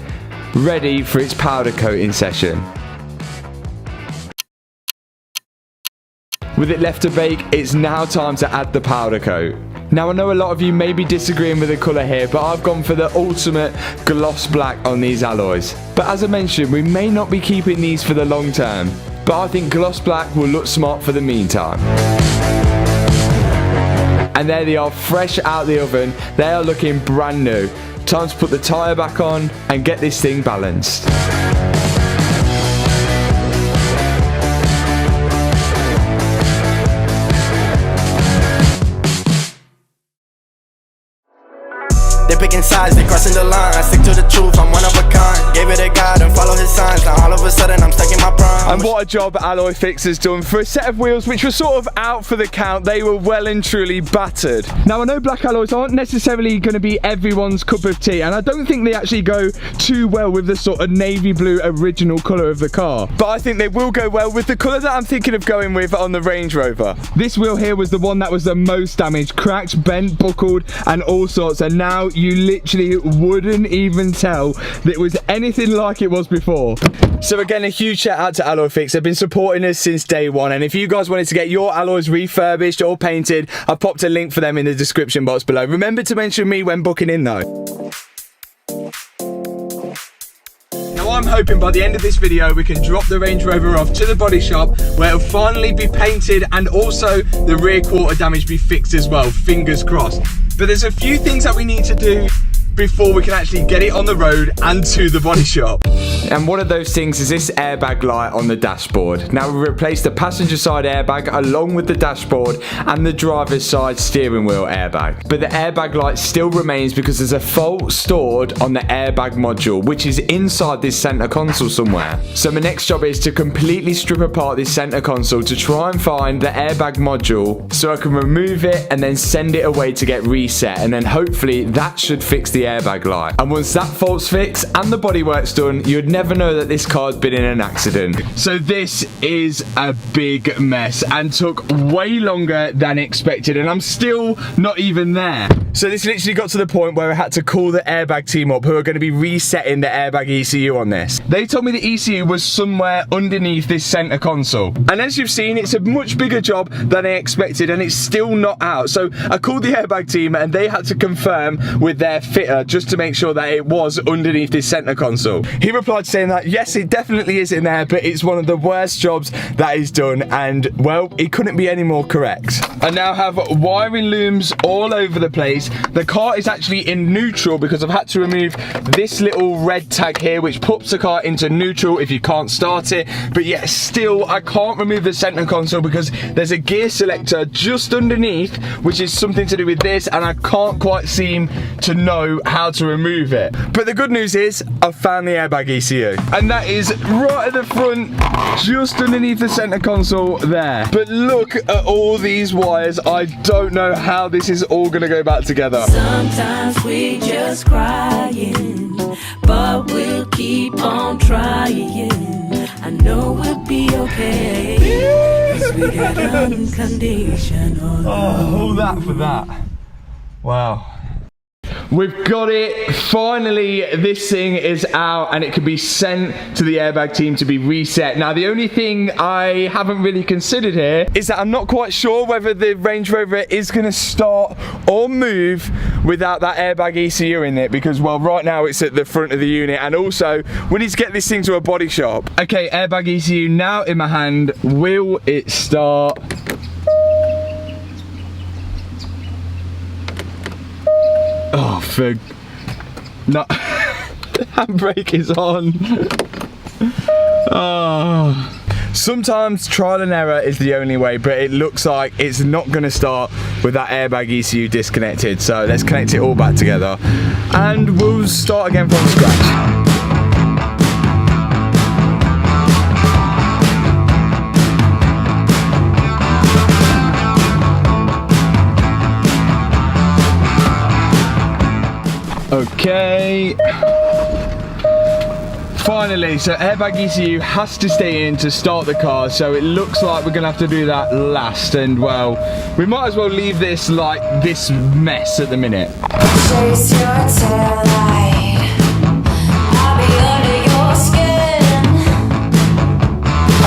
ready for its powder coating session. With it left to bake, it's now time to add the powder coat. Now I know a lot of you may be disagreeing with the colour here, but I've gone for the ultimate gloss black on these alloys. But as I mentioned, we may not be keeping these for the long term, but I think gloss black will look smart for the meantime. And there they are, fresh out the oven. They are looking brand new. Time to put the tyre back on and get this thing balanced. They picking sides, they crossing the line. I stick to the truth, I'm one of a kind. Gave it a God and follow his signs. Now all of a sudden I'm stuck in my prime. And what a job Alloy Fix has done for a set of wheels which were sort of out for the count. They were well and truly battered. Now I know black alloys aren't necessarily going to be everyone's cup of tea, and I don't think they actually go too well with the sort of navy blue original colour of the car. But I think they will go well with the colour that I'm thinking of going with on the Range Rover. This wheel here was the one that was the most damaged, cracked, bent, buckled and all sorts, and now you literally wouldn't even tell that it was anything like it was before. So again, a huge shout out to Alloy Fix. They've been supporting us since day one, and if you guys wanted to get your alloys refurbished or painted, I've popped a link for them in the description box below. Remember to mention me when booking in though. Now I'm hoping by the end of this video we can drop the Range Rover off to the body shop where it'll finally be painted and also the rear quarter damage be fixed as well, fingers crossed. But there's a few things that we need to do before we can actually get it on the road and to the body shop. And one of those things is this airbag light on the dashboard. Now we replaced the passenger side airbag along with the dashboard and the driver's side steering wheel airbag. But the airbag light still remains because there's a fault stored on the airbag module, which is inside this center console somewhere. So my next job is to completely strip apart this center console to try and find the airbag module so I can remove it and then send it away to get reset, and then hopefully that should fix the airbag light. And once that fault's fixed and the bodywork's done, you'd never know that this car's been in an accident. So this is a big mess and took way longer than expected, and I'm still not even there. So this literally got to the point where I had to call the airbag team up who are going to be resetting the airbag ECU on this. They told me the ECU was somewhere underneath this center console, and as you've seen, it's a much bigger job than I expected and it's still not out. So I called the airbag team and they had to confirm with their fitter just to make sure that it was underneath this center console. He replied saying that yes, it definitely is in there, but it's one of the worst jobs that he's done, and well, it couldn't be any more correct. I now have wiring looms all over the place. The car is actually in neutral because I've had to remove this little red tag here which puts the car into neutral if you can't start it, but yet still I can't remove the center console because there's a gear selector just underneath which is something to do with this, and I can't quite seem to know how to remove it. But the good news is I've found the airbag ECU, and that is right at the front just underneath the center console there. But look at all these wires. I don't know how this is all gonna go back together. Sometimes we just crying, but we'll keep on trying. I know we'll be okay, 'cause we got unconditional love. Oh, all that for that. Wow. We've got it. Finally, this thing is out and it can be sent to the airbag team to be reset. Now, the only thing I haven't really considered here is that I'm not quite sure whether the Range Rover is going to start or move without that airbag ECU in it, because, well, right now it's at the front of the unit, and also we need to get this thing to a body shop. Okay, airbag ECU now in my hand. Will it start? Oh, no. The handbrake is on. Oh. Sometimes trial and error is the only way, but it looks like it's not going to start with that airbag ECU disconnected. So let's connect it all back together and we'll start again from scratch. Okay, finally, so airbag ECU has to stay in to start the car, so it looks like we're gonna have to do that last, and well, we might as well leave this like this mess at the minute. Chase your tail light. I'll be under your skin.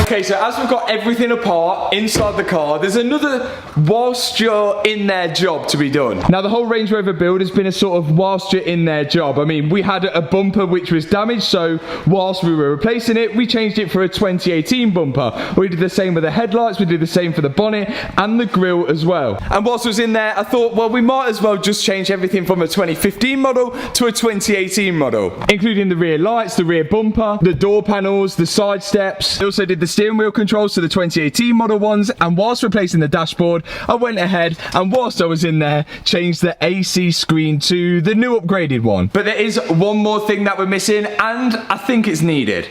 Okay, so as we've got everything apart inside the car, there's another whilst you're in there job to be done. Now, the whole Range Rover build has been a sort of whilst you're in there job. I mean, we had a bumper which was damaged, so whilst we were replacing it, we changed it for a 2018 bumper. We did the same with the headlights, we did the same for the bonnet and the grille as well. And whilst I was in there, I thought, well, we might as well just change everything from a 2015 model to a 2018 model, including the rear lights, the rear bumper, the door panels, the side steps. I also did the steering wheel controls to the 2018 model ones, and whilst replacing the dashboard, I went ahead and whilst I was in there, changed the AC screen to the new upgraded one. But there is one more thing that we're missing, and I think it's needed.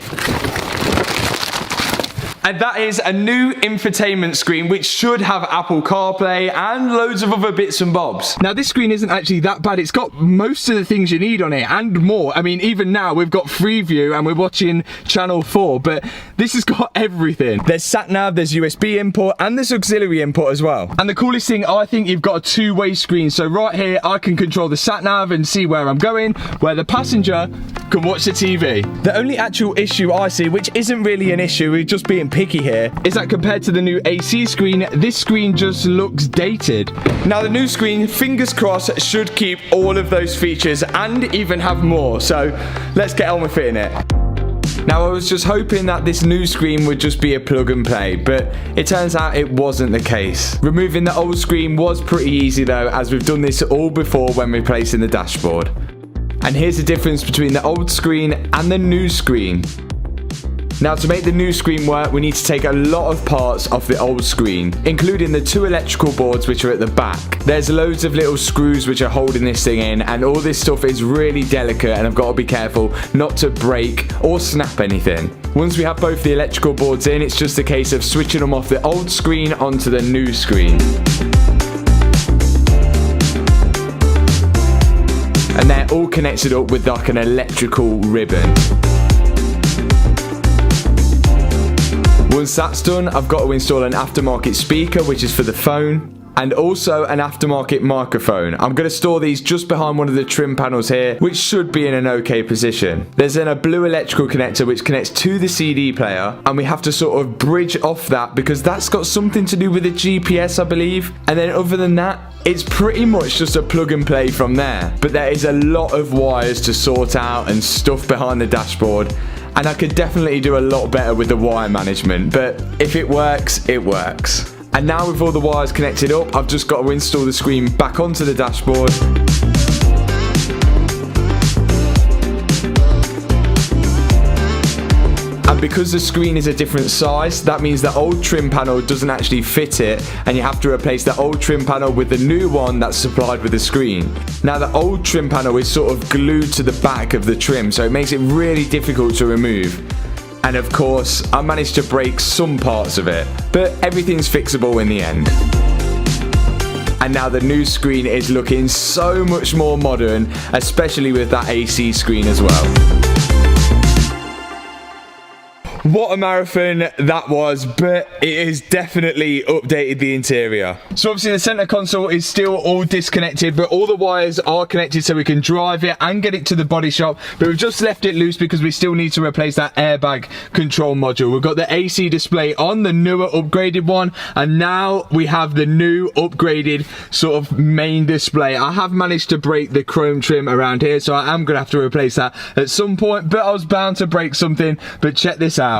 And that is a new infotainment screen which should have Apple CarPlay and loads of other bits and bobs. Now this screen isn't actually that bad. It's got most of the things you need on it and more. I mean, even now we've got Freeview and we're watching Channel 4, but this has got everything. There's sat-nav, there's USB input, and there's auxiliary input as well. And the coolest thing, I think you've got a two-way screen. So right here, I can control the sat-nav and see where I'm going, where the passenger can watch the TV. The only actual issue I see, which isn't really an issue, we're just being picky here, is that compared to the new AC screen, this screen just looks dated. Now the new screen, fingers crossed, should keep all of those features and even have more. So let's get on with fitting it. Now I was just hoping that this new screen would just be a plug and play, but it turns out it wasn't the case. Removing the old screen was pretty easy though, as we've done this all before when replacing the dashboard. And here's the difference between the old screen and the new screen. Now to make the new screen work, we need to take a lot of parts off the old screen, including the two electrical boards which are at the back. There's loads of little screws which are holding this thing in, and all this stuff is really delicate and I've got to be careful not to break or snap anything. Once we have both the electrical boards in, it's just a case of switching them off the old screen onto the new screen. And they're all connected up with like an electrical ribbon. Once that's done, I've got to install an aftermarket speaker, which is for the phone, and also an aftermarket microphone. I'm going to store these just behind one of the trim panels here, which should be in an okay position. There's then a blue electrical connector which connects to the CD player, and we have to sort of bridge off that because that's got something to do with the GPS, I believe. And then other than that, it's pretty much just a plug and play from there. But there is a lot of wires to sort out and stuff behind the dashboard. And I could definitely do a lot better with the wire management, but if it works, it works. And now with all the wires connected up, I've just got to install the screen back onto the dashboard. And because the screen is a different size, that means the old trim panel doesn't actually fit it, and you have to replace the old trim panel with the new one that's supplied with the screen. Now the old trim panel is sort of glued to the back of the trim, so it makes it really difficult to remove. And of course, I managed to break some parts of it, but everything's fixable in the end. And now the new screen is looking so much more modern, especially with that AC screen as well. What a marathon that was, but it has definitely updated the interior. So obviously the center console is still all disconnected, but all the wires are connected so we can drive it and get it to the body shop. But we've just left it loose because we still need to replace that airbag control module. We've got the AC display on the newer upgraded one, and now we have the new upgraded sort of main display. I have managed to break the chrome trim around here, so I am going to have to replace that at some point, but I was bound to break something. But check this out.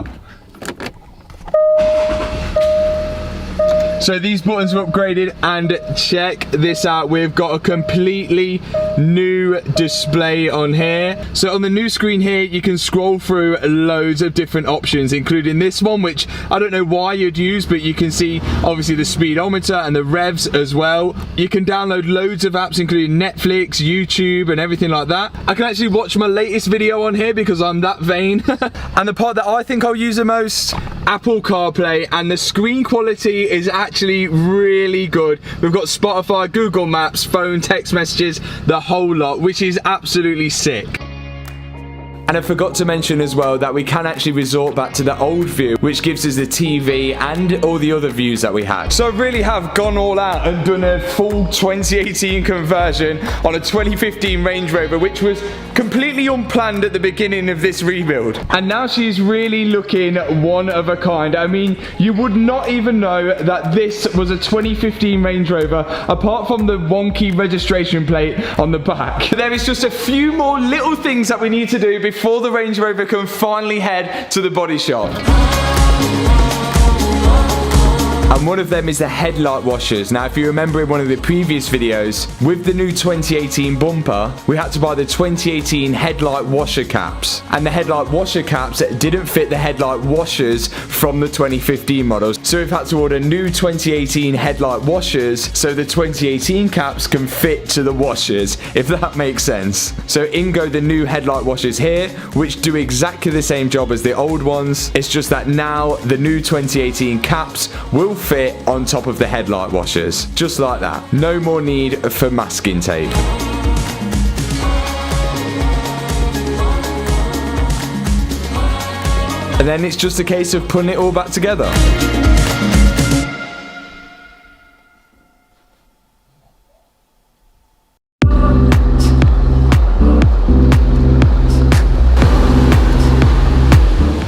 So these buttons are upgraded, and check this out, we've got a completely new display on here. So on the new screen here, you can scroll through loads of different options, including this one, which I don't know why you'd use, but you can see obviously the speedometer and the revs as well. You can download loads of apps, including Netflix, YouTube, and everything like that. I can actually watch my latest video on here because I'm that vain. And the part that I think I'll use the most, Apple CarPlay, and the screen quality is actually really good. We've got Spotify, Google Maps, phone, text messages, the whole lot, which is absolutely sick. And I forgot to mention as well that we can actually resort back to the old view, which gives us the TV and all the other views that we had. So I really have gone all out and done a full 2018 conversion on a 2015 Range Rover, which was completely unplanned at the beginning of this rebuild. And now she's really looking one of a kind. I mean, you would not even know that this was a 2015 Range Rover, apart from the wonky registration plate on the back. There is just a few more little things that we need to do before the Range Rover can finally head to the body shop. And one of them is the headlight washers. Now, if you remember in one of the previous videos, with the new 2018 bumper, we had to buy the 2018 headlight washer caps. And the headlight washer caps didn't fit the headlight washers from the 2015 models. So we've had to order new 2018 headlight washers so the 2018 caps can fit to the washers, if that makes sense. So in go the new headlight washers here, which do exactly the same job as the old ones. It's just that now the new 2018 caps will fit on top of the headlight washers. Just like that. No more need for masking tape. And then it's just a case of putting it all back together.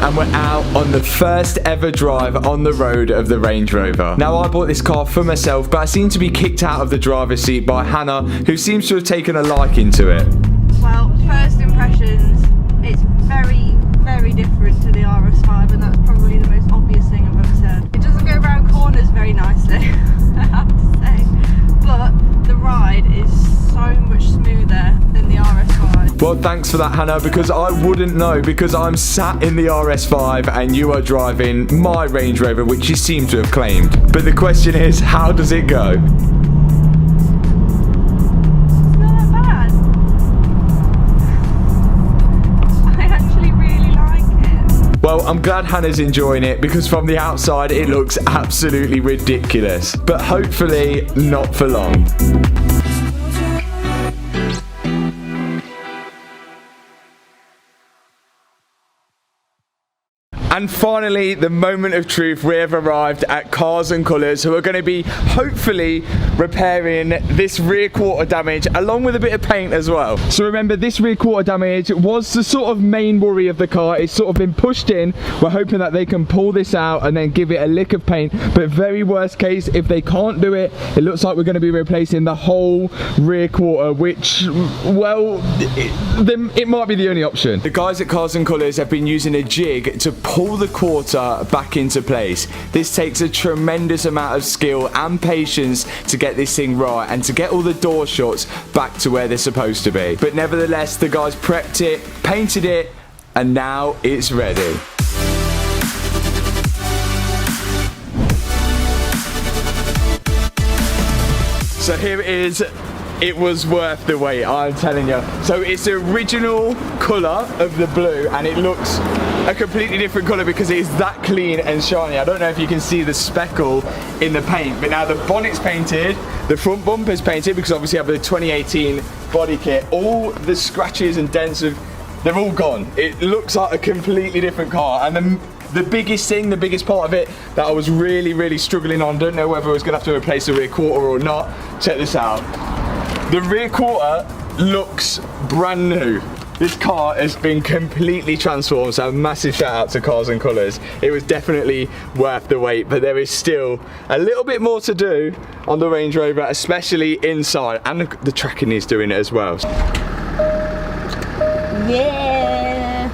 And we're out on the first ever drive on the road of the Range Rover. Now, I bought this car for myself, but I seem to be kicked out of the driver's seat by Hannah, who seems to have taken a liking to it. Well, first impressions, it's very, very different to the RS5, and that's probably the most obvious thing I've ever said. It doesn't go around corners very nicely, I have to say, but the ride is so much smoother than the RS5. Well, thanks for that, Hannah, because I wouldn't know, because I'm sat in the RS5 and you are driving my Range Rover, which you seem to have claimed. But the question is, how does it go? It's not that bad. I actually really like it. Well, I'm glad Hannah's enjoying it, because from the outside it looks absolutely ridiculous. But hopefully not for long. And finally, the moment of truth, we have arrived at Cars and Colours, who are going to be hopefully repairing this rear quarter damage along with a bit of paint as well. So remember, this rear quarter damage was the sort of main worry of the car. It's sort of been pushed in. We're hoping that they can pull this out and then give it a lick of paint. But very worst case, if they can't do it, it looks like we're going to be replacing the whole rear quarter, which, well, it might be the only option. The guys at Cars and Colours have been using a jig to pull the quarter back into place. This takes a tremendous amount of skill and patience to get this thing right and to get all the door shuts back to where they're supposed to be. But nevertheless, the guys prepped it, painted it, and now it's ready. So here it is. It was worth the wait, I'm telling you. So it's the original colour of the blue, and it looks a completely different colour because it is that clean and shiny. I don't know if you can see the speckle in the paint, but now the bonnet's painted, the front bumper's painted, because obviously I have the 2018 body kit. All the scratches and dents, they're all gone. It looks like a completely different car. And the biggest thing, the biggest part of it that I was really struggling on, don't know whether I was going to have to replace the rear quarter or not. Check this out. The rear quarter looks brand new. This car has been completely transformed, so a massive shout out to Cars and Colours. It was definitely worth the wait, but there is still a little bit more to do on the Range Rover, especially inside, and the tracking is doing it as well. Yeah.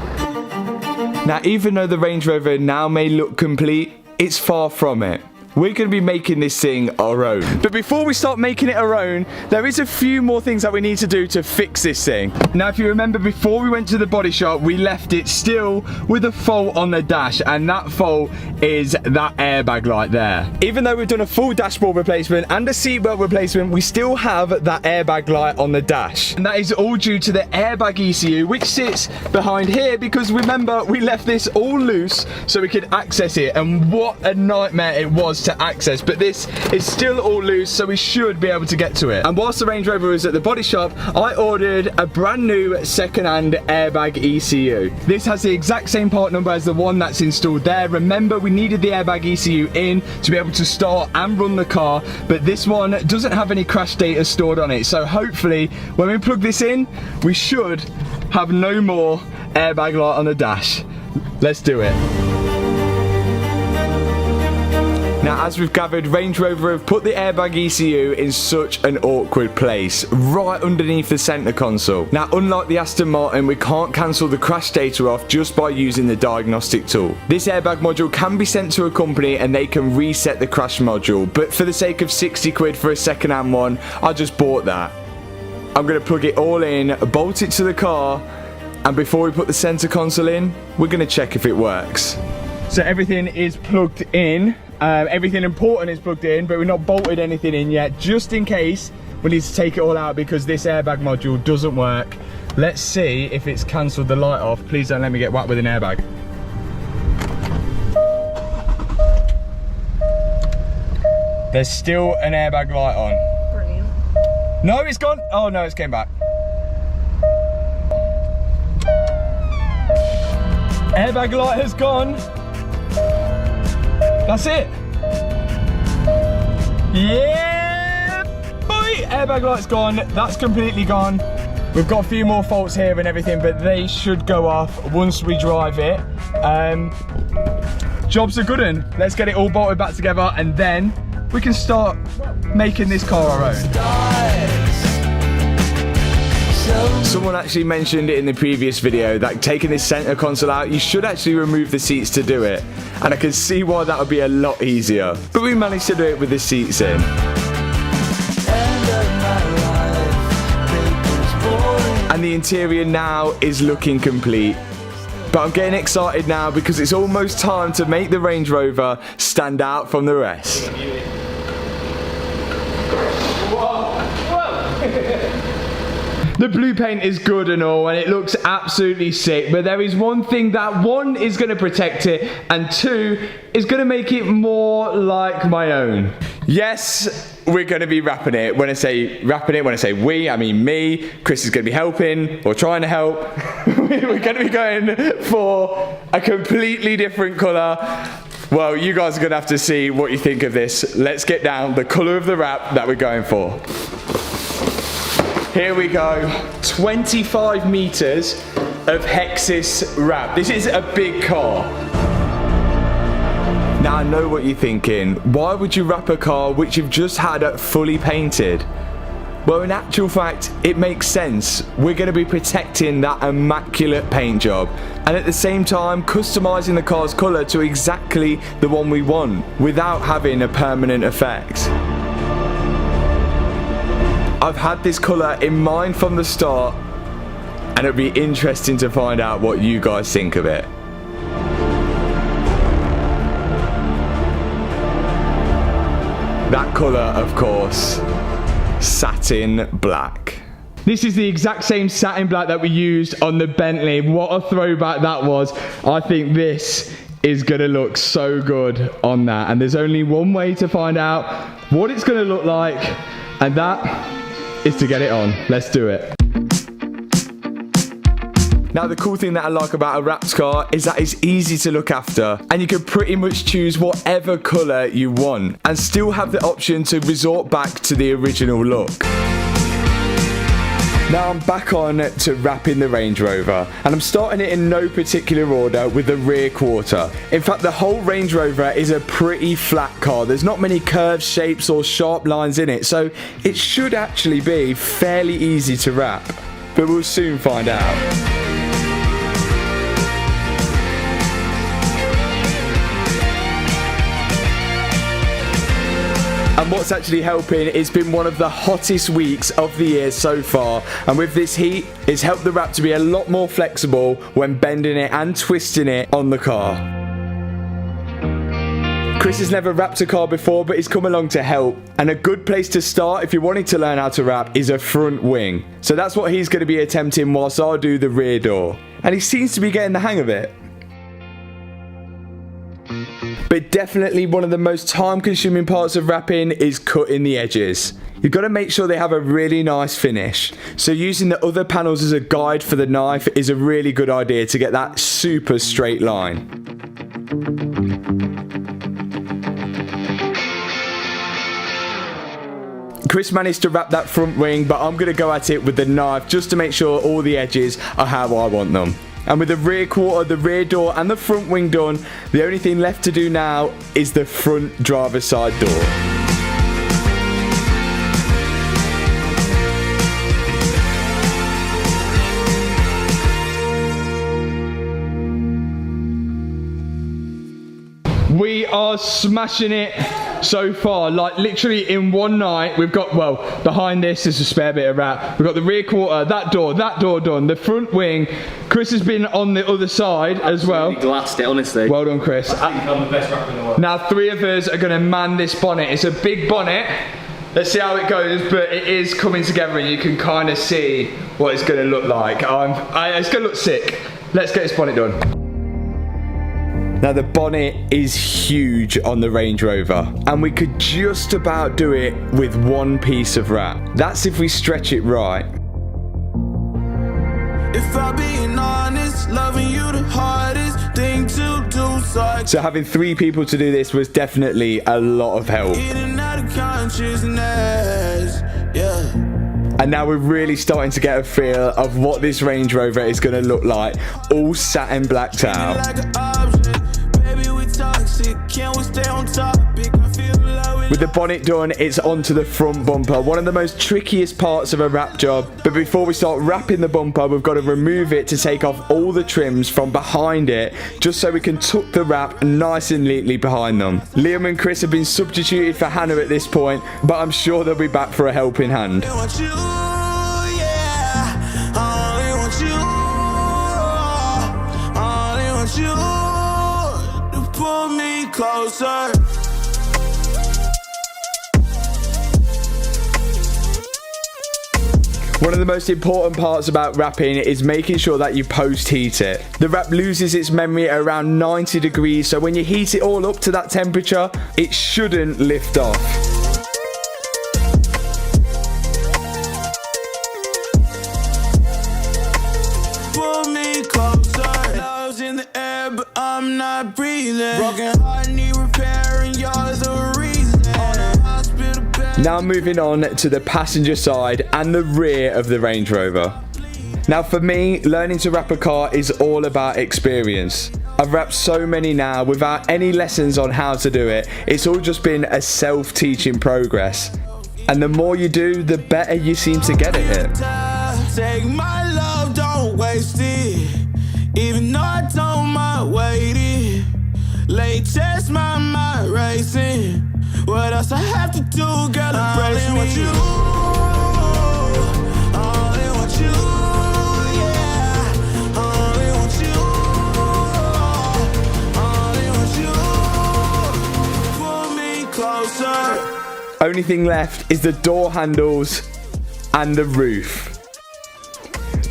Now, even though the Range Rover now may look complete, it's far from it. We're going to be making this thing our own. But before we start making it our own, there is a few more things that we need to do to fix this thing. Now, if you remember, before we went to the body shop, we left it still with a fault on the dash, and that fault is that airbag light there. Even though we've done a full dashboard replacement and a seatbelt replacement, we still have that airbag light on the dash. And that is all due to the airbag ECU, which sits behind here, because remember, we left this all loose so we could access it, and what a nightmare it was to access. But this is still all loose, so we should be able to get to it. And whilst the Range Rover was at the body shop, I ordered a brand new second-hand airbag ECU. This has the exact same part number as the one that's installed there. Remember, we needed the airbag ECU in to be able to start and run the car, but this one doesn't have any crash data stored on it. So hopefully when we plug this in, we should have no more airbag light on the dash. Let's do it. Now, as we've gathered, Range Rover have put the airbag ECU in such an awkward place, right underneath the centre console. Now, unlike the Aston Martin, we can't cancel the crash data off just by using the diagnostic tool. This airbag module can be sent to a company and they can reset the crash module, but for the sake of 60 quid for a second-hand one, I just bought that. I'm going to plug it all in, bolt it to the car, and before we put the centre console in, we're going to check if it works. So everything is plugged in, everything important is plugged in, but we've not bolted anything in yet, just in case we need to take it all out because this airbag module doesn't work. Let's see if it's cancelled the light off. Please don't let me get whacked with an airbag. There's still an airbag light on. Brilliant. No, it's gone. Oh no, it's came back. Airbag light has gone. That's it. Yeah, boy. Airbag light's gone. That's completely gone. We've got a few more faults here and everything, but they should go off once we drive it. Job's a good one. Let's get it all bolted back together and then we can start making this car our own. Someone actually mentioned it in the previous video that taking this centre console out, you should actually remove the seats to do it. And I can see why that would be a lot easier. But we managed to do it with the seats in. And the interior now is looking complete. But I'm getting excited now because it's almost time to make the Range Rover stand out from the rest. The blue paint is good and all, and it looks absolutely sick, but there is one thing that one is going to protect it, and two is going to make it more like my own. Yes, we're going to be wrapping it. When I say wrapping it, when I say we, I mean me. Chris is going to be helping, or trying to help. We're going to be going for a completely different colour. Well, you guys are going to have to see what you think of this. Let's get down the colour of the wrap that we're going for. Here we go, 25 meters of Hexis wrap. This is a big car. Now I know what you're thinking. Why would you wrap a car which you've just had fully painted? Well, in actual fact, it makes sense. We're going to be protecting that immaculate paint job and at the same time customizing the car's colour to exactly the one we want without having a permanent effect. I've had this colour in mind from the start and it'll be interesting to find out what you guys think of it. That colour, of course, satin black. This is the exact same satin black that we used on the Bentley. What a throwback that was. I think this is going to look so good on that. And there's only one way to find out what it's going to look like, and that is to get it on. Let's do it. Now the cool thing that I like about a wrapped car is that it's easy to look after and you can pretty much choose whatever colour you want and still have the option to resort back to the original look. Now I'm back on to wrapping the Range Rover and I'm starting it in no particular order with the rear quarter. In fact, the whole Range Rover is a pretty flat car. There's not many curves, shapes or sharp lines in it, so it should actually be fairly easy to wrap. But we'll soon find out. And what's actually helping, it's been one of the hottest weeks of the year so far, and with this heat, it's helped the wrap to be a lot more flexible when bending it and twisting it on the car. Chris has never wrapped a car before, but he's come along to help, and a good place to start if you're wanting to learn how to wrap is a front wing. So that's what he's going to be attempting whilst I do the rear door, and he seems to be getting the hang of it. But definitely one of the most time-consuming parts of wrapping is cutting the edges. You've got to make sure they have a really nice finish. So using the other panels as a guide for the knife is a really good idea to get that super straight line. Chris managed to wrap that front wing, but I'm going to go at it with the knife just to make sure all the edges are how I want them. And with the rear quarter, the rear door and the front wing done, the only thing left to do now is the front driver's side door. We are smashing it so far, like literally in one night. We've got, well, behind this is a spare bit of wrap. We've got the rear quarter, that door done, the front wing. Chris has been on the other side as well. Glassed it, honestly. Well done, Chris. I think I'm the best rapper in the world. Now 3 of us are going to man this bonnet. It's a big bonnet. Let's see how it goes, but it is coming together and you can kind of see what it's going to look like. It's going to look sick. Let's get this bonnet done. Now the bonnet is huge on the Range Rover and we could just about do it with one piece of wrap. That's if we stretch it right. If I'm being honest, loving you the hardest thing to do. So having 3 people to do this was definitely a lot of help. And now we're really starting to get a feel of what this Range Rover is going to look like, all satin blacked out. With the bonnet done, it's onto the front bumper, one of the most trickiest parts of a wrap job. But before we start wrapping the bumper, we've got to remove it to take off all the trims from behind it, just so we can tuck the wrap nice and neatly behind them. Liam and Chris have been substituted for Hannah at this point, but I'm sure they'll be back for a helping hand. Pull me closer. One of the most important parts about wrapping is making sure that you post heat it. The wrap loses its memory at around 90 degrees, so when you heat it all up to that temperature, it shouldn't lift off. Pull me closer. Love's in the air, but I'm not breathing. Broken heart, need repairing. You're the reason. Now moving on to the passenger side and the rear of the Range Rover. Now for me, learning to wrap a car is all about experience. I've wrapped so many now without any lessons on how to do it. It's all just been a self-teaching progress. And the more you do, the better you seem to get at it. Take my love, don't waste it. Even though I don't mind waiting. Late test, my mind racing. What else I have to do, girl, embrace me. Only want you, yeah. Only want you, only want you. Pull me closer. Only thing left is the door handles and the roof.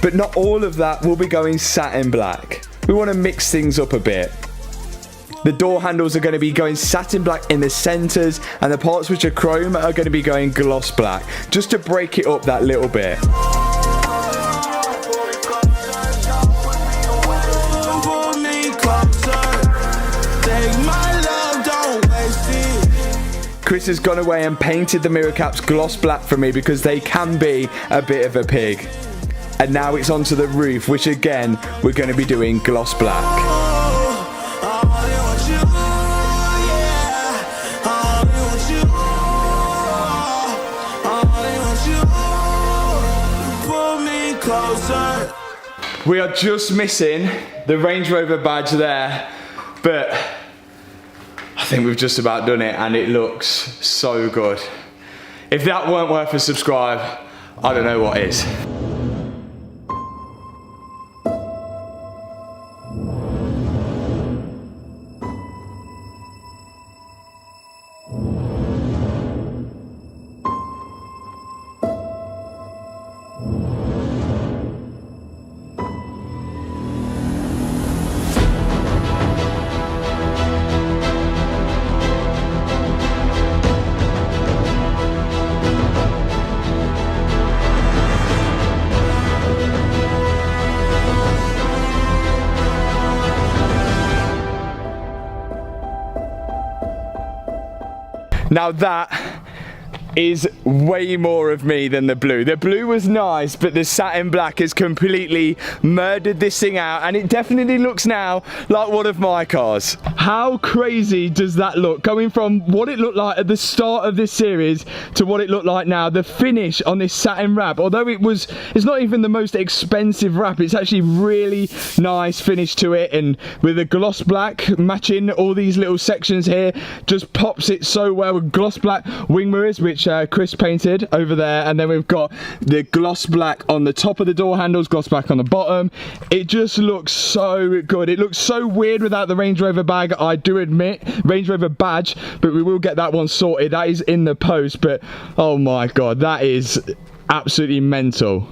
But not all of that will be going satin black. We want to mix things up a bit. The door handles are going to be going satin black in the centres, and the parts which are chrome are going to be going gloss black, just to break it up that little bit. Chris has gone away and painted the mirror caps gloss black for me because they can be a bit of a pig. And now it's onto the roof, which again, we're going to be doing gloss black. We are just missing the Range Rover badge there, but I think we've just about done it and it looks so good. If that weren't worth a subscribe, I don't know what is. Now that is way more of me than the blue. The blue was nice, but the satin black has completely murdered this thing out, and it definitely looks now like one of my cars. How crazy does that look? Going from what it looked like at the start of this series to what it looked like now. The finish on this satin wrap, although it's not even the most expensive wrap, it's actually really nice finish to it, and with a gloss black matching all these little sections here, just pops it so well with gloss black wing mirrors, which Chris painted over there, and then we've got the gloss black on the top of the door handles, gloss black on the bottom. It just looks so good. It looks so weird without the Range Rover bag, I do admit, Range Rover badge, but we will get that one sorted. That is in the post, but oh my god, that is absolutely mental.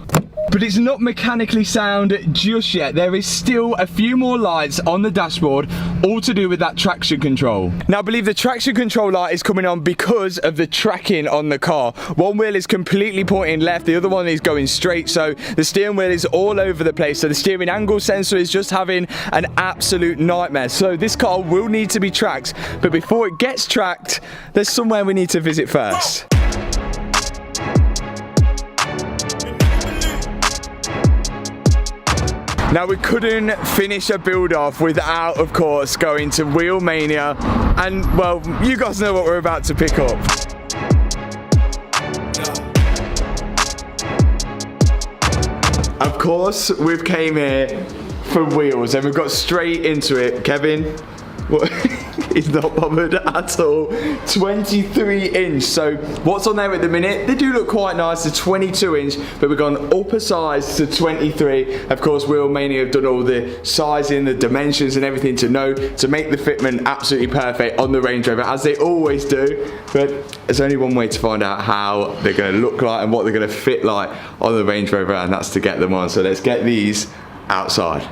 But it's not mechanically sound just yet. There is still a few more lights on the dashboard, all to do with that traction control. Now I believe the traction control light is coming on because of the tracking on the car. One wheel is completely pointing left, the other one is going straight, so the steering wheel is all over the place. So the steering angle sensor is just having an absolute nightmare. So this car will need to be tracked, but before it gets tracked, there's somewhere we need to visit first. Now we couldn't finish a build off without, of course, going to Wheel Mania, and well, you guys know what we're about to pick up. Of course, we've came here for wheels and we've got straight into it. Kevin, what? He's not bothered at all. 23 inch. So what's on there at the minute? They do look quite nice. The 22 inch, but we've gone up a size to 23. Of course, Wheel Mania have done all the sizing, the dimensions and everything to make the fitment absolutely perfect on the Range Rover, as they always do. But there's only one way to find out how they're going to look like and what they're going to fit like on the Range Rover, and that's to get them on. So let's get these outside.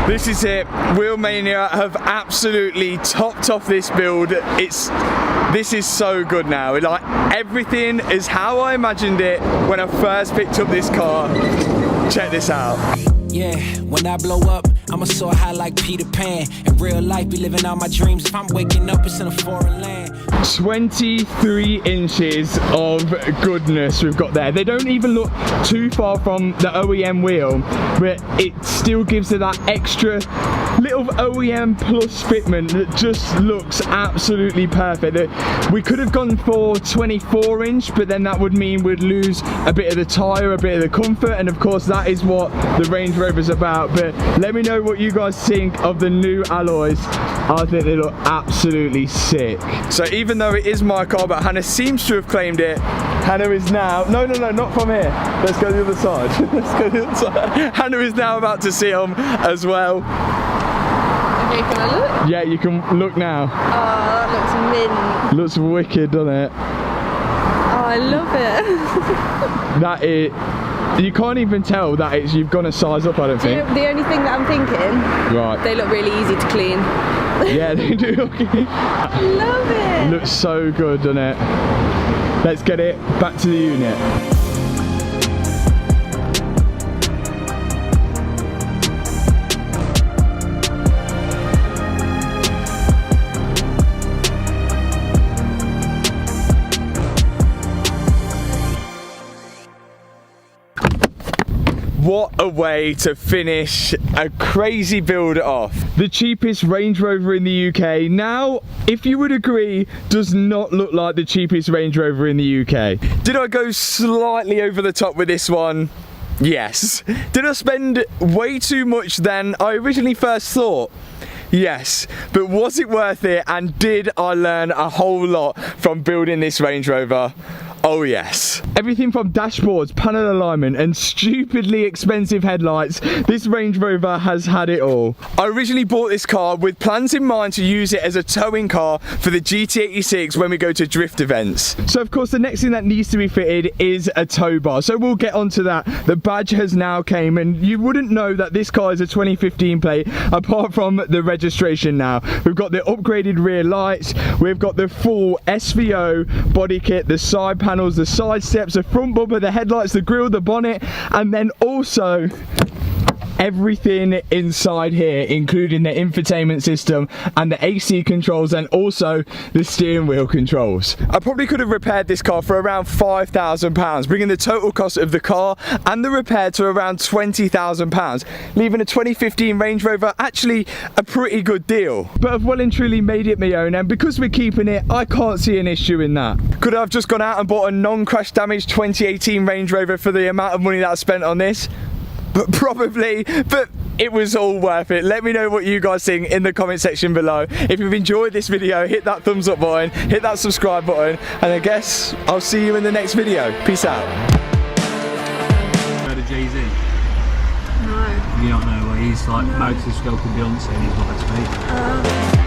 This is it. Wheel Mania have absolutely topped off this build. This is so good now. Like, everything is how I imagined it when I first picked up this car. Check this out. Yeah, when I blow up, I'ma soar high like Peter Pan. In real life, be living out my dreams. If I'm waking up, it's in a foreign land. 23 inches of goodness we've got there. They don't even look too far from the OEM wheel, but it still gives it that extra little OEM plus fitment that just looks absolutely perfect. We could have gone for 24 inch, but then that would mean we'd lose a bit of the tyre, a bit of the comfort, and of course that is what the Range Rover's about. But let me know what you guys think of the new alloys. I think they look absolutely sick. So even though it is my car, but Hannah seems to have claimed it, Hannah is now, no, not from here. Let's go to the other side. Let's go to the other side. Hannah is now about to see them as well. Okay, can I look? Yeah, you can look now. Oh, that looks mint. Looks wicked, doesn't it? Oh, I love it. That is, you can't even tell that it's, you've gone a size up, I don't think. The only thing that I'm thinking, right, they look really easy to clean. Yeah, they do look I love it. Looks so good, doesn't it? Let's get it back to the unit. What a way to finish a crazy build off. The cheapest Range Rover in the UK. Now, if you would agree, does not look like the cheapest Range Rover in the UK. Did I go slightly over the top with this one? Yes. Did I spend way too much than I originally first thought? Yes, but was it worth it, and did I learn a whole lot from building this Range Rover? Oh yes. Everything from dashboards, panel alignment and stupidly expensive headlights, this Range Rover has had it all. I originally bought this car with plans in mind to use it as a towing car for the GT86 when we go to drift events. So of course the next thing that needs to be fitted is a tow bar. So we'll get onto that. The badge has now came and you wouldn't know that this car is a 2015 plate apart from the registration now. We've got the upgraded rear lights, we've got the full SVO body kit, the side panels, the side steps, the front bumper, the headlights, the grille, the bonnet, and then also everything inside here, including the infotainment system and the AC controls and also the steering wheel controls. I probably could have repaired this car for around £5,000, bringing the total cost of the car and the repair to around £20,000, leaving a 2015 Range Rover actually a pretty good deal. But I've well and truly made it my own, and because we're keeping it, I can't see an issue in that. Could I have just gone out and bought a non-crash damaged 2018 Range Rover for the amount of money that I spent on this? But probably, but it was all worth it. Let me know what you guys think in the comment section below. If you've enjoyed this video, hit that thumbs up button, hit that subscribe button, and I guess I'll see you in the next video. Peace out. Heard of Jay-Z? No. You don't know, well, he's like married to this girl called Beyonce and he's not that sweet.